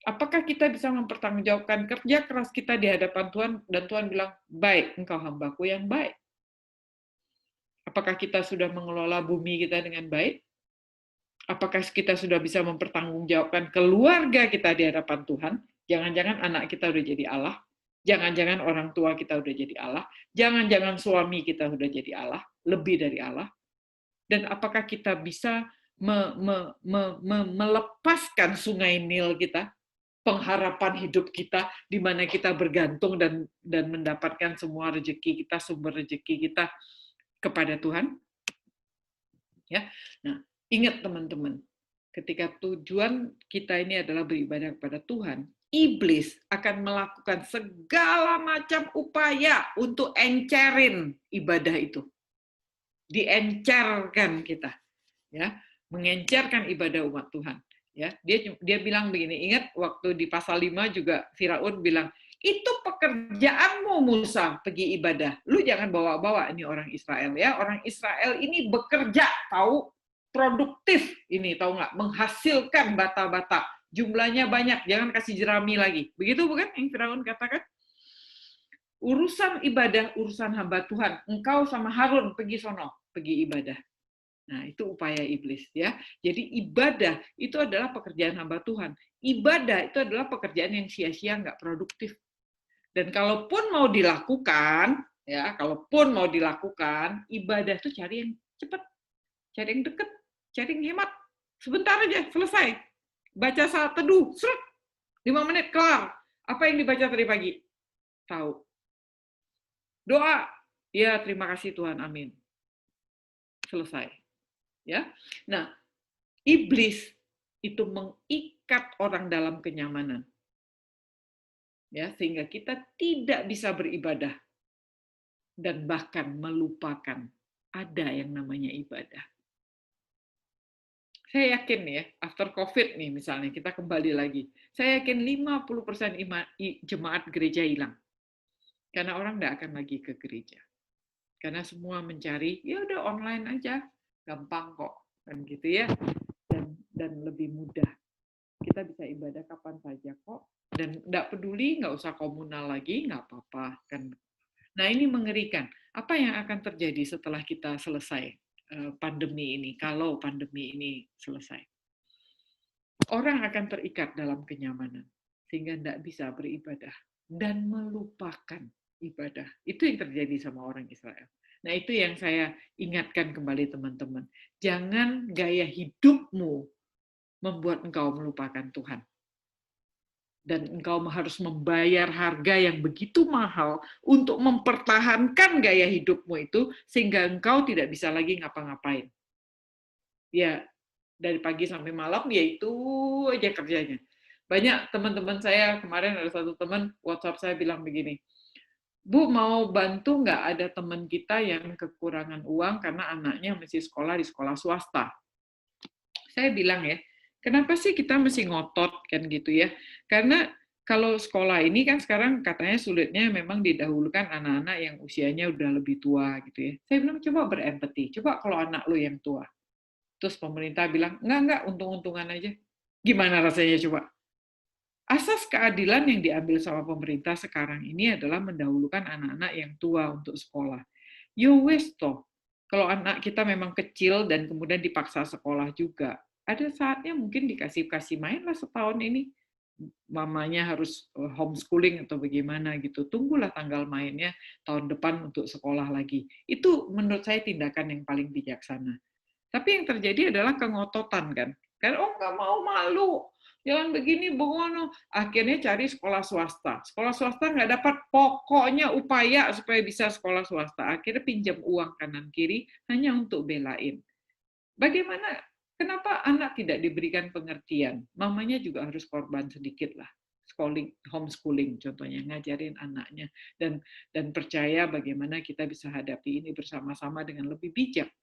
Apakah kita bisa mempertanggungjawabkan kerja keras kita di hadapan Tuhan, dan Tuhan bilang, baik, engkau hambaku yang baik. Apakah kita sudah mengelola bumi kita dengan baik? Apakah kita sudah bisa mempertanggungjawabkan keluarga kita di hadapan Tuhan? Jangan-jangan anak kita udah jadi Allah. Jangan-jangan orang tua kita udah jadi Allah. Jangan-jangan suami kita udah jadi Allah, lebih dari Allah. Dan apakah kita bisa melepaskan sungai Nil kita, pengharapan hidup kita, di mana kita bergantung dan mendapatkan semua rezeki kita, sumber rezeki kita kepada Tuhan? Ya, nah ingat teman-teman, ketika tujuan kita ini adalah beribadah kepada Tuhan, iblis akan melakukan segala macam upaya untuk encerin ibadah itu, diencerkan kita, ya, mengencerkan ibadah umat Tuhan. Ya, dia bilang begini, ingat waktu di pasal 5 juga Firaun bilang, itu pekerjaanmu Musa pergi ibadah. Lu jangan bawa-bawa ini orang Israel ya. Orang Israel ini bekerja, tahu, produktif ini, tahu nggak, menghasilkan bata-bata. Jumlahnya banyak, jangan kasih jerami lagi. Begitu bukan yang Firaun katakan? Urusan ibadah, urusan hamba Tuhan. Engkau sama Harun pergi sono, pergi ibadah. Nah, itu upaya iblis ya. Jadi ibadah itu adalah pekerjaan hamba Tuhan. Ibadah itu adalah pekerjaan yang sia-sia, nggak produktif. Dan kalaupun mau dilakukan, ya, kalaupun mau dilakukan, ibadah itu cari yang cepat, cari yang dekat, cari yang hemat, Sebentar aja, selesai. Baca saat teduh, 5 menit, kelar. Apa yang dibaca tadi pagi? Tahu. Doa, ya terima kasih Tuhan, amin. Selesai. Ya. Nah, iblis itu mengikat orang dalam kenyamanan. Ya, sehingga kita tidak bisa beribadah dan bahkan melupakan ada yang namanya ibadah. Saya yakin ya, after COVID nih misalnya, kita kembali lagi. Saya yakin 50% jemaat gereja hilang. Karena orang nggak akan lagi ke gereja. Karena semua mencari, ya udah online aja, gampang kok, kan gitu ya. Dan lebih mudah. Kita bisa ibadah kapan saja kok. Dan nggak peduli, nggak usah komunal lagi, nggak apa-apa. Kan. Nah ini mengerikan. Apa yang akan terjadi setelah kita selesai pandemi ini, kalau pandemi ini selesai? Orang akan terikat dalam kenyamanan, sehingga tidak bisa beribadah, dan melupakan ibadah. Itu yang terjadi sama orang Israel. Nah itu yang saya ingatkan kembali teman-teman. Jangan gaya hidupmu membuat engkau melupakan Tuhan. Dan engkau harus membayar harga yang begitu mahal untuk mempertahankan gaya hidupmu itu, sehingga engkau tidak bisa lagi ngapa-ngapain. Ya, dari pagi sampai malam, ya itu aja kerjanya. Banyak teman-teman saya, kemarin ada satu teman, WhatsApp saya bilang begini, Bu, mau bantu nggak ada teman kita yang kekurangan uang karena anaknya mesti sekolah di sekolah swasta? Saya bilang ya, kenapa sih kita mesti ngotot kan gitu ya? Karena kalau sekolah ini kan sekarang katanya sulitnya memang didahulukan anak-anak yang usianya udah lebih tua gitu ya. Saya bilang coba berempati, coba kalau anak lo yang tua. Terus pemerintah bilang, enggak, untung-untungan aja. Gimana rasanya coba? Asas keadilan yang diambil sama pemerintah sekarang ini adalah mendahulukan anak-anak yang tua untuk sekolah. Yo wes toh, kalau anak kita memang kecil dan kemudian dipaksa sekolah juga, ada saatnya mungkin dikasih main lah setahun ini. Mamanya harus homeschooling atau bagaimana gitu. Tunggulah tanggal mainnya tahun depan untuk sekolah lagi. Itu menurut saya tindakan yang paling bijaksana. Tapi yang terjadi adalah kengototan kan. Karena nggak mau, malu. Jangan begini, begono. Akhirnya cari sekolah swasta. Sekolah swasta nggak dapat, pokoknya upaya supaya bisa sekolah swasta. Akhirnya pinjam uang kanan kiri hanya untuk belain. Bagaimana, kenapa anak tidak diberikan pengertian? Mamanya juga harus korban sedikit lah. Homeschooling contohnya, ngajarin anaknya. Dan percaya bagaimana kita bisa hadapi ini bersama-sama dengan lebih bijak.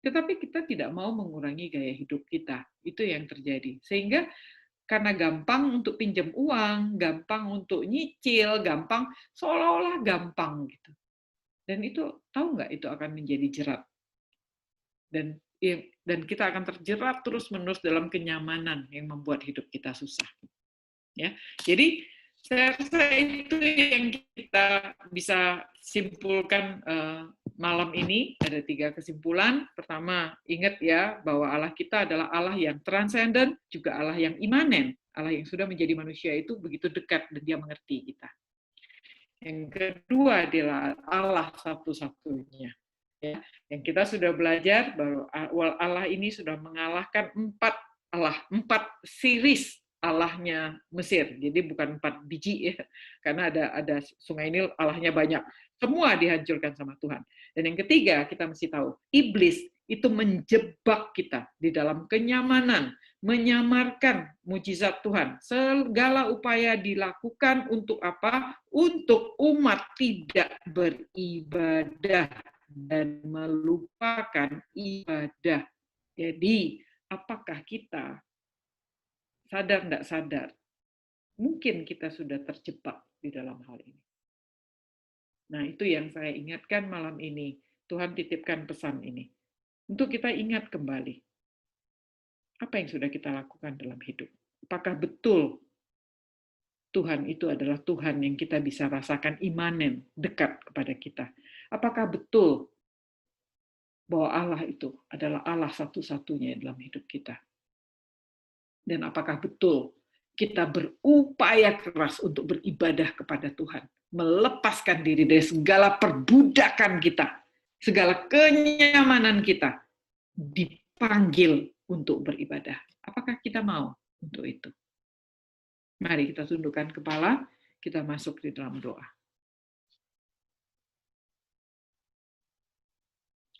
Tetapi kita tidak mau mengurangi gaya hidup kita. Itu yang terjadi. Sehingga karena gampang untuk pinjam uang, gampang untuk nyicil, gampang, seolah-olah gampang gitu. Dan itu, tahu nggak, itu akan menjadi jerat. Dan kita akan terjerat terus-menerus dalam kenyamanan yang membuat hidup kita susah. Ya, jadi saya rasa itu yang kita bisa simpulkan malam ini. Ada 3 kesimpulan. Pertama, ingat ya bahwa Allah kita adalah Allah yang transenden, juga Allah yang imanen. Allah yang sudah menjadi manusia itu begitu dekat dan dia mengerti kita. Yang kedua adalah Allah satu-satunya. Ya, yang kita sudah belajar bahwa Allah ini sudah mengalahkan 4 series Allahnya Mesir. Jadi bukan 4 biji ya, karena ada sungai Nil, Allahnya banyak. Semua dihancurkan sama Tuhan. Dan yang ketiga, kita mesti tahu, iblis itu menjebak kita di dalam kenyamanan, menyamarkan mujizat Tuhan. Segala upaya dilakukan untuk apa? Untuk umat tidak beribadah dan melupakan ibadah. Jadi, apakah kita sadar tidak sadar, mungkin kita sudah terjebak di dalam hal ini. Nah, itu yang saya ingatkan malam ini. Tuhan titipkan pesan ini. Untuk kita ingat kembali, apa yang sudah kita lakukan dalam hidup. Apakah betul Tuhan itu adalah Tuhan yang kita bisa rasakan imanen, dekat kepada kita. Apakah betul bahwa Allah itu adalah Allah satu-satunya dalam hidup kita. Dan apakah betul kita berupaya keras untuk beribadah kepada Tuhan, melepaskan diri dari segala perbudakan kita, segala kenyamanan kita, dipanggil untuk beribadah. Apakah kita mau untuk itu? Mari kita tundukkan kepala, kita masuk di dalam doa.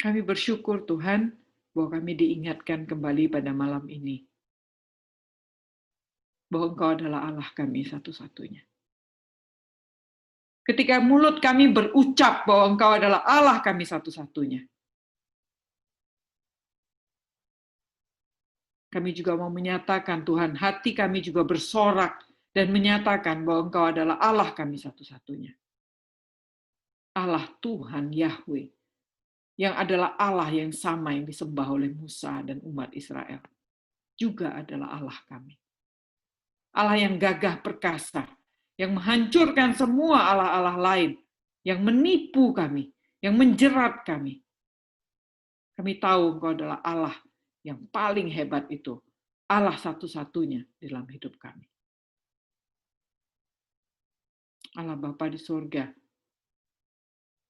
Kami bersyukur Tuhan bahwa kami diingatkan kembali pada malam ini bahwa Engkau adalah Allah kami satu-satunya. Ketika mulut kami berucap bahwa Engkau adalah Allah kami satu-satunya, kami juga mau menyatakan Tuhan, hati kami juga bersorak dan menyatakan bahwa Engkau adalah Allah kami satu-satunya. Allah Tuhan Yahweh, yang adalah Allah yang sama yang disembah oleh Musa dan umat Israel, juga adalah Allah kami. Allah yang gagah perkasa, yang menghancurkan semua Allah-Allah lain, yang menipu kami, yang menjerat kami. Kami tahu Engkau adalah Allah yang paling hebat itu, Allah satu-satunya dalam hidup kami. Allah Bapa di surga,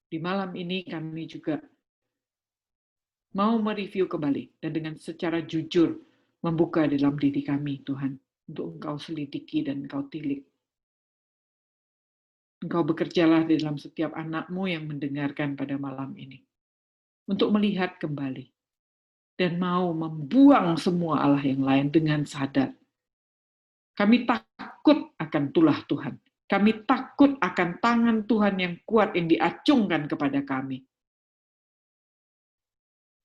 di malam ini kami juga mau mereview kembali dan dengan secara jujur membuka dalam diri kami, Tuhan, untuk Engkau selidiki dan Engkau tilik. Engkau bekerjalah di dalam setiap anak-Mu yang mendengarkan pada malam ini, untuk melihat kembali dan mau membuang semua Allah yang lain dengan sadar. Kami takut akan tulah Tuhan. Kami takut akan tangan Tuhan yang kuat yang diacungkan kepada kami.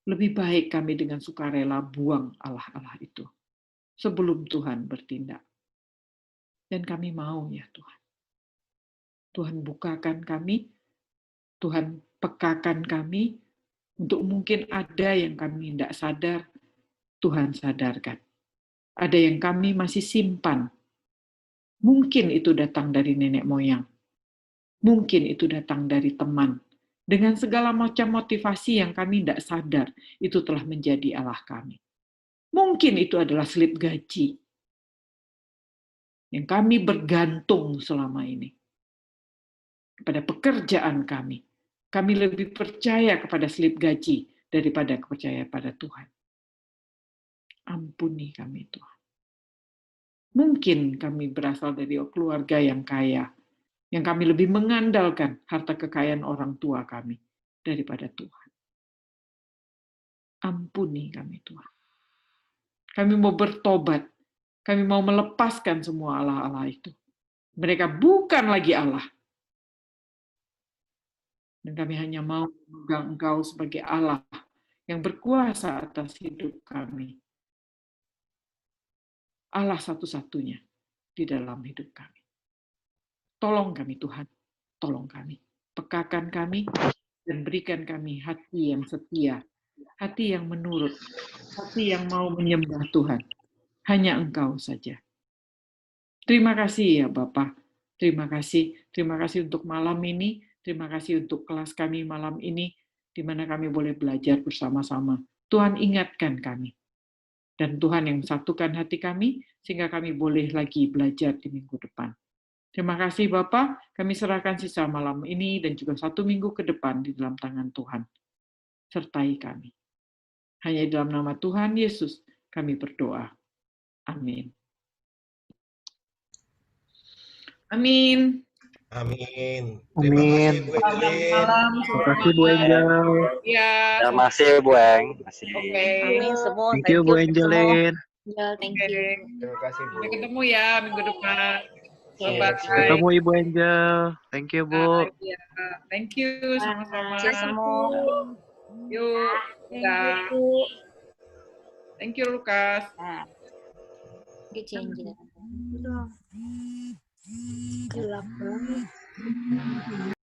Lebih baik kami dengan sukarela buang Allah-Allah itu sebelum Tuhan bertindak. Dan kami mau ya Tuhan. Tuhan bukakan kami, Tuhan pekakan kami, untuk mungkin ada yang kami tidak sadar, Tuhan sadarkan. Ada yang kami masih simpan. Mungkin itu datang dari nenek moyang. Mungkin itu datang dari teman. Dengan segala macam motivasi yang kami tidak sadar, itu telah menjadi Allah kami. Mungkin itu adalah slip gaji yang kami bergantung selama ini kepada pekerjaan kami. Kami lebih percaya kepada slip gaji daripada kepercayaan pada Tuhan. Ampuni kami Tuhan. Mungkin kami berasal dari keluarga yang kaya, yang kami lebih mengandalkan harta kekayaan orang tua kami daripada Tuhan. Ampuni kami Tuhan. Kami mau bertobat. Kami mau melepaskan semua Allah-Allah itu. Mereka bukan lagi Allah. Dan kami hanya mau memegang Engkau sebagai Allah yang berkuasa atas hidup kami. Allah satu-satunya di dalam hidup kami. Tolong kami Tuhan, tolong kami. Pekakan kami dan berikan kami hati yang setia, hati yang menurut, hati yang mau menyembah Tuhan. Hanya Engkau saja. Terima kasih ya Bapak. Terima kasih untuk malam ini. Terima kasih untuk kelas kami malam ini, di mana kami boleh belajar bersama-sama. Tuhan ingatkan kami. Dan Tuhan yang satukan hati kami, sehingga kami boleh lagi belajar di minggu depan. Terima kasih Bapak, kami serahkan sisa malam ini dan juga 1 minggu ke depan di dalam tangan Tuhan. Sertai kami. Hanya dalam nama Tuhan Yesus kami berdoa. Amin. Amin. Amin. Terima Amin. kasih Bu Selamat Evelyn. malam Terima kasih Bu Angel. Ya. Terima kasih Bu Eng. Masih. Oke. Amin semua. Thank you Bu Angelin. Thank you. Terima kasih Bu. Sampai ketemu ya minggu depan. See you Bye. next week. Ketemu Ibu Angel. Thank you Bu. Ya. Thank you sama-sama. See you semua. Yuk. Ya. Thank you Lukas. Dia change. Gelap banget.